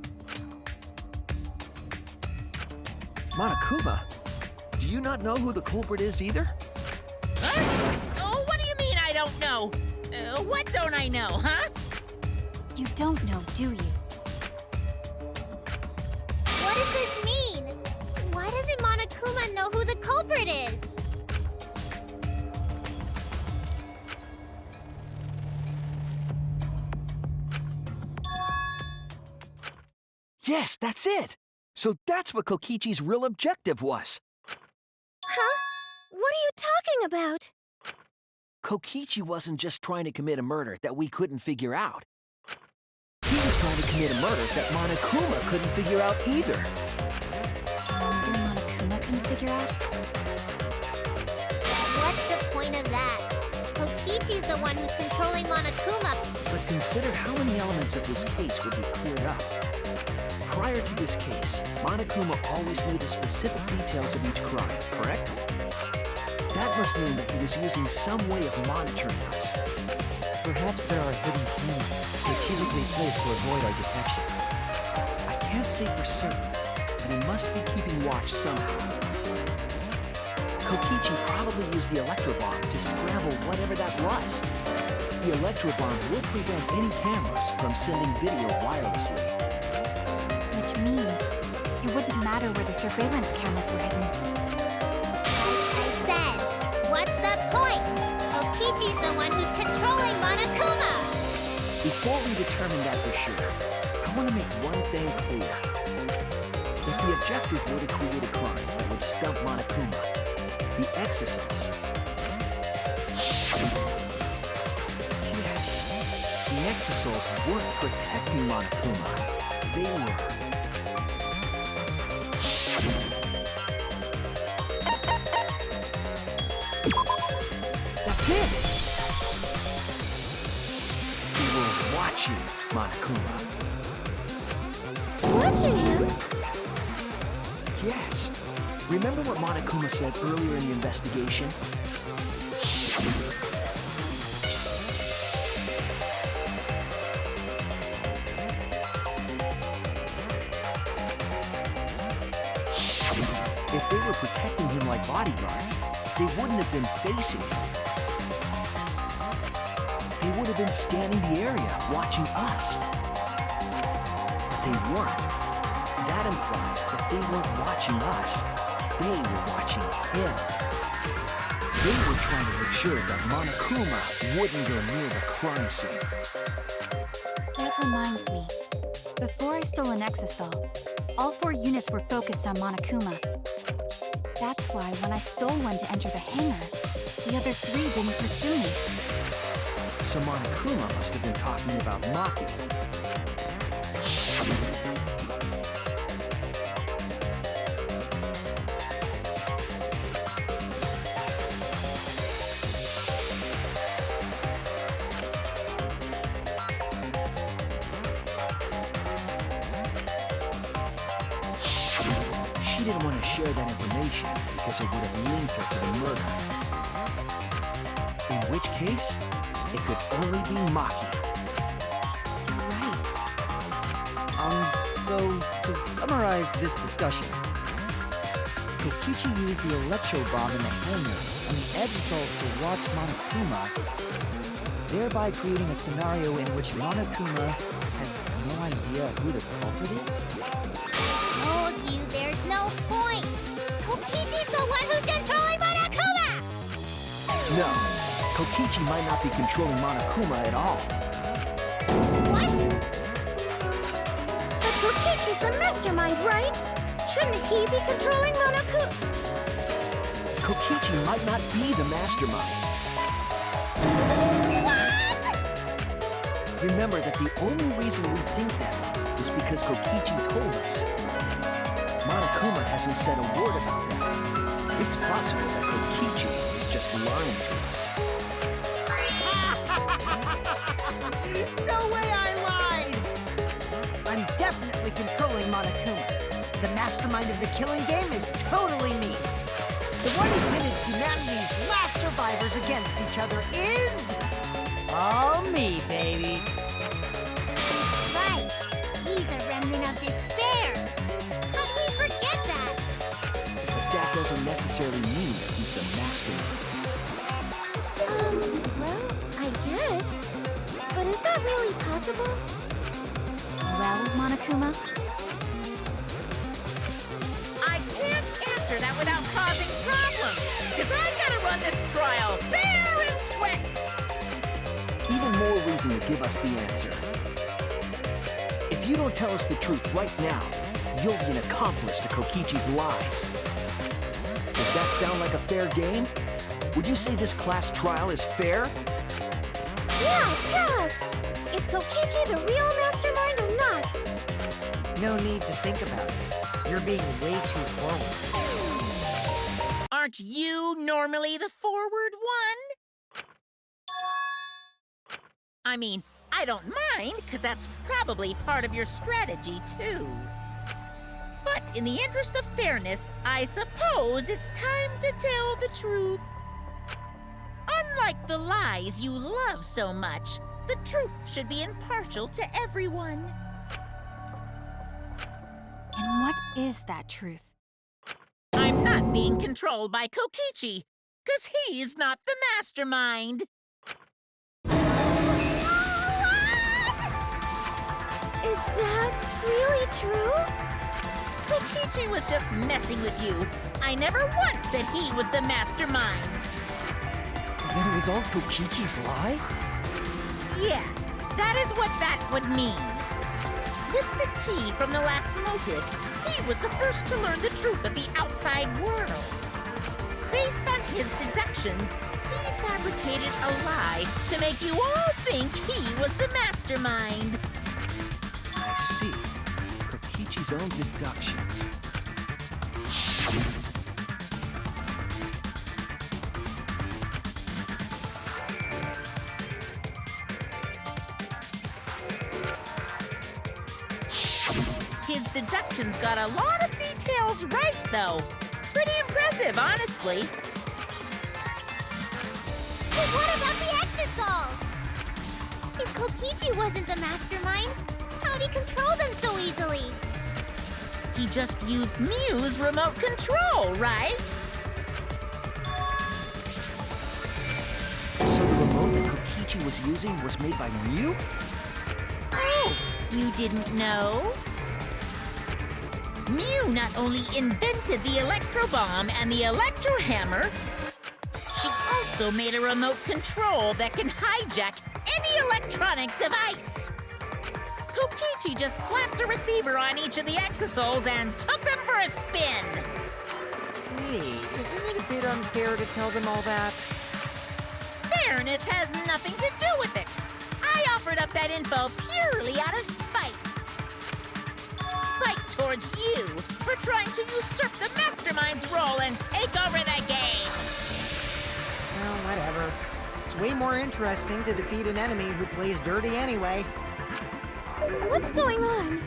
Monokuma, do you not know who the culprit is either? Huh? Oh, what do you mean I don't know? What don't I know, huh? You don't know, do you? What does this mean? Why doesn't Monokuma know who the culprit is? Yes, that's it. So that's what Kokichi's real objective was. Huh? What are you talking about? Kokichi wasn't just trying to commit a murder that we couldn't figure out. He was trying to commit a murder that Monokuma couldn't figure out either. Either Monokuma couldn't figure out? What's the point of that? Kokichi's the one who's controlling Monokuma. But consider how many elements of this case would be cleared up. Prior to this case, Monokuma always knew the specific details of each crime, correct? That must mean that he was using some way of monitoring us. Perhaps there are hidden cameras strategically placed to avoid our detection. I can't say for certain, but he must be keeping watch somehow. Kokichi probably used the electrobomb to scramble whatever that was. The electrobomb would prevent any cameras from sending video wirelessly. Which means it wouldn't matter where the surveillance cameras were hidden. I said, what's the point? Kokichi's the one who's controlling Monokuma. Before we determine that for sure, I want to make one thing clear. If the objective were to create a crime that would stump Monokuma, the exocells. Yes, the exocells weren't protecting Monokuma. They were. That's it! We were watching Monokuma. Watching him? Yes. Remember what Monokuma said earlier in the investigation? If they were protecting him like bodyguards, they wouldn't have been facing him. They would have been scanning the area, watching us. they weren't. That implies that they weren't watching us. They were watching him. They were trying to make sure that Monokuma wouldn't go near the crime scene. That reminds me. Before I stole an Exisol, all 4 units were focused on Monokuma. That's why when I stole one to enter the hangar, the other 3 didn't pursue me. So Monokuma must have been talking about Maki. She didn't want to share that information because it would have linked her to the murder. In which case, it could only be Maki. Right. So to summarize this discussion, Kokichi used the electro bomb in the hangar and the Exisols to watch Monokuma, thereby creating a scenario in which Monokuma has no idea who the culprit is? Told you there's no point. Kokichi's the one who's controlling Monokuma! No, Kokichi might not be controlling Monokuma at all. What? But Kokichi's the mastermind, right? Shouldn't he be controlling Monokuma? Kokichi might not be the mastermind. What? Remember that the only reason we think that is because Kokichi told us. Monokuma hasn't said a word about that. It's possible that Kokichi is just lying to us. No way I lied! I'm definitely controlling Monokuma. The mastermind of the killing game is totally me. The one who pitted humanity's last survivors against each other is... all me, baby. Right. He's a remnant of despair. How do we forget that? But that doesn't necessarily mean that he's the mastermind. Well, I guess. But is that really possible? Well, Monokuma, I can't answer that without causing problems, because I gotta run this trial fair and square. Even more reason to give us the answer. If you don't tell us the truth right now, you'll be an accomplice to Kokichi's lies. Does that sound like a fair game? Would you say this class trial is fair? Yeah, tell us! Is Kokichi the real mastermind or not? No need to think about it. You're being way too forward. Aren't you normally the forward one? I mean, I don't mind, because that's probably part of your strategy, too. But in the interest of fairness, I suppose it's time to tell the truth. Unlike the lies you love so much, the truth should be impartial to everyone. and what is that truth? I'm not being controlled by Kokichi, because he's not the mastermind. Is that really true? Kokichi was just messing with you. I never once said he was the mastermind. Then it was all Kokichi's lie? Yeah, that is what that would mean. With the key from the last motive, he was the first to learn the truth of the outside world. Based on his deductions, he fabricated a lie to make you all think he was the mastermind. I see. Kokichi's own deductions. His deductions got a lot of details right, though. Pretty impressive, honestly. But what about the Exisol? If Kokichi wasn't the mastermind, how'd he control them so easily? He just used Mew's remote control, right? So the remote that Kokichi was using was made by Mew? Oh, you didn't know? Mew not only invented the Electro Bomb and the Electro Hammer, she also made a remote control that can hijack any electronic device. Kokichi just slapped a receiver on each of the Exosouls and took them for a spin. Hey, isn't it a bit unfair to tell them all that? Fairness has nothing to do with it. I offered up that info purely out of spite. Spite towards you for trying to usurp the Mastermind's role and take over the game. Well, whatever. It's way more interesting to defeat an enemy who plays dirty anyway. What's going on?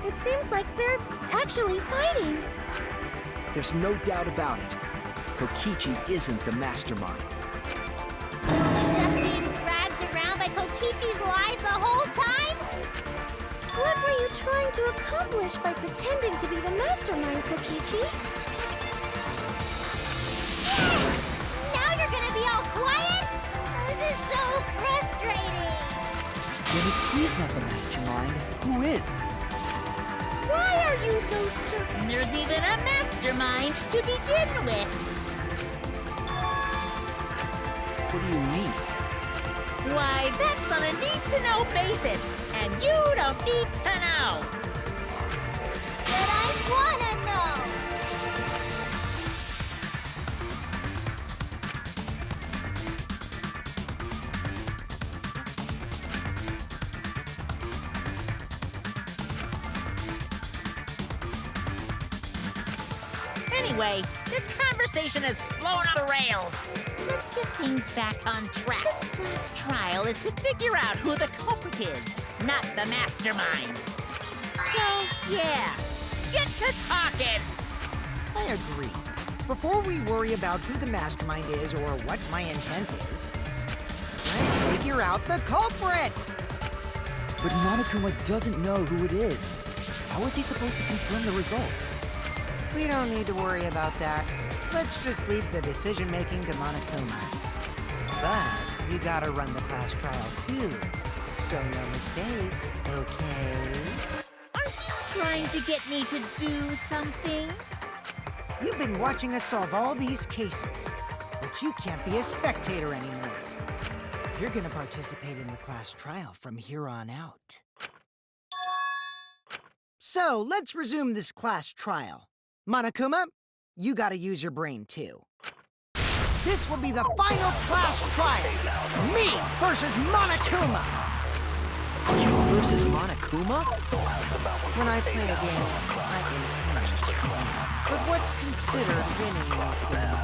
It seems like they're actually fighting. There's no doubt about it. Kokichi isn't the mastermind. You just being dragged around by Kokichi's lies the whole time? What were you trying to accomplish by pretending to be the mastermind, Kokichi? Now you're gonna be all quiet? This is so frustrating. Then if he's not the mastermind, who is? Why are you so certain there's even a mastermind to begin with? What do you mean? Why, that's on a need-to-know basis, and you don't need to know. But I wanna know. Anyway, this conversation has flown off the rails. Let's get things back on track. This class trial is to figure out who the culprit is, not the mastermind. So, yeah, get to talking. I agree. Before we worry about who the mastermind is or what my intent is, let's figure out the culprit! But Monokuma doesn't know who it is. How is he supposed to confirm the results? We don't need to worry about that. Let's just leave the decision-making to Monokuma. But we gotta run the class trial too, so no mistakes, okay? Aren't you trying to get me to do something? You've been watching us solve all these cases, but you can't be a spectator anymore. You're gonna participate in the class trial from here on out. So, let's resume this class trial. Monokuma, you gotta use your brain too. This will be the final class trial! Me versus Monokuma! You versus Monokuma? When I play a game, I intend to win. But what's considered winning in this game?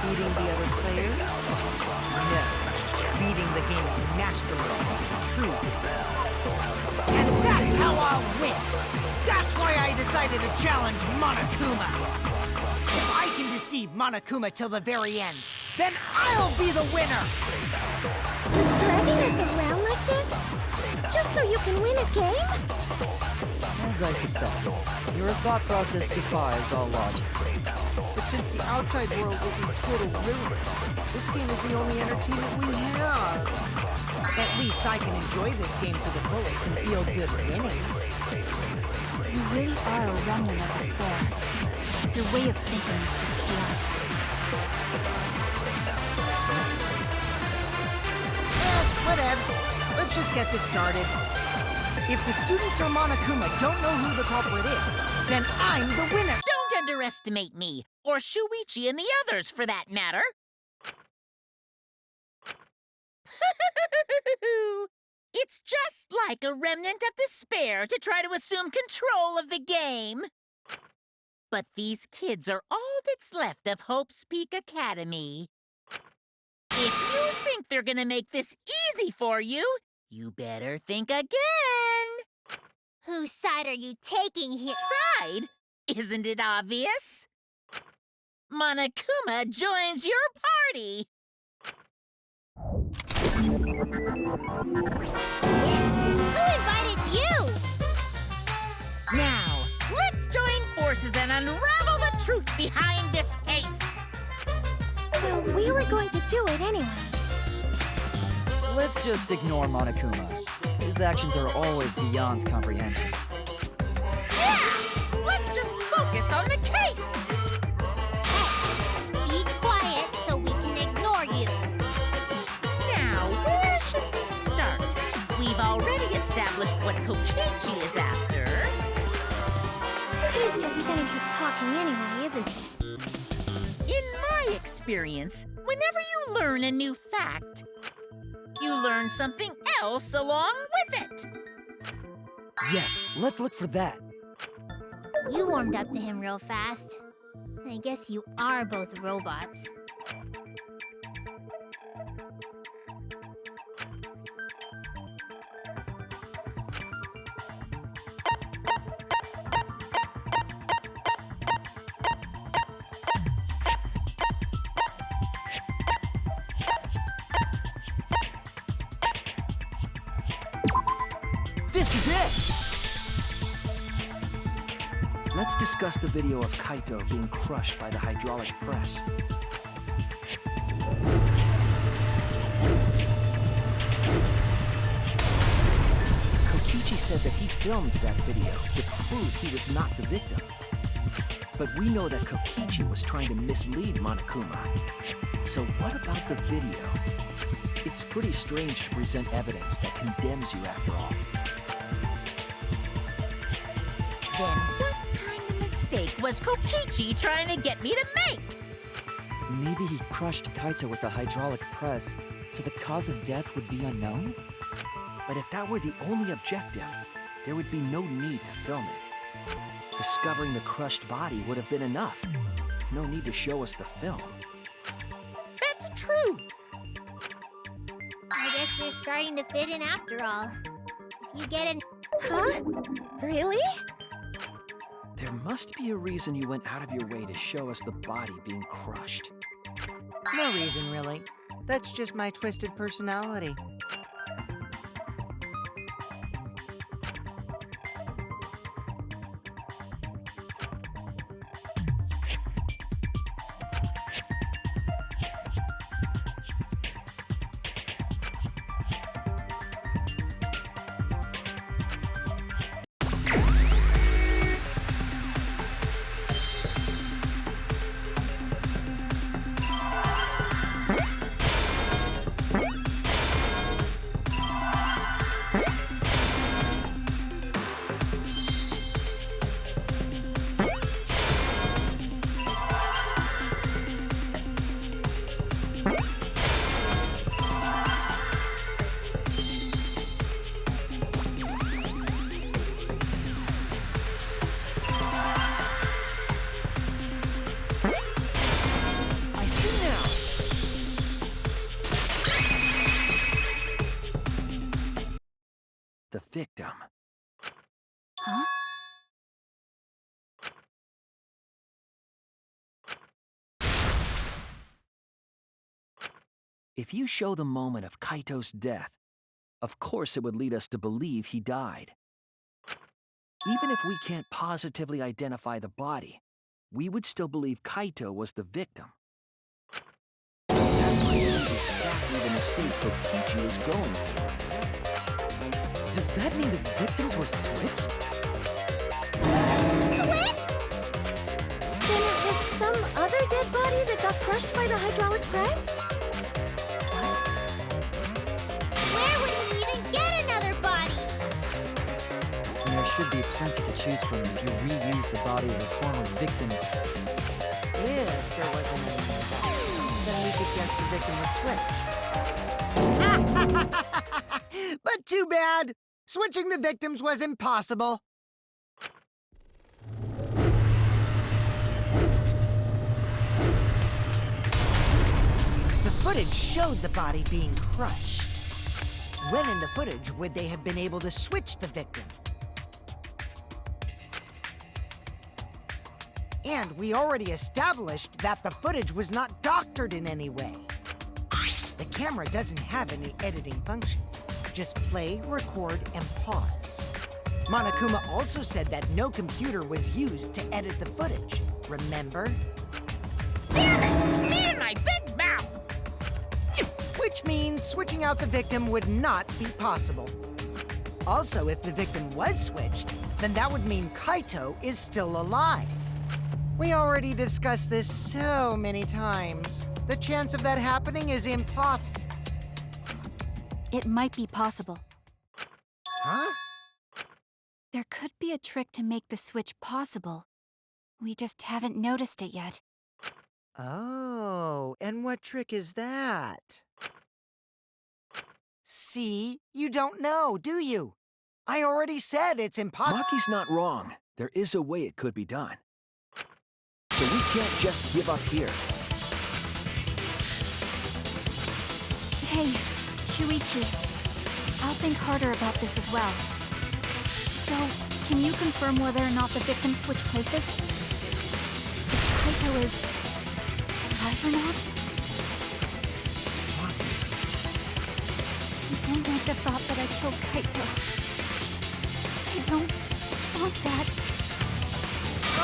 Beating the other players? No. Beating the game's mastermind, true. And that's how I'll win! That's why I decided to challenge Monokuma! If I can deceive Monokuma till the very end, then I'll be the winner! Dragging us around like this? Just so you can win a game? As I suspected, your thought process defies all logic. But since the outside world is in total ruin, this game is the only entertainment we have. At least I can enjoy this game to the fullest and feel good winning. You really are a remnant of despair. Your way of thinking is just chaotic. Whatevs. Let's just get this started. If the students or Monokuma don't know who the culprit is, then I'm the winner! Don't underestimate me, or Shuichi and the others, for that matter. It's just like a remnant of despair to try to assume control of the game. But these kids are all that's left of Hope's Peak Academy. If you think they're gonna make this easy for you, you better think again. Whose side are you taking here? Side? Isn't it obvious? Monokuma joins your party. Who invited you? Now, let's join forces and unravel the truth behind this case. Well, we were going to do it anyway. Let's just ignore Monokuma. His actions are always beyond comprehension. Yeah! Let's just accomplished what Kokichi is after. He's just gonna keep talking anyway, isn't he? In my experience, whenever you learn a new fact, you learn something else along with it. Yes, let's look for that. You warmed up to him real fast. I guess you are both robots. This is it! Let's discuss the video of Kaito being crushed by the hydraulic press. Kokichi said that he filmed that video to prove he was not the victim. But we know that Kokichi was trying to mislead Monokuma. So what about the video? It's pretty strange to present evidence that condemns you after all. Then what kind of mistake was Kokichi trying to get me to make? Maybe he crushed Kaito with a hydraulic press, so the cause of death would be unknown? But if that were the only objective, there would be no need to film it. Discovering the crushed body would have been enough. No need to show us the film. That's true. I guess you're starting to fit in after all. If you get an... Huh? Really? There must be a reason you went out of your way to show us the body being crushed. No reason, really. That's just my twisted personality. The victim. Huh? If you show the moment of Kaito's death, of course it would lead us to believe he died. Even if we can't positively identify the body, we would still believe Kaito was the victim. That might be exactly the mistake Kokichi is going for. Does that mean the victims were switched? Switched? Then it was some other dead body that got crushed by the hydraulic press? Where would he even get another body? There should be plenty to choose from if you reuse the body of a former victim. If there wasn't any, then we could guess the victim was switched. But too bad! Switching the victims was impossible. The footage showed the body being crushed. When in the footage would they have been able to switch the victim? And we already established that the footage was not doctored in any way. The camera doesn't have any editing functions. Just play, record, and pause. Monokuma also said that no computer was used to edit the footage. Remember? Damn it! Me and my big mouth! Which means switching out the victim would not be possible. Also, if the victim was switched, then that would mean Kaito is still alive. We already discussed this so many times. The chance of that happening is impossible. It might be possible. Huh? There could be a trick to make the switch possible. We just haven't noticed it yet. Oh, and what trick is that? See? You don't know, do you? I already said it's impossible. Maki's not wrong. There is a way it could be done. So we can't just give up here. Hey, Shuichi. I'll think harder about this as well. So, can you confirm whether or not the victim switched places? If Kaito is alive or not? I don't like the thought that I killed Kaito. I don't want that.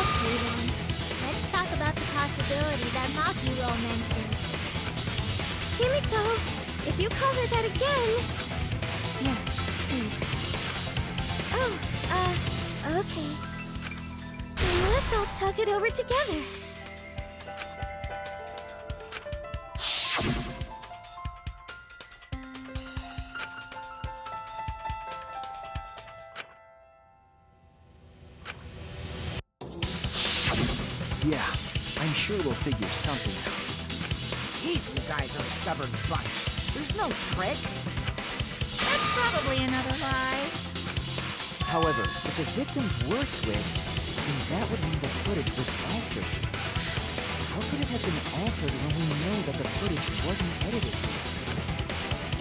Okay then. Let's talk about the possibility that Makiro mentioned. Himiko, if you call her that again... Yes, please. Oh, okay. Then let's all talk it over together. Yeah, I'm sure we'll figure something out. These guys are a stubborn bunch. There's no trick. That's probably another lie. However, if the victims were switched, then that would mean the footage was altered. How could it have been altered when we know that the footage wasn't edited?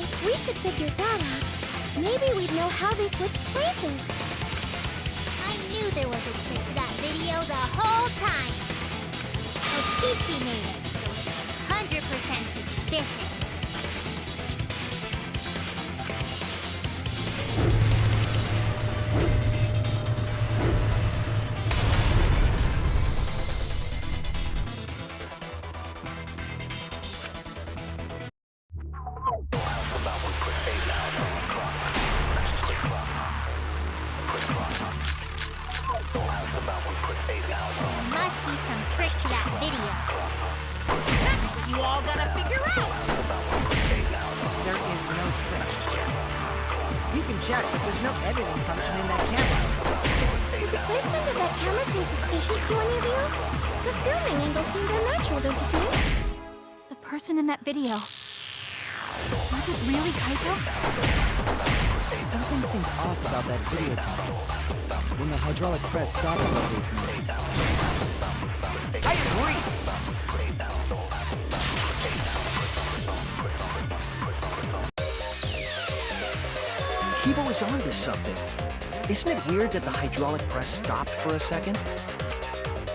If we could figure that out, maybe we'd know how they switched places. I knew there was a trick to that video the whole time. Kokichi made it, so it's 100% suspicious. Must be some trick to that video. That's what you all gotta figure out. There is no trick. You can check, but there's no editing function in that camera. Did the placement of that camera seem suspicious to any of you? The filming angle seemed unnatural, don't you think? The person in that video. Was it really Kaito? Something seemed off about that video to me. When the hydraulic press stopped abruptly for me. I agree. Kibo is onto something. Isn't it weird that the hydraulic press stopped for a second?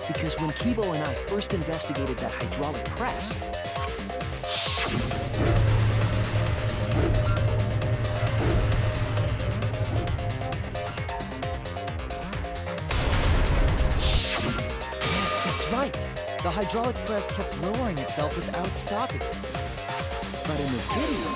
Because when Kibo and I first investigated that hydraulic press, Right. The hydraulic press kept lowering itself without stopping. but in the video,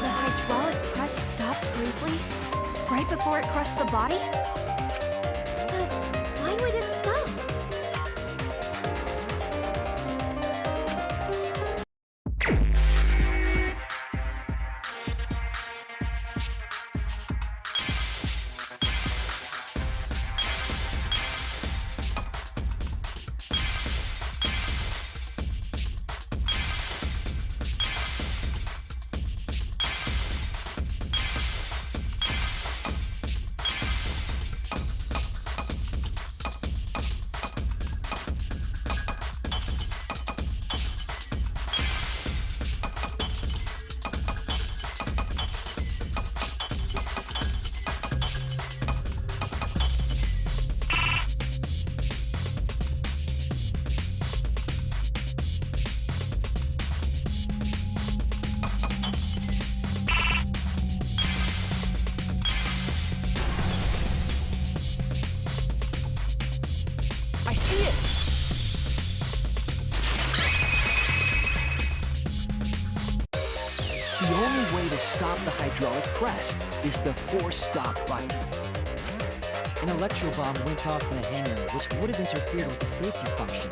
The hydraulic press stopped briefly, right before it crushed the body? But why would it stop? I see it! the only way to stop the hydraulic press is the force stop button. An electro bomb went off in the hangar, which would have interfered with the safety function.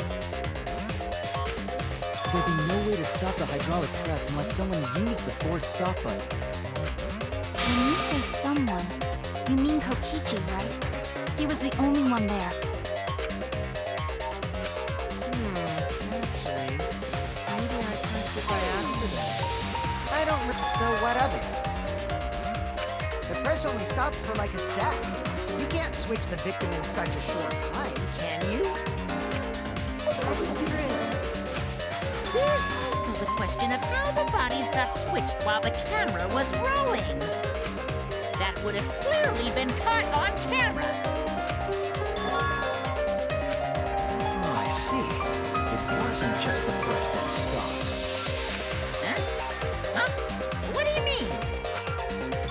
There'd be no way to stop the hydraulic press unless someone used the force stop button. When you say someone, you mean Kokichi, right? He was the only one there. Actually, maybe I pressed it by accident. I don't so what of it? The press only stopped for like a sec. You can't switch the victim in such a short time, can you? That's true. There's also the question of how the bodies got switched while the camera was rolling. That would have clearly been caught on camera. Oh, I see. It wasn't just the press that stopped. Huh? Huh? What do you mean?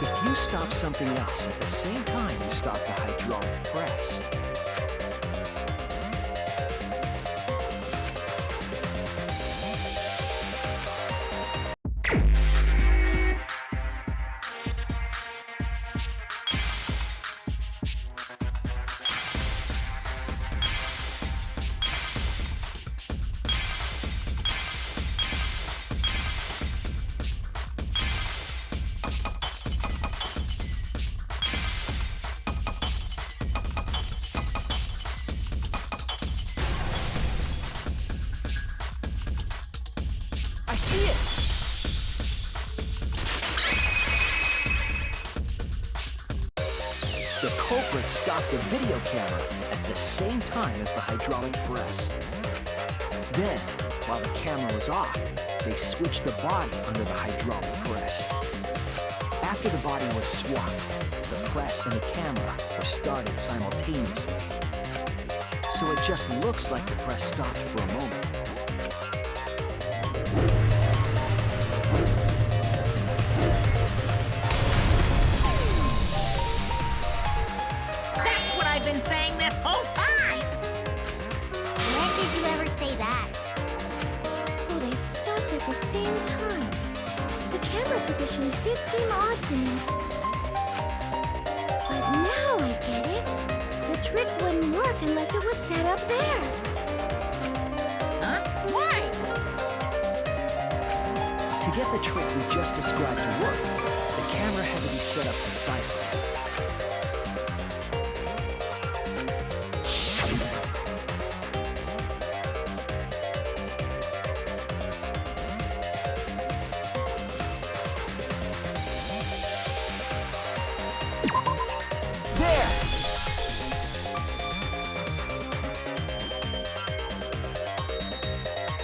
If you stop something else at the same time you stop the hydraulic press, I see it! The culprit stopped the video camera at the same time as the hydraulic press. Then, while the camera was off, they switched the body under the hydraulic press. After the body was swapped, the press and the camera were started simultaneously. So it just looks like the press stopped for a moment. That's what I've been saying this whole time! When did you ever say that? So they stopped at the same time. The camera positions did seem odd to me. But now I get it. The trick wouldn't work unless it was set up there. Huh? Why? To get the trick we just described to work, the camera had to be set up precisely. There!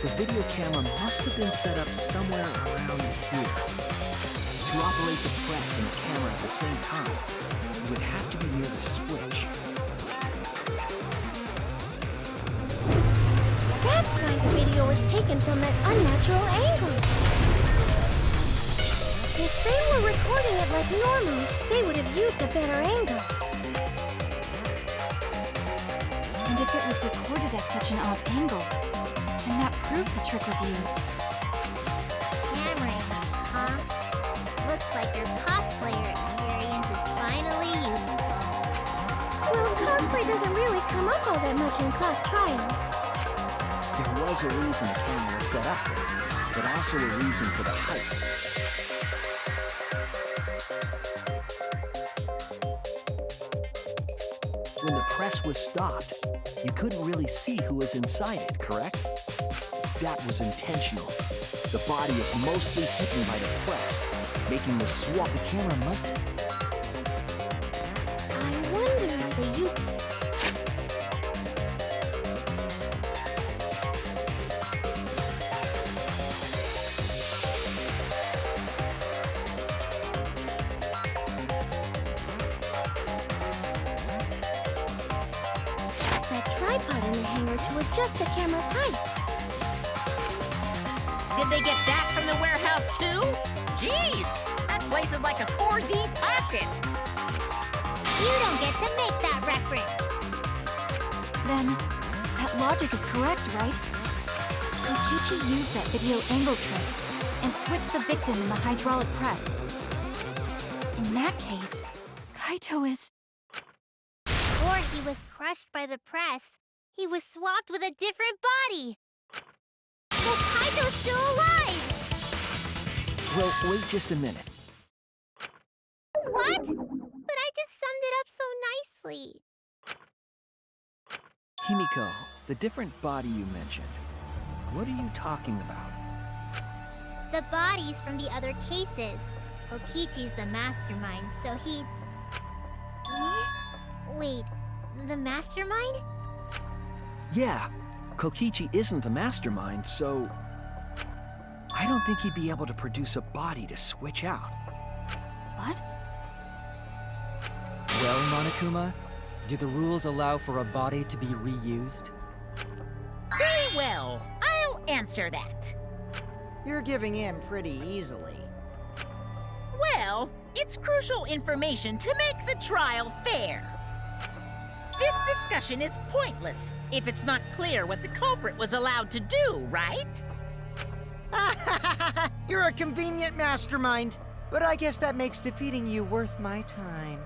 The video camera must have been set up somewhere around here. To operate the press and the camera at the same time, you would have to be near the switch. That's why the video was taken from that unnatural angle. If they were recording it like normal, they would have used a better angle. And if it was recorded at such an odd angle, then that proves the trick was used. Camera angle, huh? Looks like your cosplayer experience is finally useful. Well, cosplay doesn't really come up all that much in class trials. There was a reason the camera was set up there, but also a reason for the height. When the press was stopped, you couldn't really see who was inside it, correct? That was intentional. The body is mostly hidden by the press, making the swap. The camera must... I wonder if they used... that tripod in the hangar to adjust the camera's height. Did they get that from the warehouse too? Jeez! That place is like a 4D pocket! You don't get to make that reference. Then, that logic is correct, right? Kokichi used that video angle trick and switched the victim in the hydraulic press. In that case, Kaito is... Or he was crushed by the press. He was swapped with a different body. So Kaito Kaito's still alive! Well, wait just a minute. What? But I just summed it up so nicely. Himiko, the different body you mentioned, what are you talking about? The bodies from the other cases. Kokichi's the mastermind, so he... Wait, the mastermind? Yeah, Kokichi isn't the mastermind, so... I don't think he'd be able to produce a body to switch out. What? Well, Monokuma, do the rules allow for a body to be reused? Very well. I'll answer that. You're giving in pretty easily. Well, it's crucial information to make the trial fair. This discussion is pointless if it's not clear what the culprit was allowed to do, right? You're a convenient mastermind, but I guess that makes defeating you worth my time.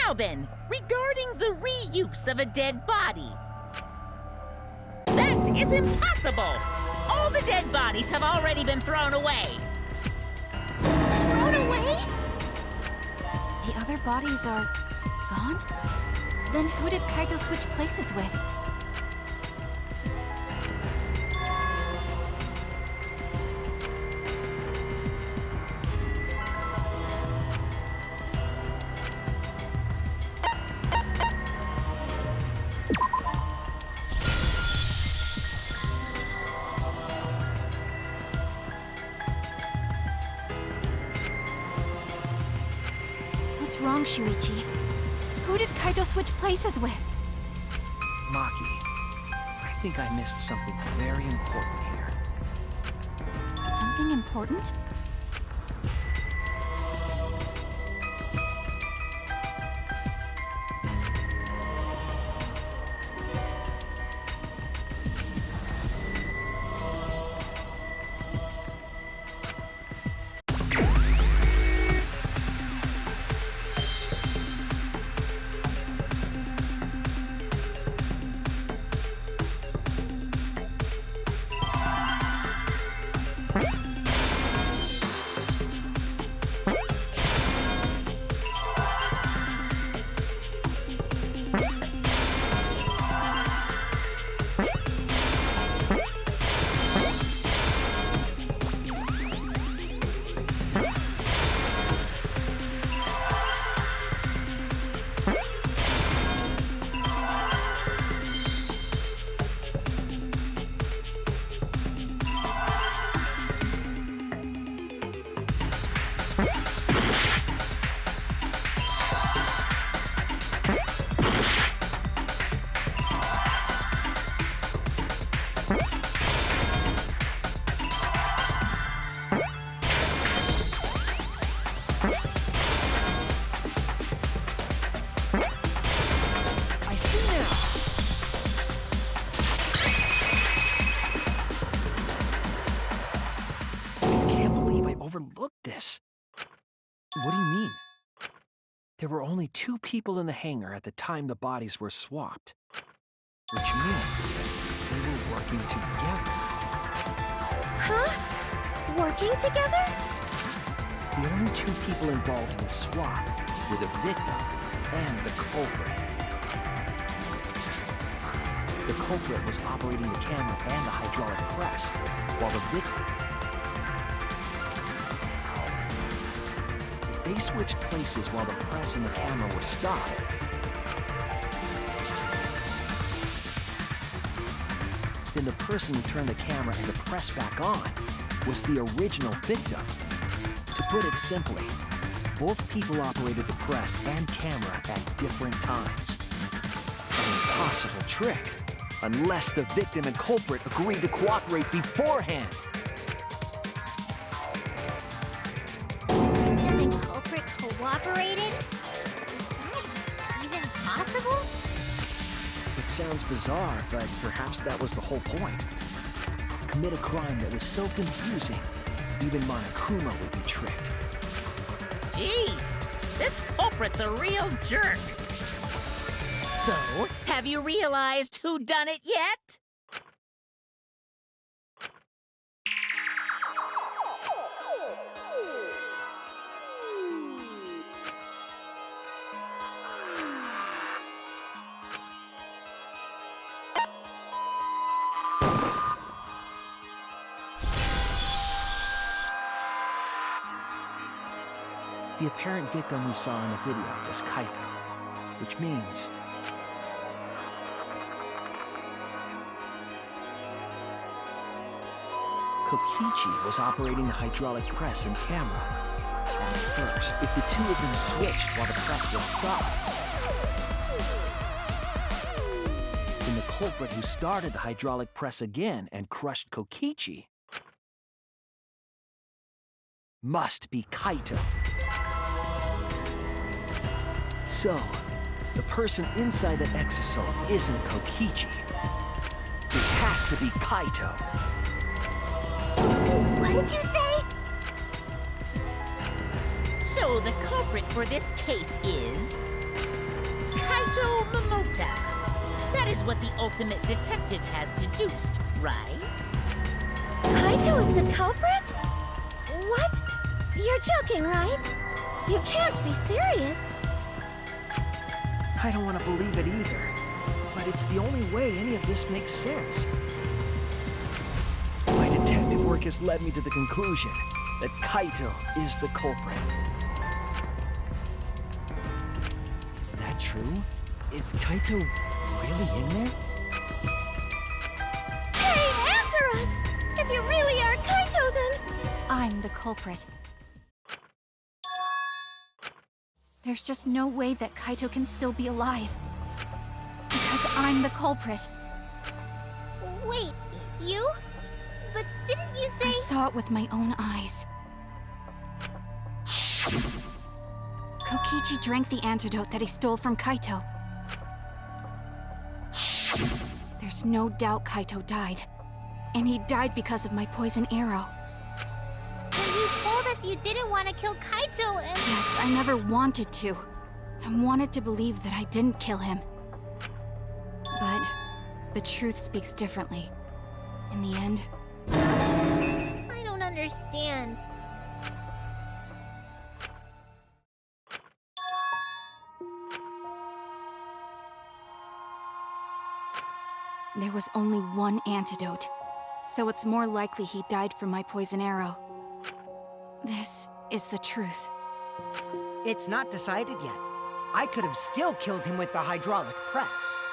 Now then, regarding the reuse of a dead body. That is impossible! All the dead bodies have already been thrown away. Thrown away? The other bodies are gone? Then who did Kaito switch places with? What's wrong, Shuichi? Who did Kaito switch places with? Maki, I think I missed something very important here. Something important? I see now! I can't believe I overlooked this. What do you mean? There were only 2 people in the hangar at the time the bodies were swapped. Which means they were working together. Huh? Working together? The only 2 people involved in the swap were the victim and the culprit. The culprit was operating the camera and the hydraulic press, while the victim... They switched places while the press and the camera were stopped. Then the person who turned the camera and the press back on was the original victim. To put it simply, both people operated the press and camera at different times. An impossible trick, unless the victim and culprit agreed to cooperate beforehand. Victim and culprit cooperated? Is that even possible? It sounds bizarre, but perhaps that was the whole point. Commit a crime that was so confusing, even Monokuma would be tricked. Jeez, this culprit's a real jerk. So, have you realized who done it yet? The apparent victim we saw in the video was Kaito, which means Kokichi was operating the hydraulic press and camera. At first, if the two of them switched while the press was stopped, then the culprit who started the hydraulic press again and crushed Kokichi must be Kaito. So, the person inside that exosoul isn't Kokichi. It has to be Kaito. What did you say? So the culprit for this case is Kaito Momota. That is what the ultimate detective has deduced, right? Kaito is the culprit? What? You're joking, right? You can't be serious. I don't want to believe it either, but it's the only way any of this makes sense. My detective work has led me to the conclusion that Kaito is the culprit. Is that true? Is Kaito really in there? Hey, answer us! If you really are Kaito, then... I'm the culprit. There's just no way that Kaito can still be alive. Because I'm the culprit. Wait, you? But didn't you say... I saw it with my own eyes. Kokichi drank the antidote that he stole from Kaito. There's no doubt Kaito died. And he died because of my poison arrow. When you told us you didn't want to kill Kaito and... Yes, I never wanted to. I wanted to believe that I didn't kill him. But the truth speaks differently. In the end, I don't understand. there was only one antidote. So it's more likely he died from my poison arrow. This is the truth. It's not decided yet. I could have still killed him with the hydraulic press.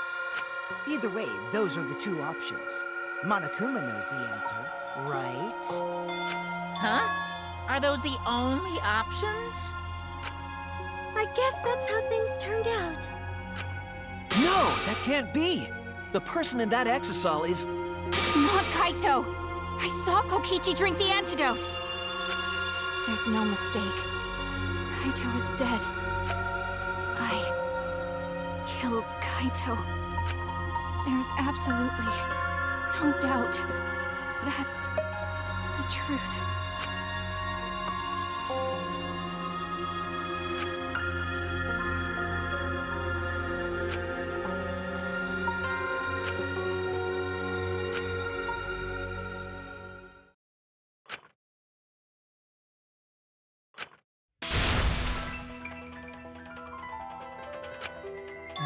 Either way, those are the two options. Monokuma knows the answer, right? Huh? Are those the only options? I guess that's how things turned out. No, that can't be. The person in that exosol is... It's not Kaito! I saw Kokichi drink the antidote! There's no mistake. Kaito is dead. I killed Kaito. There's absolutely no doubt. That's the truth.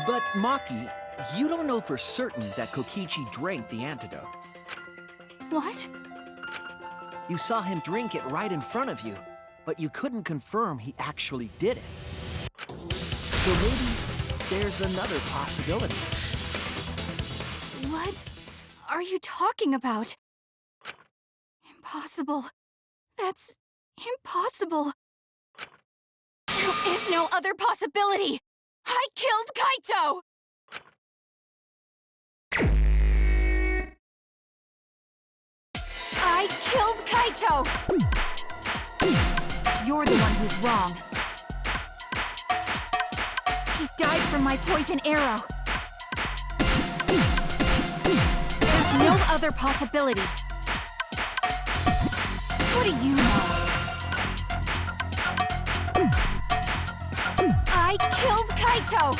But, Maki, you don't know for certain that Kokichi drank the antidote. What? You saw him drink it right in front of you, but you couldn't confirm he actually did it. So maybe there's another possibility. What are you talking about? Impossible. That's impossible. There is no other possibility! I killed Kaito! I killed Kaito! You're the one who's wrong. He died from my poison arrow. There's no other possibility. What do you know? I killed Kaito!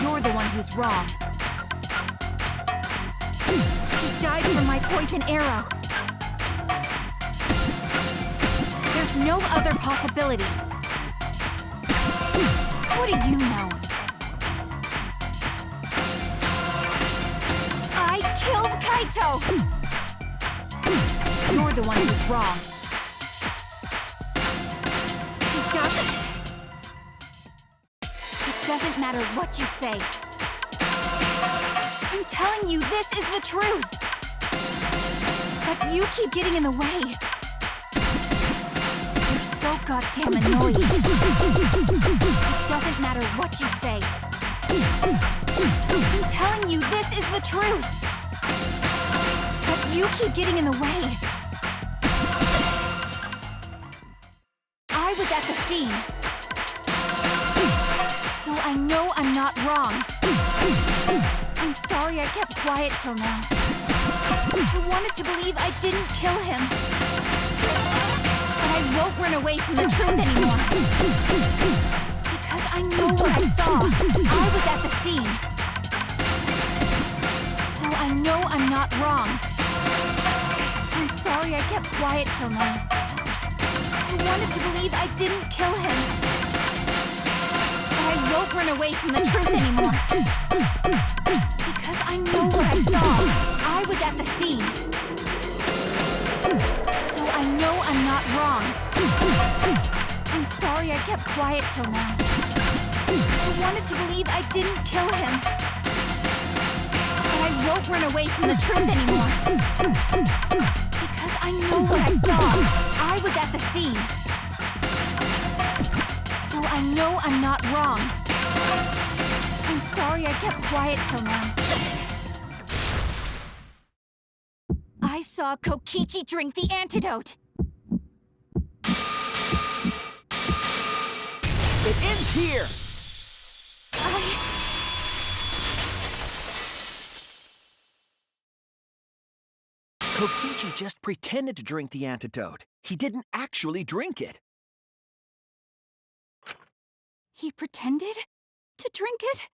You're the one who's wrong. He died from my poison arrow. There's no other possibility. What do you know? I killed Kaito! You're the one who's wrong. doesn't matter what you say. I'm telling you, this is the truth. But you keep getting in the way. You're so goddamn annoying. It doesn't matter what you say. I'm telling you, this is the truth. But you keep getting in the way. I was at the scene. So I know I'm not wrong. I'm sorry I kept quiet till now. I wanted to believe I didn't kill him. But I won't run away from the truth anymore. Because I know what I saw. I was at the scene. So I know I'm not wrong. I'm sorry I kept quiet till now. I wanted to believe I didn't kill him. But I won't run away from the truth anymore. Because I know what I saw. I was at the scene. So I know I'm not wrong. I'm sorry I kept quiet till now. I wanted to believe I didn't kill him. But I won't run away from the truth anymore. Because I know what I saw. I was at the scene. So I know I'm not wrong. I'm sorry I kept quiet till now. I saw Kokichi drink the antidote. It ends here! Kokichi just pretended to drink the antidote. He didn't actually drink it. He pretended to drink it?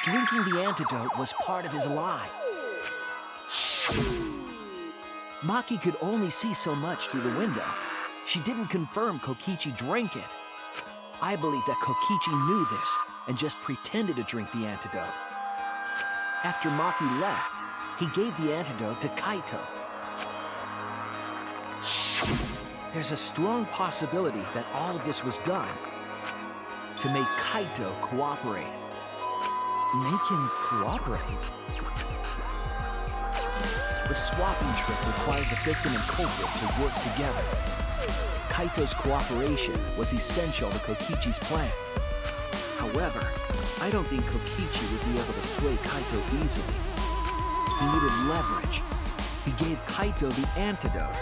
Drinking the antidote was part of his lie. Maki could only see so much through the window. She didn't confirm Kokichi drank it. I believe that Kokichi knew this and just pretended to drink the antidote. After Maki left, he gave the antidote to Kaito. There's a strong possibility that all of this was done to make Kaito cooperate. Make him cooperate? The swapping trick required the victim and culprit to work together. Kaito's cooperation was essential to Kokichi's plan. However, I don't think Kokichi would be able to sway Kaito easily. He needed leverage. He gave Kaito the antidote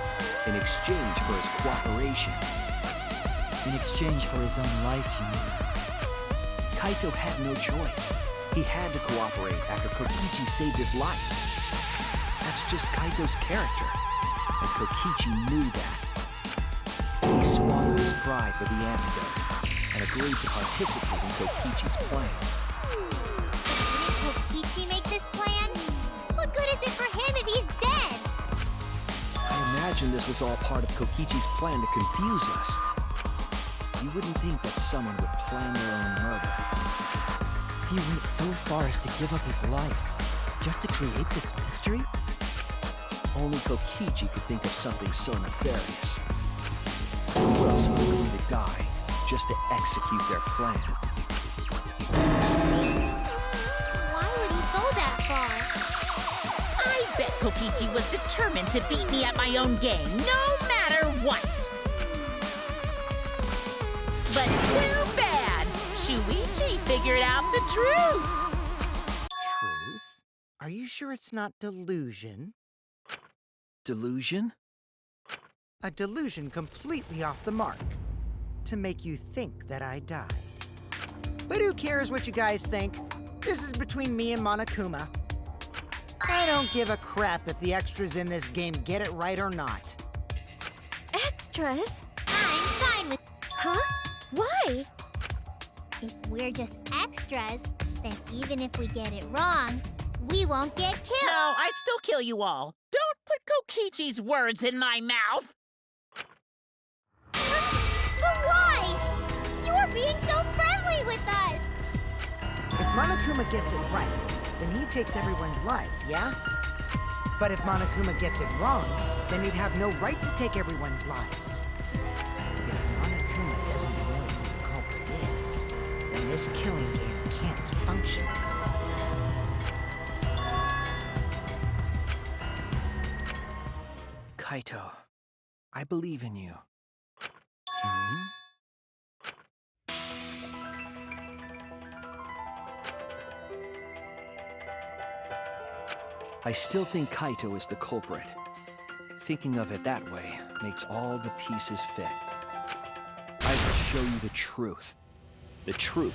in exchange for his cooperation. In exchange for his own life, you mean? Kaito had no choice. He had to cooperate after Kokichi saved his life. That's just Kaito's character, and Kokichi knew that. He swallowed his pride for the antidote and agreed to participate in Kokichi's plan. Didn't Kokichi make this plan? What good is it for him if he's dead? I imagine this was all part of Kokichi's plan to confuse us. You wouldn't think that someone would plan their own murder. He went so far as to give up his life, just to create this mystery? Only Kokichi could think of something so nefarious. Who else would agree to die just to execute their plan? Why would he go that far? I bet Kokichi was determined to beat me at my own game, no matter what. But too bad! Shuichi figured out the truth! Truth? Are you sure it's not delusion? Delusion? A delusion completely off the mark. To make you think that I died. But who cares what you guys think? This is between me and Monokuma. I don't give a crap if the extras in this game get it right or not. Extras? I'm fine with... Huh? Why? If we're just extras, then even if we get it wrong, we won't get killed. No, I'd still kill you all. Don't put Kokichi's words in my mouth! But why? You are being so friendly with us. If Monokuma gets it right, then he takes everyone's lives, yeah? But if Monokuma gets it wrong, then he'd have no right to take everyone's lives. If Monokuma doesn't know who the culprit is, then this killing game can't function. Kaito, I believe in you. I still think Kaito is the culprit. Thinking of it that way makes all the pieces fit. I will show you the truth. The truth.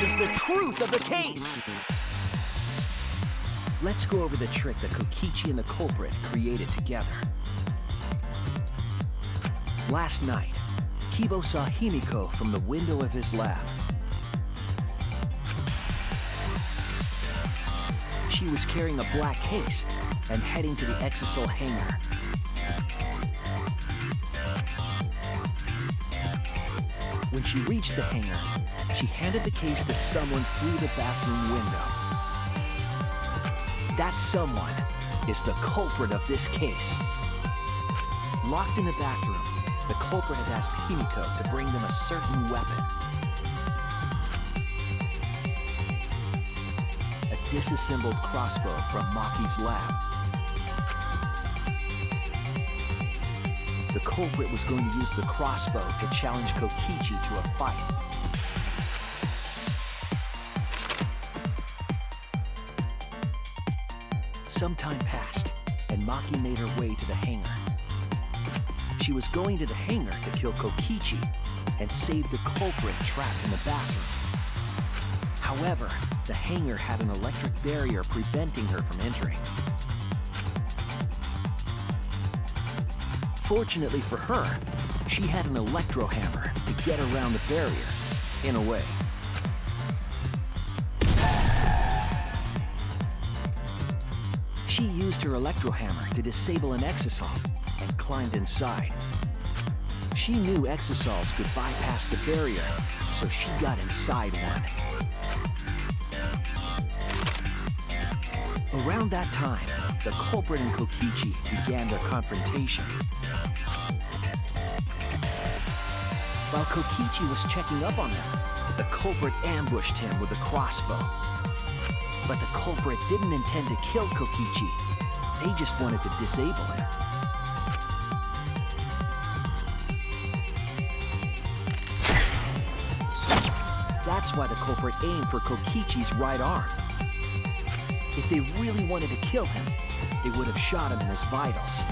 is the truth of the case. Let's go over the trick that Kokichi and the culprit created together. Last night, Kibo saw Himiko from the window of his lab. She was carrying a black case and heading to the Exisal hangar. When she reached the hangar, she handed the case to someone through the bathroom window. That someone is the culprit of this case. Locked in the bathroom, the culprit had asked Himiko to bring them a certain weapon. A disassembled crossbow from Maki's lab. The culprit was going to use the crossbow to challenge Kokichi to a fight. Some time passed, and Maki made her way to the hangar. She was going to the hangar to kill Kokichi and save the culprit trapped in the bathroom. However, the hangar had an electric barrier preventing her from entering. Fortunately for her, she had an electro hammer to get around the barrier, in a way. She used her electro hammer to disable an Exisal and climbed inside. She knew Exisals could bypass the barrier, so she got inside one. Around that time, the culprit and Kokichi began their confrontation. While Kokichi was checking up on them, the culprit ambushed him with a crossbow. But the culprit didn't intend to kill Kokichi. They just wanted to disable him. That's why the culprit aimed for Kokichi's right arm. If they really wanted to kill him, they would have shot him in his vitals.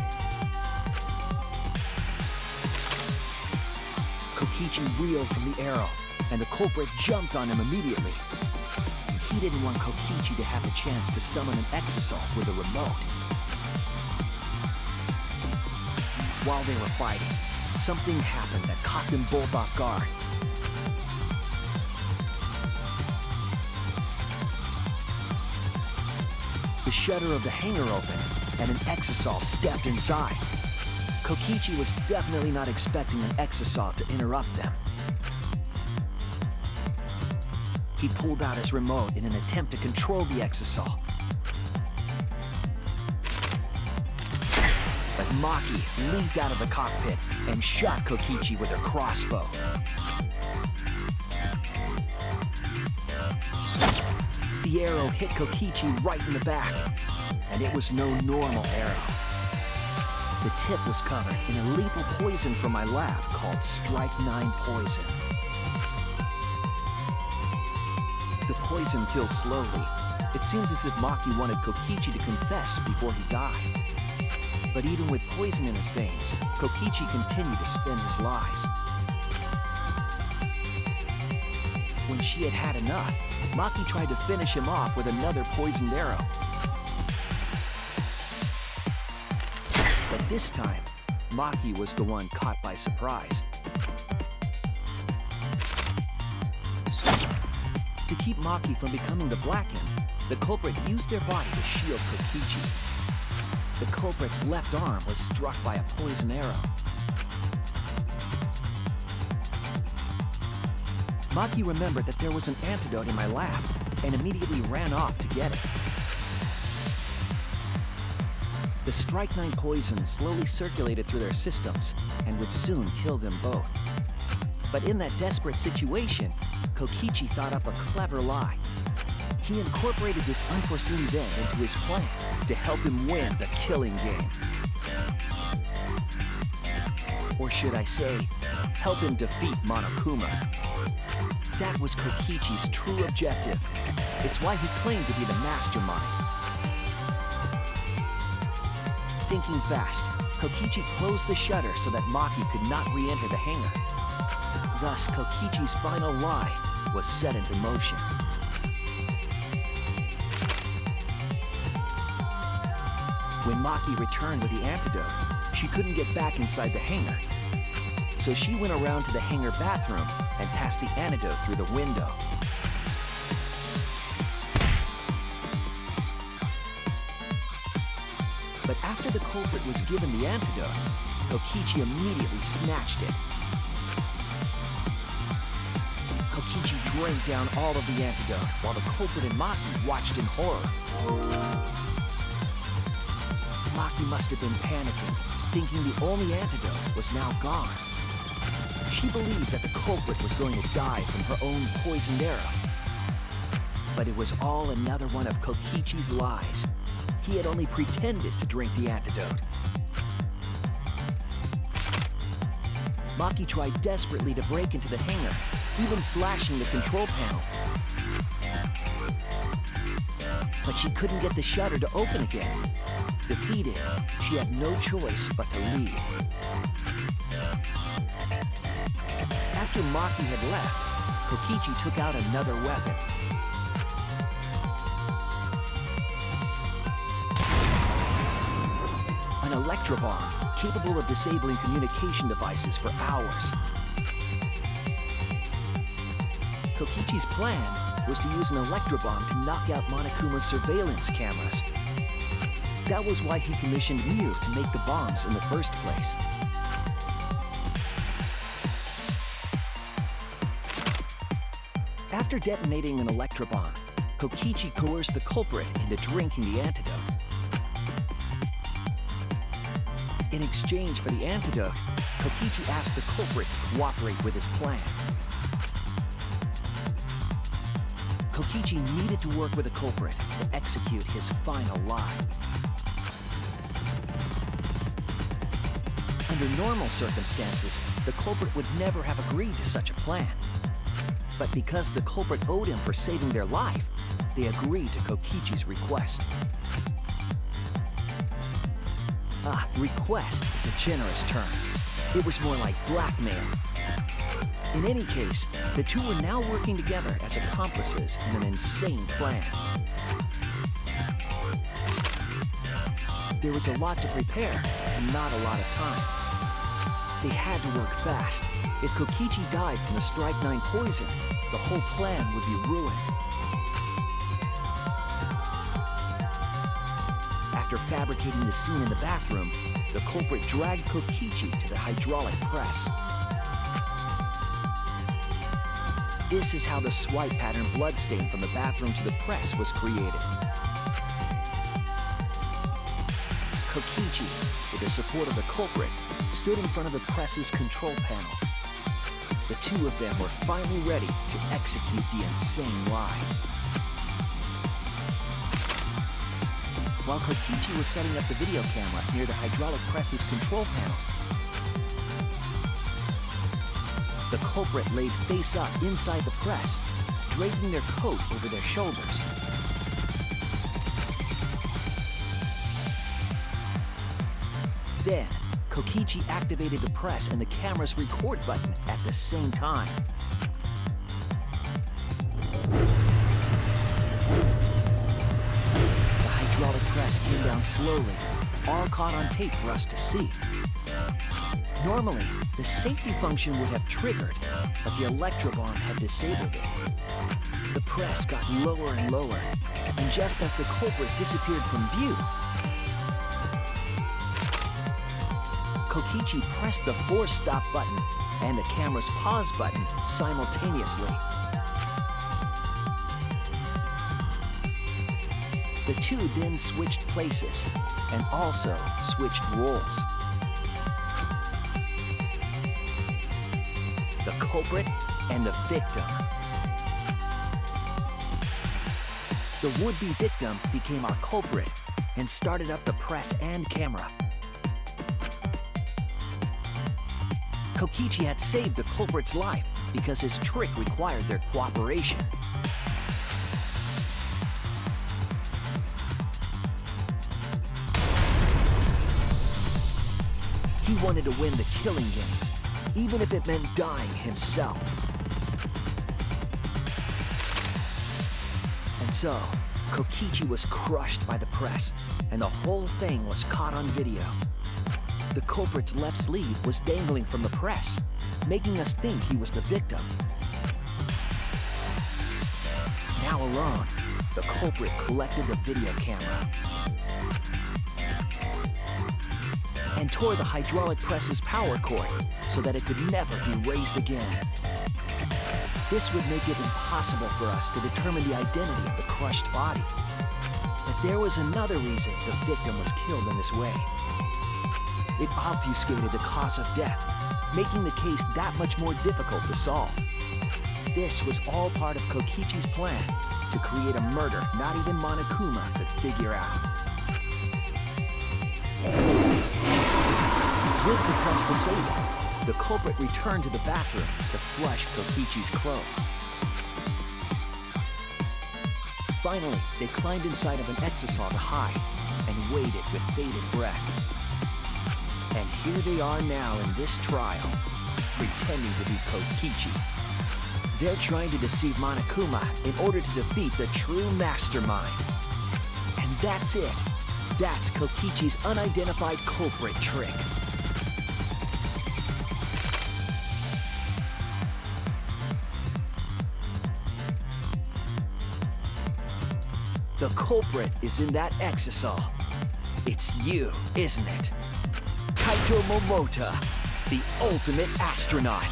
Kokichi reeled from the arrow, and the culprit jumped on him immediately. He didn't want Kokichi to have the chance to summon an Exisal with a remote. While they were fighting, something happened that caught them both off guard. The shutter of the hangar opened, and an Exisal stepped inside. Kokichi was definitely not expecting an Exisal to interrupt them. He pulled out his remote in an attempt to control the Exisal. But Maki leaped out of the cockpit and shot Kokichi with her crossbow. The arrow hit Kokichi right in the back, and it was no normal arrow. The tip was covered in a lethal poison from my lab called Strychnine poison. The poison kills slowly. It seems as if Maki wanted Kokichi to confess before he died. But even with poison in his veins, Kokichi continued to spin his lies. When she had had enough, Maki tried to finish him off with another poisoned arrow. But this time, Maki was the one caught by surprise. To keep Maki from becoming the Blackened, the culprit used their body to shield Kokichi. The culprit's left arm was struck by a poison arrow. Maki remembered that there was an antidote in my lab and immediately ran off to get it. The Strychnine poison slowly circulated through their systems and would soon kill them both. But in that desperate situation, Kokichi thought up a clever lie. He incorporated this unforeseen event into his plan to help him win the killing game. Or should I say, help him defeat Monokuma. That was Kokichi's true objective. It's why he claimed to be the mastermind. Thinking fast, Kokichi closed the shutter so that Maki could not re-enter the hangar. Thus, Kokichi's final lie was set into motion. When Maki returned with the antidote, she couldn't get back inside the hangar. so she went around to the hangar bathroom and passed the antidote through the window. But after the culprit was given the antidote, Kokichi immediately snatched it. Kokichi drank down all of the antidote while the culprit and Maki watched in horror. Maki must have been panicking, thinking the only antidote was now gone. She believed that the culprit was going to die from her own poisoned arrow. But it was all another one of Kokichi's lies. He had only pretended to drink the antidote. Maki tried desperately to break into the hangar, even slashing the control panel. But she couldn't get the shutter to open again. Defeated, she had no choice but to leave. After Maki had left, Kokichi took out another weapon. An electrobomb, capable of disabling communication devices for hours. Kokichi's plan was to use an electrobomb to knock out Monokuma's surveillance cameras. That was why he commissioned Miu to make the bombs in the first place. After detonating an electrobomb, Kokichi coerced the culprit into drinking the antidote. In exchange for the antidote, Kokichi asked the culprit to cooperate with his plan. Kokichi needed to work with the culprit to execute his final lie. Under normal circumstances, the culprit would never have agreed to such a plan. But because the culprit owed him for saving their life, they agreed to Kokichi's request. Request is a generous term. It was more like blackmail. In any case, the two were now working together as accomplices in an insane plan. There was a lot to prepare and not a lot of time. They had to work fast. If Kokichi died from the Strike 9 poison, the whole plan would be ruined. After fabricating the scene in the bathroom, the culprit dragged Kokichi to the hydraulic press. This is how the swipe pattern bloodstain from the bathroom to the press was created. Kokichi, with the support of the culprit, stood in front of the press's control panel. The two of them were finally ready to execute the insane lie. While Kokichi was setting up the video camera near the hydraulic press's control panel, the culprit laid face up inside the press, draping their coat over their shoulders. Then, Kokichi activated the press and the camera's record button at the same time. The hydraulic press came down slowly, all caught on tape for us to see. Normally, the safety function would have triggered, but the electrobomb had disabled it. The press got lower and lower, and just as the culprit disappeared from view, Kokichi pressed the force stop button and the camera's pause button simultaneously. The two then switched places and also switched roles. The culprit and the victim. The would-be victim became our culprit and started up the press and camera. Kokichi had saved the culprit's life because his trick required their cooperation. He wanted to win the killing game, even if it meant dying himself. And so, Kokichi was crushed by the press, and the whole thing was caught on video. The culprit's left sleeve was dangling from the press, making us think he was the victim. Now alone, the culprit collected the video camera and tore the hydraulic press's power cord so that it could never be raised again. This would make it impossible for us to determine the identity of the crushed body. But there was another reason the victim was killed in this way. It obfuscated the cause of death, making the case that much more difficult to solve. This was all part of Kokichi's plan to create a murder not even Monokuma could figure out. With the press disabled, the culprit returned to the bathroom to flush Kokichi's clothes. Finally, they climbed inside of an exisal to hide and waited with bated breath. And here they are now in this trial, pretending to be Kokichi. They're trying to deceive Monokuma in order to defeat the true mastermind. And that's it. That's Kokichi's unidentified culprit trick. The culprit is in that exisal. It's you, isn't it? Kaito Momota, the ultimate astronaut.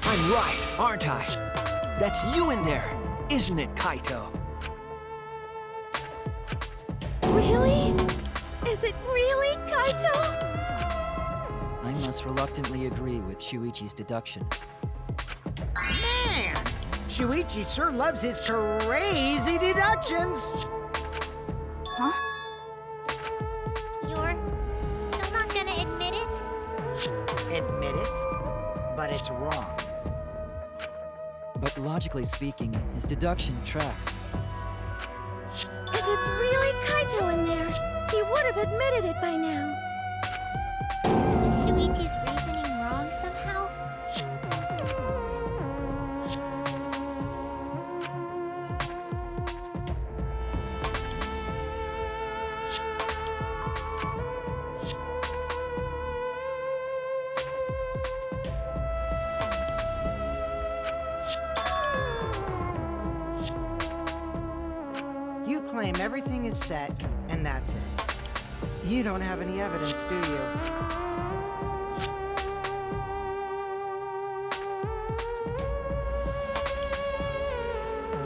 I'm right, aren't I? That's you in there, isn't it, Kaito? Really? Is it really Kaito? I must reluctantly agree with Shuichi's deduction. Man! Shuichi sure loves his crazy deductions! Huh? You're still not gonna admit it? Admit it, but it's wrong. But logically speaking, his deduction tracks. If it's really Kaito in there, he would have admitted it by now. Is Shuichi's reasoning wrong somehow? You claim everything is set, and that's it. You don't have any evidence, do you?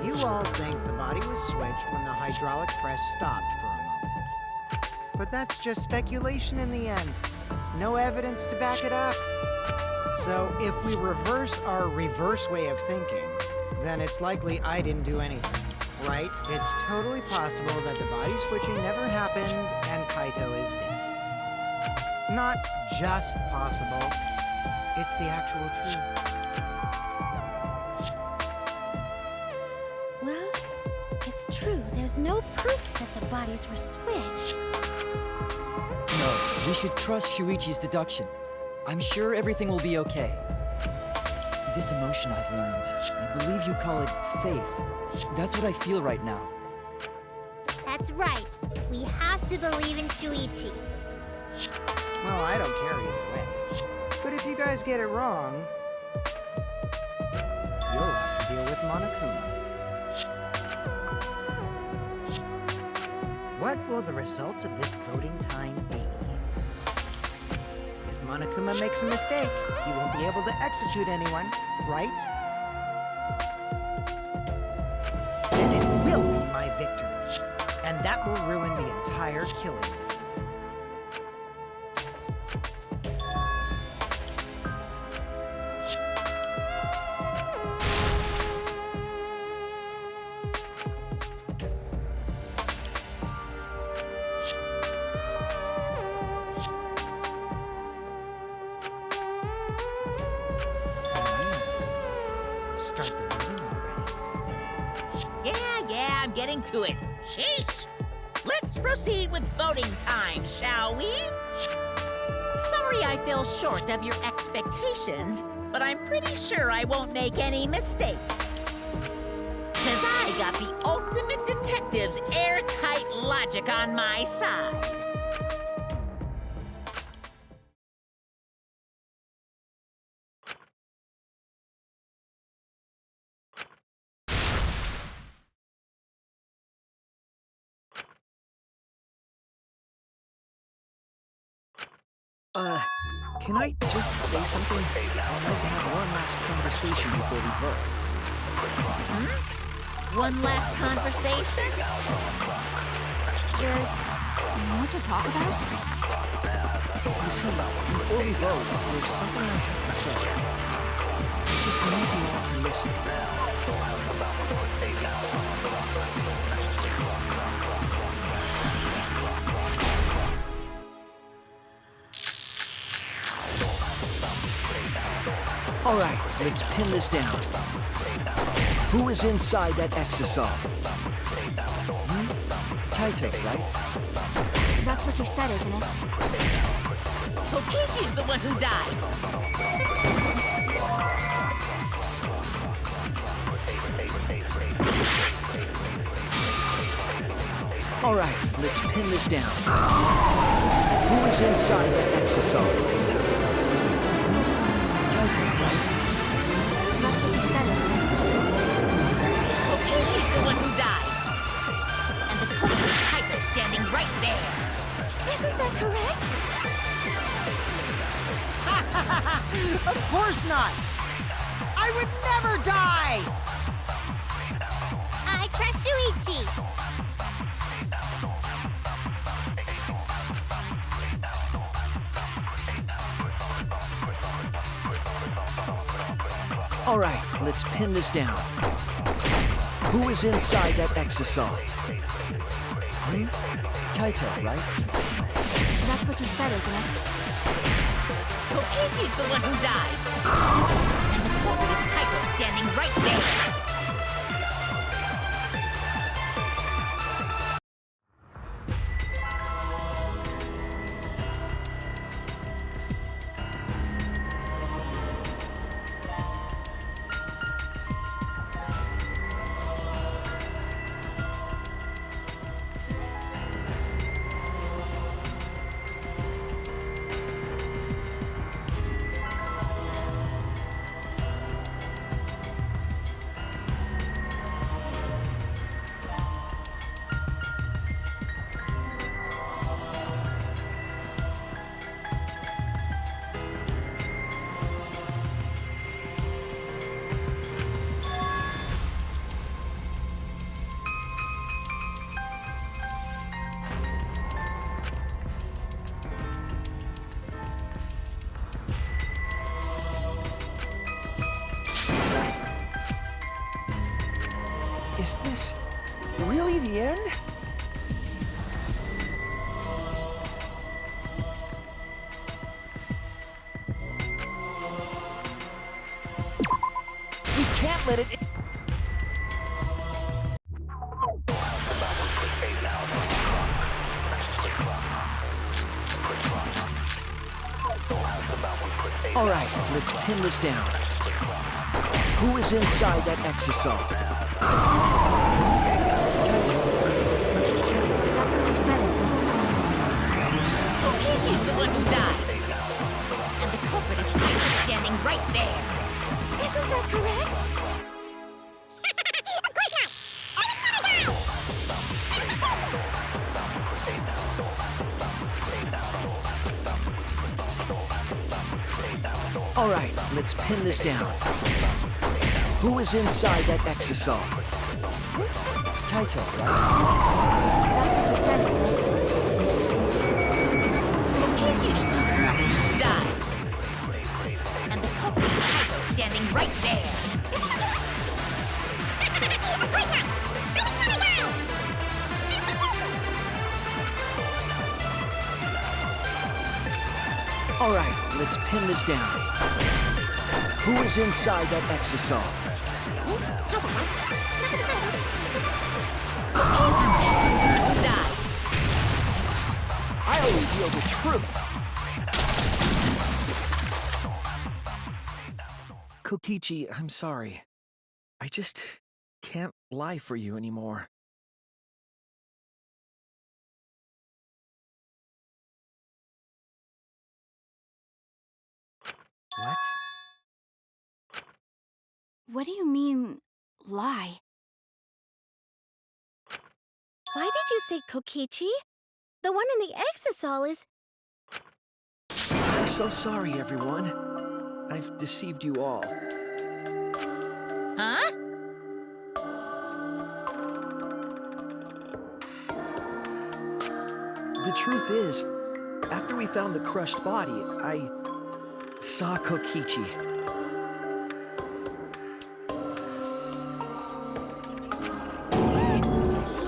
You all think the body was switched when the hydraulic press stopped for a moment. But that's just speculation in the end. No evidence to back it up. So if we reverse our reverse way of thinking, then it's likely I didn't do anything. Right? It's totally possible that the body switching never happened and Kaito is dead. Not just possible, it's the actual truth. Well, it's true. There's no proof that the bodies were switched. No, we should trust Shuichi's deduction. I'm sure everything will be okay. This emotion I've learned, I believe you call it faith. That's what I feel right now. That's right. We have to believe in Shuichi. Well, I don't care either way. But if you guys get it wrong, you'll have to deal with Monokuma. What will the results of this voting time be? If Monokuma makes a mistake, he won't be able to execute anyone, right? Then it will be my victory. And that will ruin the entire killing game. Start the voting already. Yeah, I'm getting to it. Sheesh! Let's proceed with voting time, shall we? Sorry I fell short of your expectations, but I'm pretty sure I won't make any mistakes. 'Cause I got the ultimate detective's airtight logic on my side. Can I just say something? I'd like to have one last conversation before we vote. One last conversation? There's more to talk about? You see, before we vote, there's something I have to say. I just need you all to listen. All right, let's pin this down. Who is inside that exisal? Kaito, right? That's what you said, isn't it? Kokichi's the one who died. All right, let's pin this down. Who is inside that exisal? Kaito, right? That's what you said, isn't it? Kokichi's the one who died. And the culprit is Kaito standing right there. Isn't that correct? Of course not! I would never die! I trust Shuichi. All right, let's pin this down. Who is inside that exisal? Kaito, right? That's what you said, isn't it? Kokichi's the one who died. And the culprit is Kaito standing right there. Is this really the end? We can't let it. All right, let's pin this down. Who is inside that exisal? That's what you said, isn't it? Kokichi's the one who died. And the culprit is Kaito standing right there. Isn't that correct? Of course not. I would never die. All right, let's pin this down. Who is inside that exisal? Kaito, right? That's what you said, isn't it? Kokichi's the one who died. And the culprit is Kaito standing right there. Of course not. I would never die. All right, let's pin this down. Who is inside that exisal? Who died. I'll reveal the truth. Kokichi, I'm sorry. can't lie for you anymore. What? What do you mean, lie? Why did you say Kokichi? The one in the Exisol is... I'm so sorry, everyone. I've deceived you all. Huh? The truth is, after we found the crushed body, I saw Kokichi.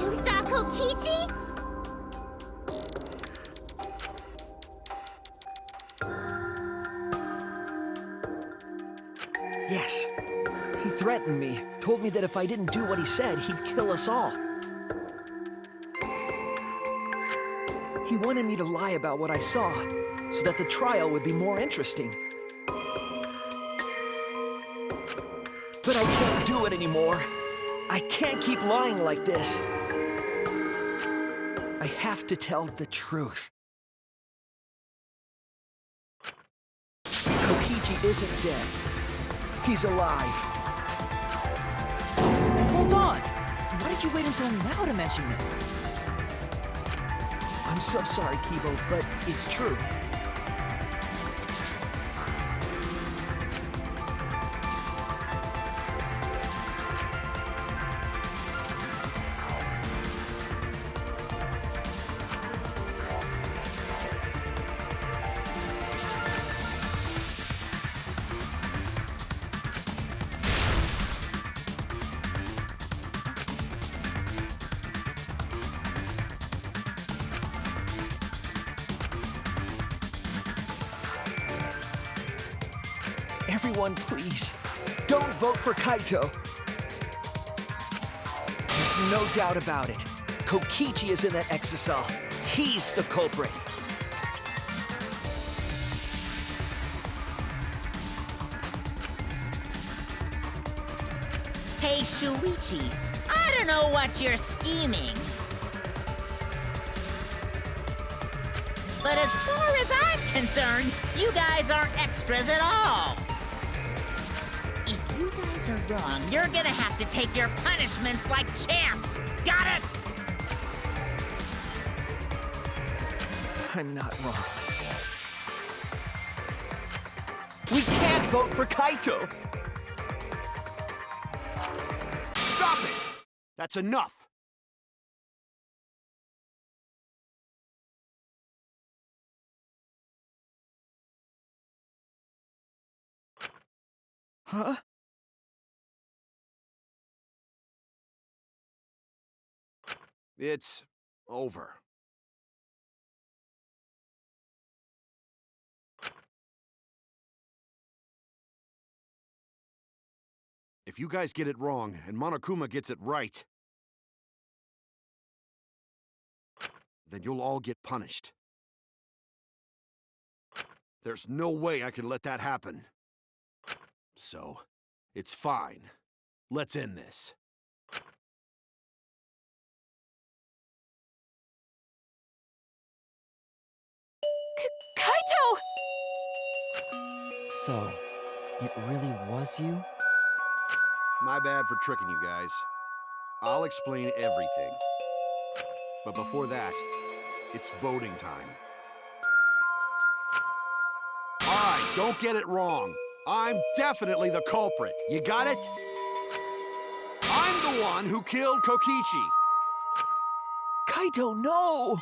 You saw Kokichi? Yes. He threatened me, told me that if I didn't do what he said, he'd kill us all. He wanted me to lie about what I saw, so that the trial would be more interesting. But I can't do it anymore. I can't keep lying like this. I have to tell the truth. Kokichi isn't dead. He's alive. Hold on! Why did you wait until now to mention this? I'm so sorry, Kibo, but it's true. Everyone, please, don't vote for Kaito. There's no doubt about it. Kokichi is in that Exisal. He's the culprit. Hey, Shuichi, I don't know what you're scheming. But as far as I'm concerned, you guys aren't extras at all. If you guys are wrong, you're gonna have to take your punishments like champs. Got it? I'm not wrong. We can't vote for Kaito! Stop it! That's enough! Huh? It's over. If you guys get it wrong and Monokuma gets it right, then you'll all get punished. There's no way I can let that happen. So, it's fine. Let's end this. Kaito! So, it really was you? My bad for tricking you guys. I'll explain everything. But before that, it's voting time. All right, don't get it wrong. I'm definitely the culprit. You got it? I'm the one who killed Kokichi. Kaito, no!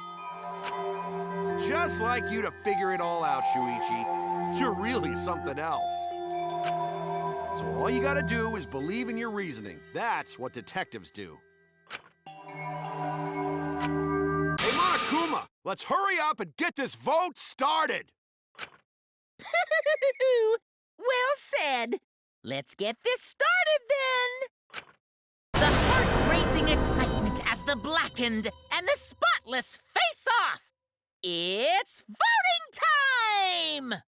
It's just like you to figure it all out, Shuichi. You're really something else. So all you gotta do is believe in your reasoning. That's what detectives do. Hey, Monokuma, let's hurry up and get this vote started! Well said. Let's get this started then. The heart-racing excitement as the blackened and the spotless face off. It's voting time!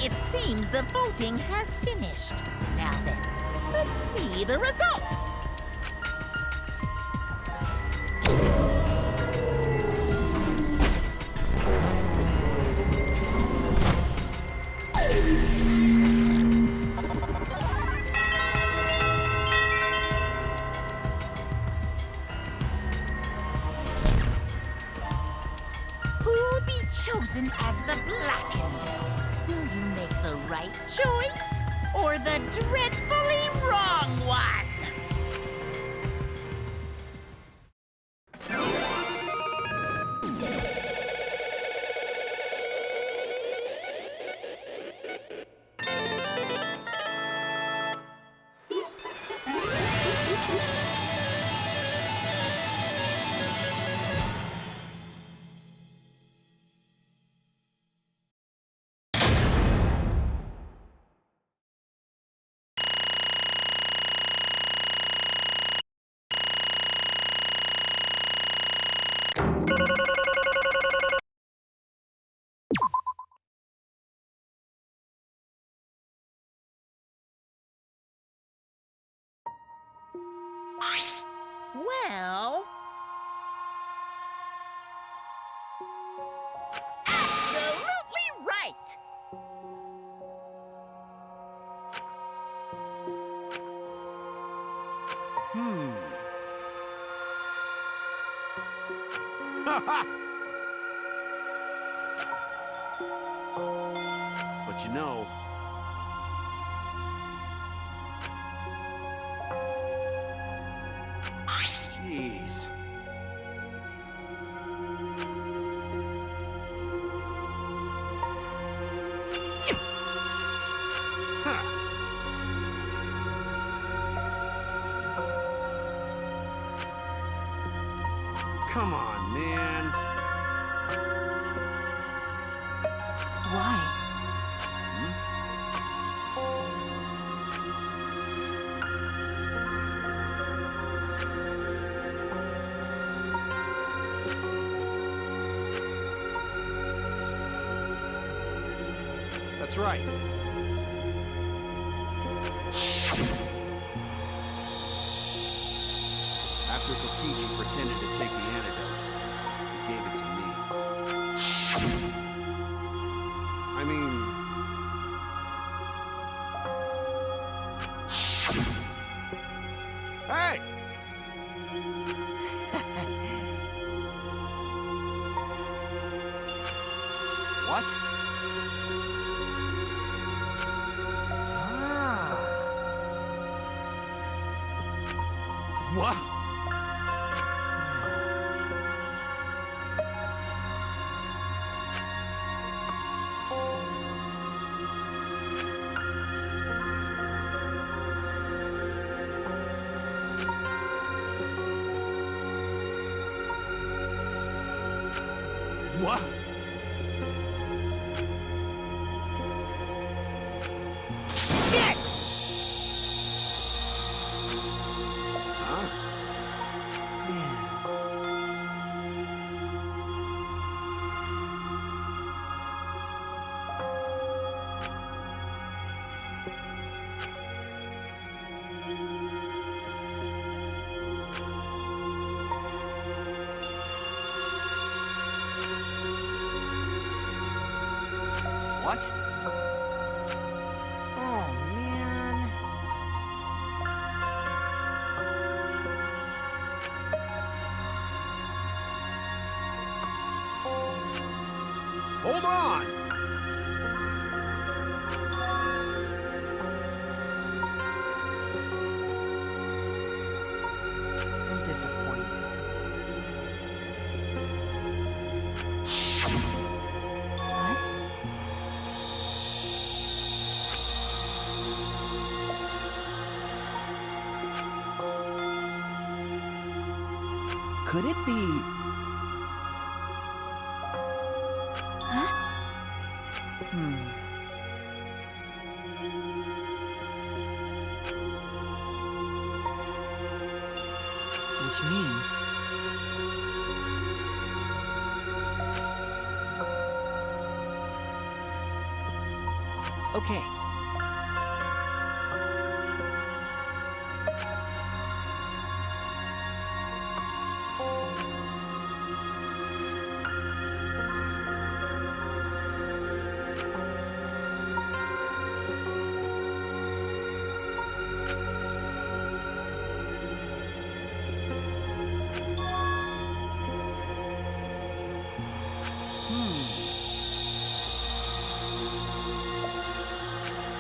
It seems the voting has finished. Now then, let's see the result. Who'll be chosen as the Blackened? Will you make the right choice or the dreadfully wrong one? Well, absolutely right. But you know, jeez. Huh. Come on, man. Why? That's right. After Kokichi pretended to take the antidote, he gave it to me. I mean... Hey! What? What? What? Shit! Huh? What? Oh, man. Hold on! I'm disappointed. What? Could it be... Which means... Okay.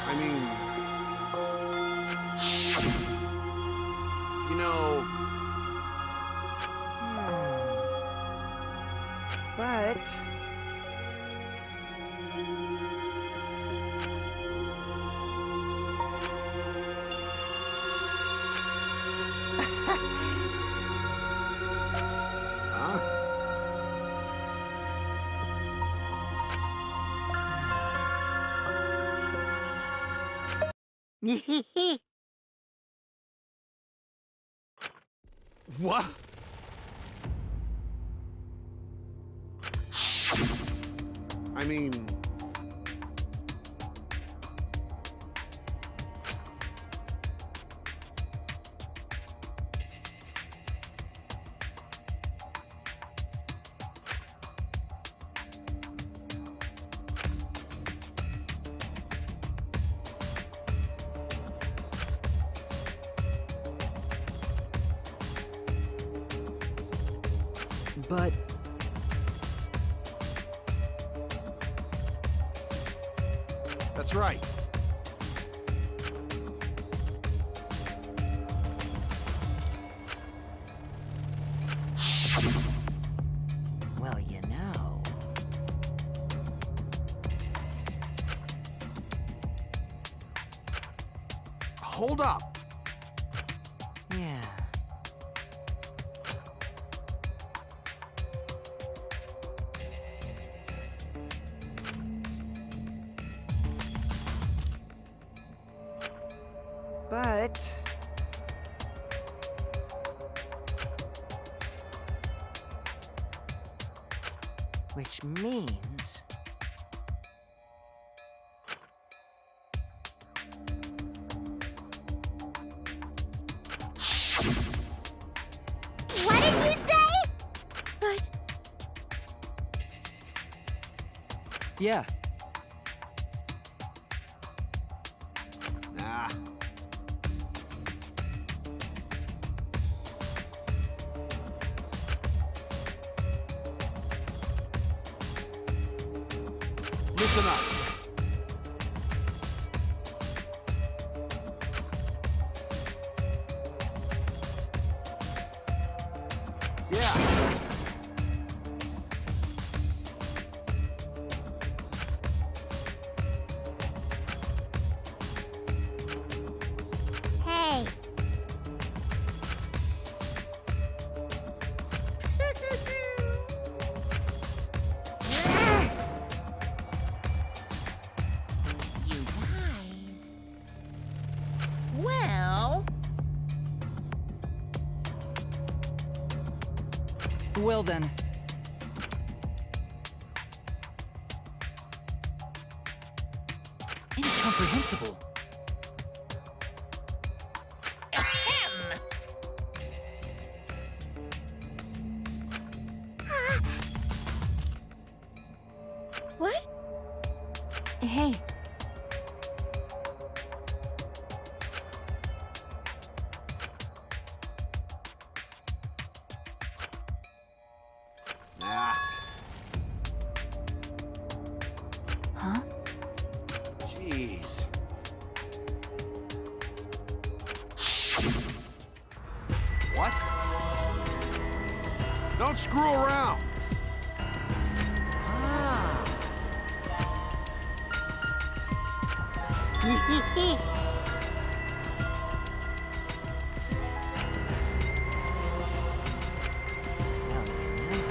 I mean... You know... But... Huh? What? I mean... But... That's right. Well, you know... Hold up. Yeah. But... Which means... What did you say? But Yeah, Nah. Listen up. Yeah. Hey. You guys. Well, well then. Incomprehensible. ahem. what? Hey, Nah. huh? Jeez. What? Don't screw around. Well, you know...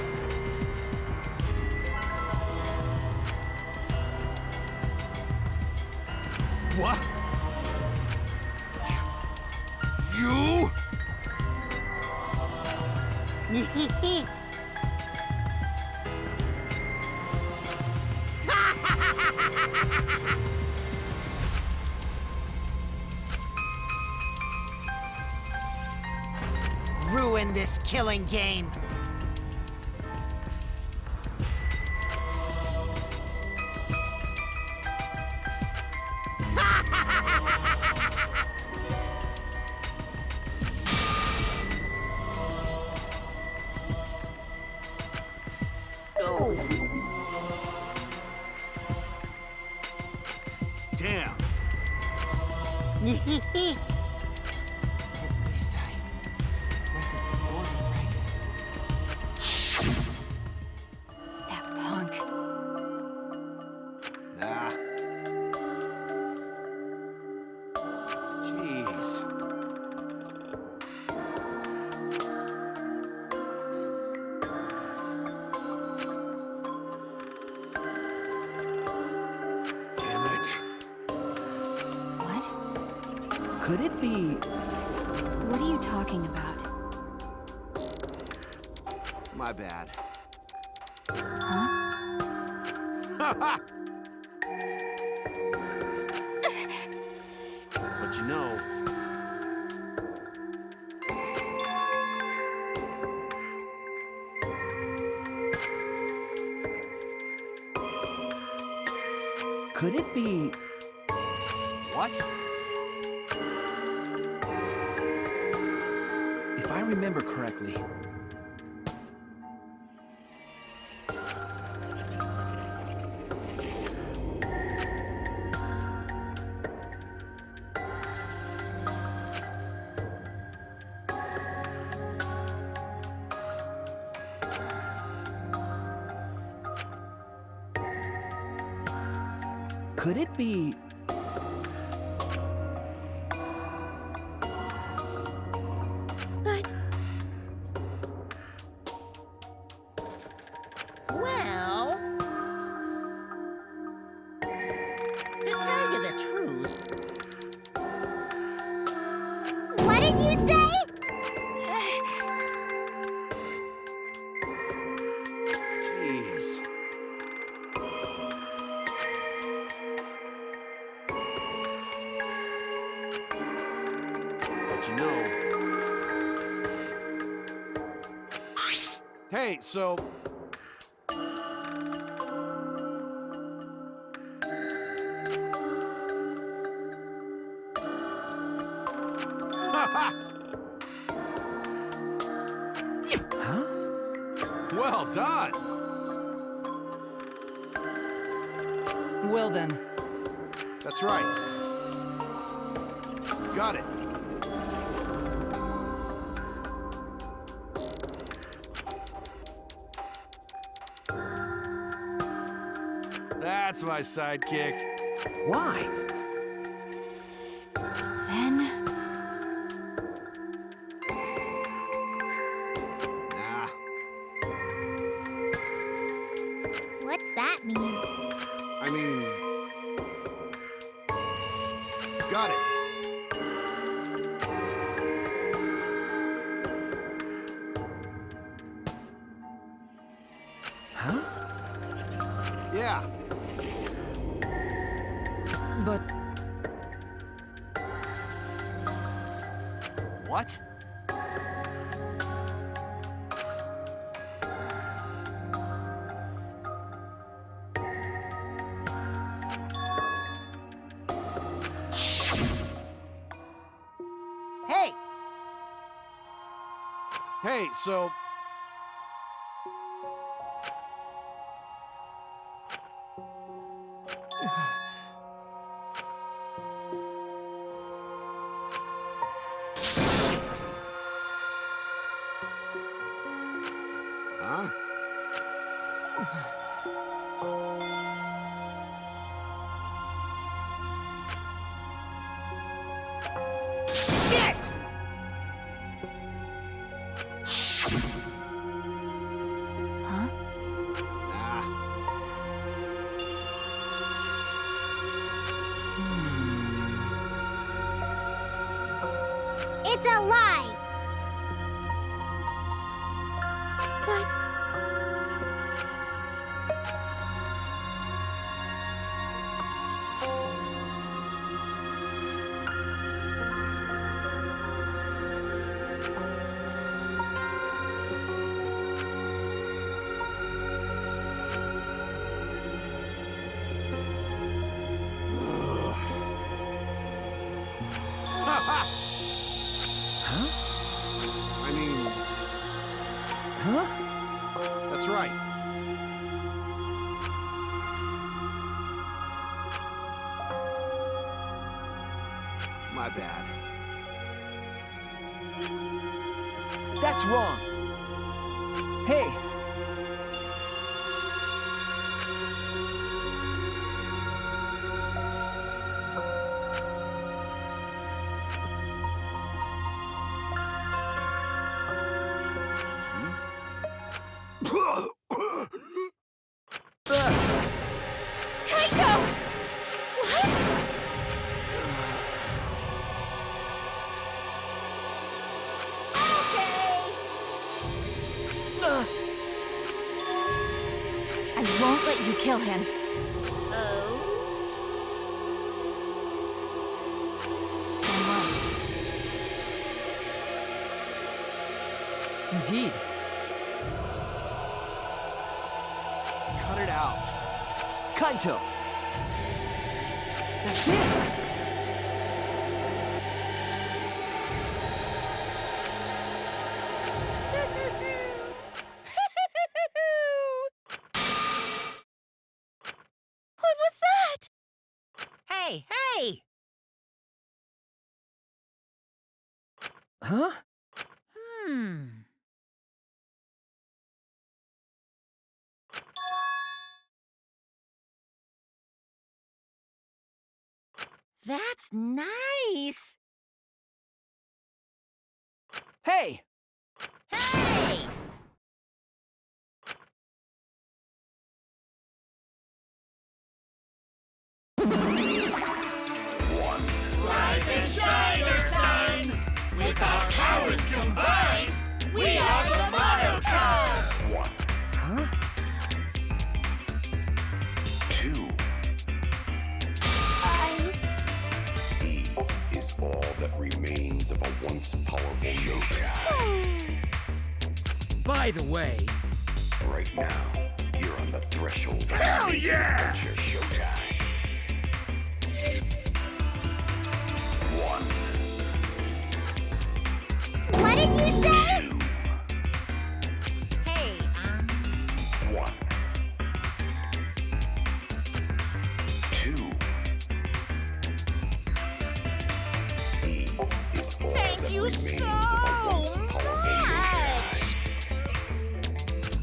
What? You? ruin this killing game. Damn. At least I wasn't born right. That punk. Nah. Jeez. Damn it. What? Could it be... What are you talking about? My bad. Huh? But you know, Could it be... what? If I remember correctly... Could it be... But Well, to tell you the truth, What did you say? Jeez. But you know. Hey, so. Huh? Well done. Well then, That's right. Got it. That's my sidekick. Why? Then... Nah. What's that mean? I mean. Got it. Huh? Yeah. but What? Hey, Hey, so. Huh? shit! Huh? Nah. It's a lie! but My bad. That's wrong. Hey! Kaito! What? I won't let you kill him. Same way. Indeed. Cut it out. Kaito! That's it! What was that? Hey, hey! Huh? Hmm. That's nice! Hey! Hey! Rise and shine, Ursine! With our powers combined, we are the Monocast! Huh? He is all that remains of a once powerful nature. By the way, Right now, you're on the threshold of Hell amazing yeah! adventure showtime. What did you say? Hey, He is all thank that you remains so of a once powerful much!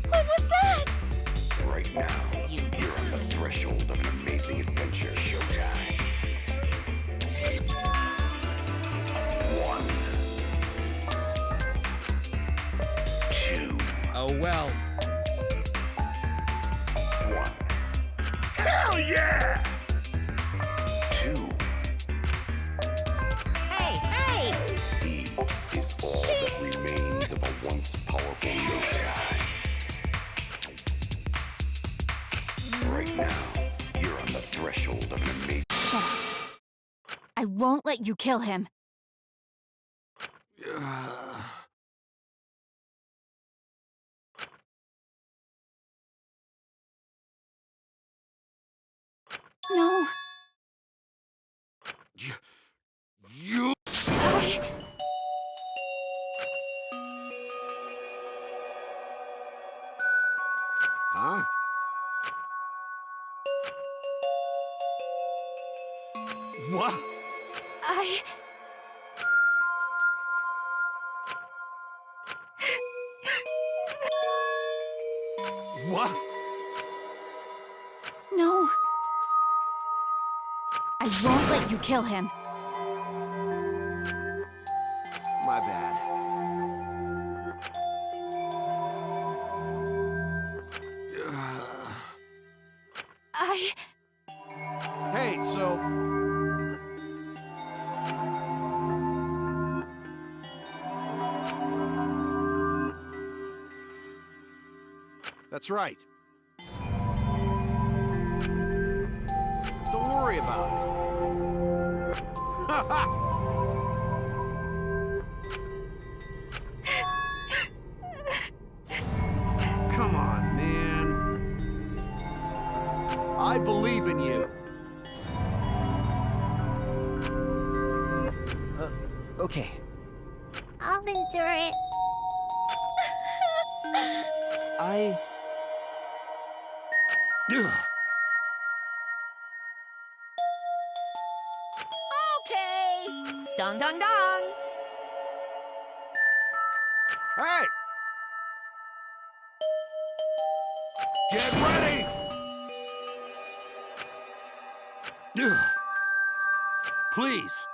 What was that? nature. Right now, you're on the threshold of an amazing adventure showtime. oh well. Hell yeah! Hey, hey! He is all that remains of a once powerful nature. Right now, you're on the threshold of an amazing. Shut up. I won't let you kill him. No. You Huh? What? What? No. I won't let you kill him. My bad. Hey, so... That's right. Don't worry about it. Ha ha! Come on, man. I believe in you. Okay. I'll endure it. Ugh. Okay! Dong dong dong! Hey! Get ready! Ugh. Please.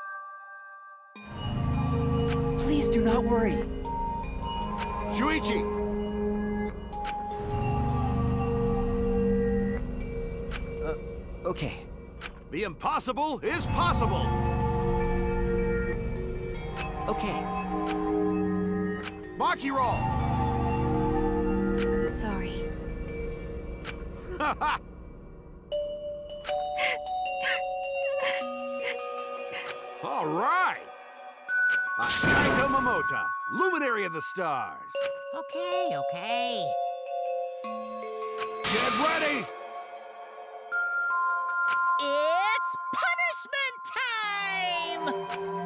Please do not worry. Shuichi! Okay. The impossible is possible! Okay. Maki roll! Sorry. All right! I'm Kaito Momota, Luminary of the Stars. Okay, okay. Get ready! It's punishment time!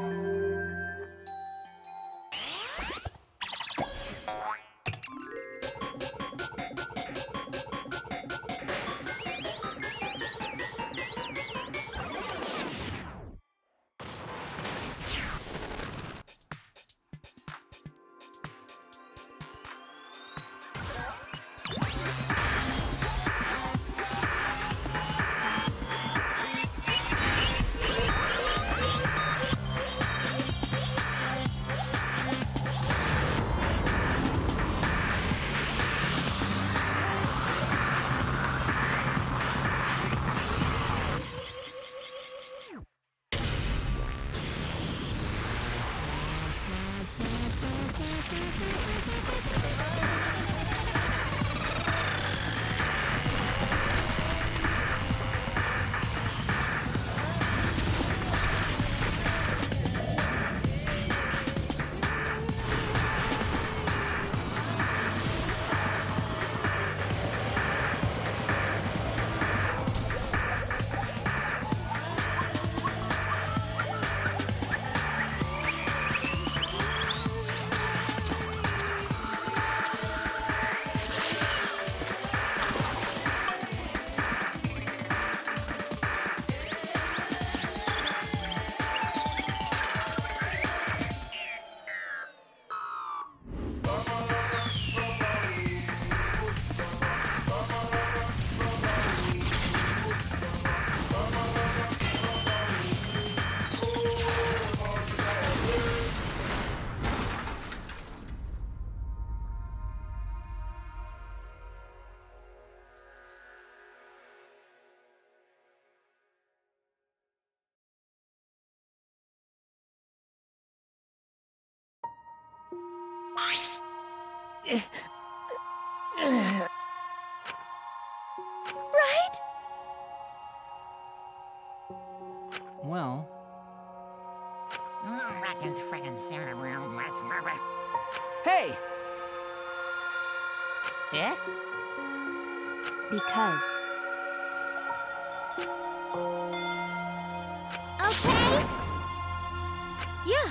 Right? Well, Hey! Eh? Because. Okay? Yeah.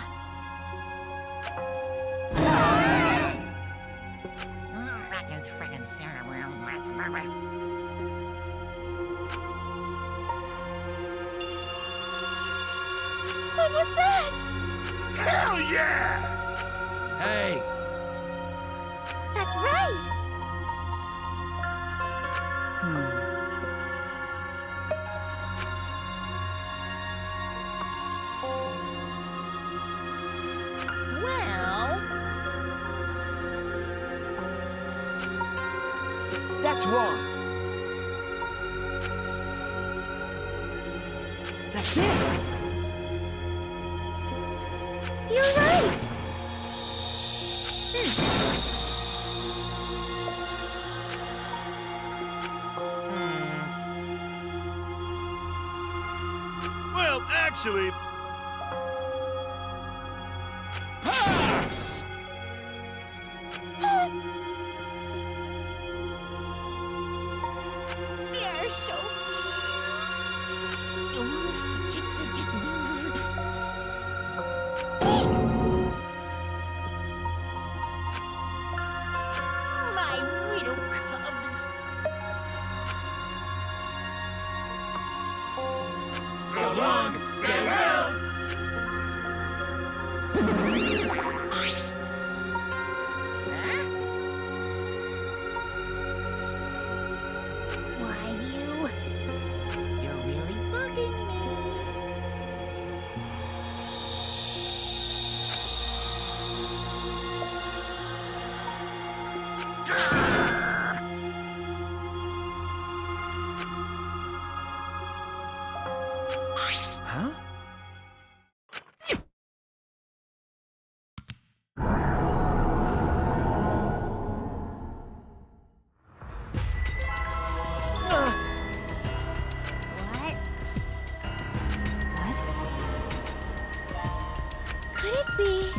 What was that? Hell yeah! Hey, That's right. Well, That's wrong. That's it. You're right. Well, actually... Pops! they're so cute. Ooh, fidget, fidget, my little cubs. So long, farewell! Huh? What? What? Could it be?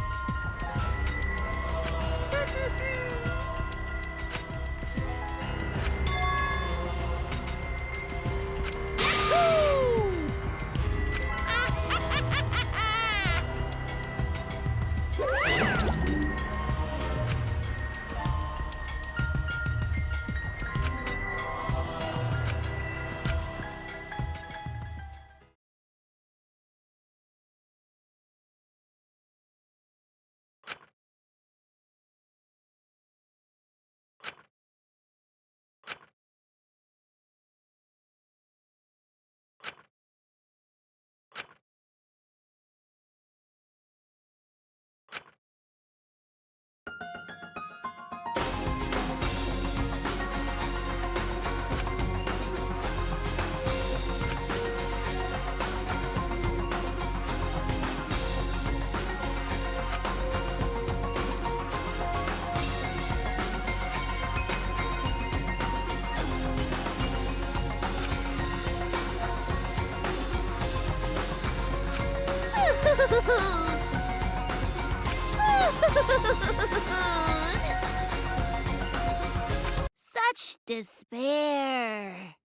Such despair.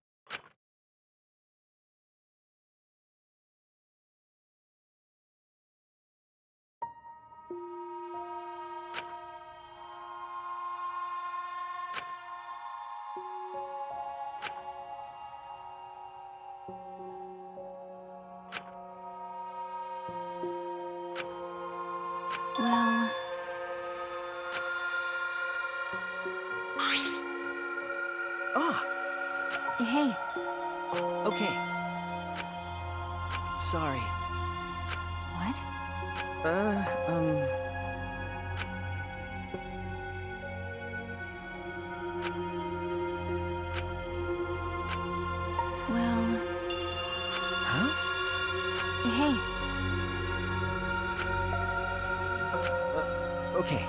Well, Ah, hey, okay. Sorry. what? Uh, Well, Huh? hey, Okay.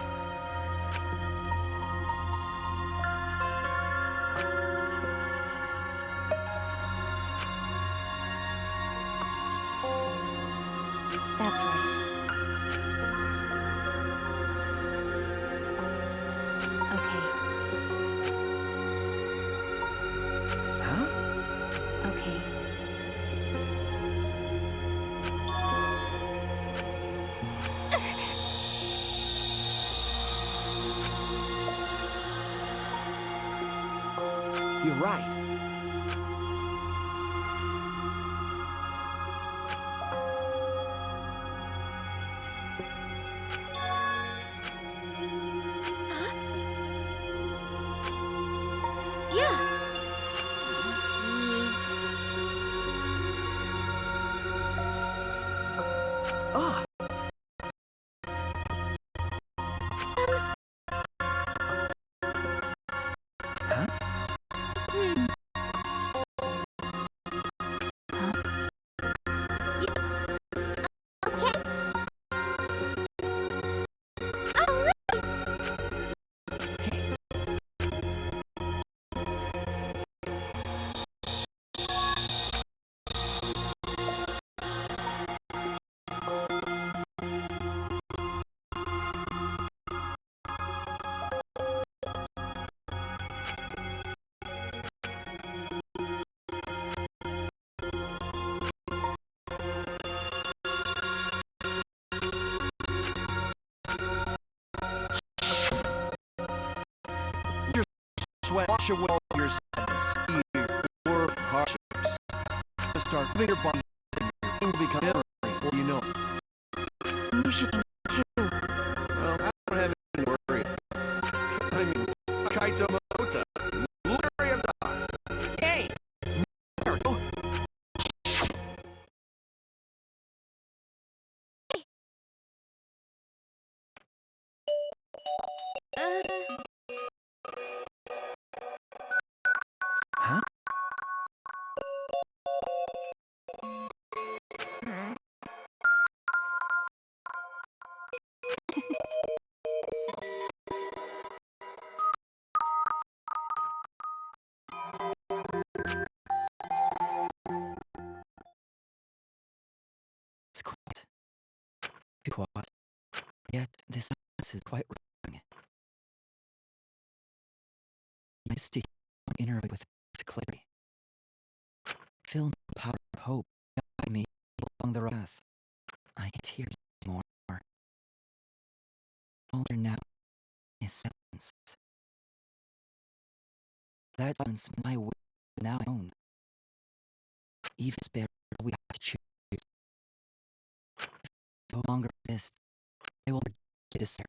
that's right. Okay, Huh? okay. You're right. Yeah. Jeez. Ah, huh? Hmm. Okay. Sweat, wash away all your sadness, fear, work, hardships. Start moving your body, and your brain will become memories before you know it. You should too. Well, I don't have any to worry. I mean, Kaito Mota, Larry of the Oz. Hey! Naruto! Huh? Yet this is quite wrong. I used to interact with clarity. Feel the power of hope guide me along the path. I can't hear you anymore. All there now is silence. That silence my will now own. Even despair we have to choose. If it no longer exists, I will get despair.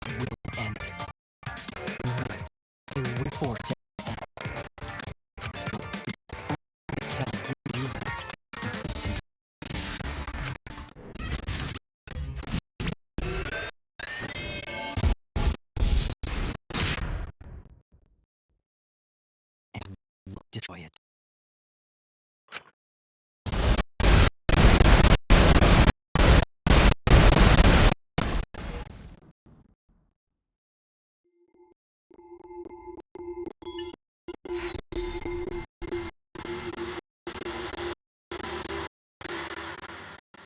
It will end. It will force it. And destroy it.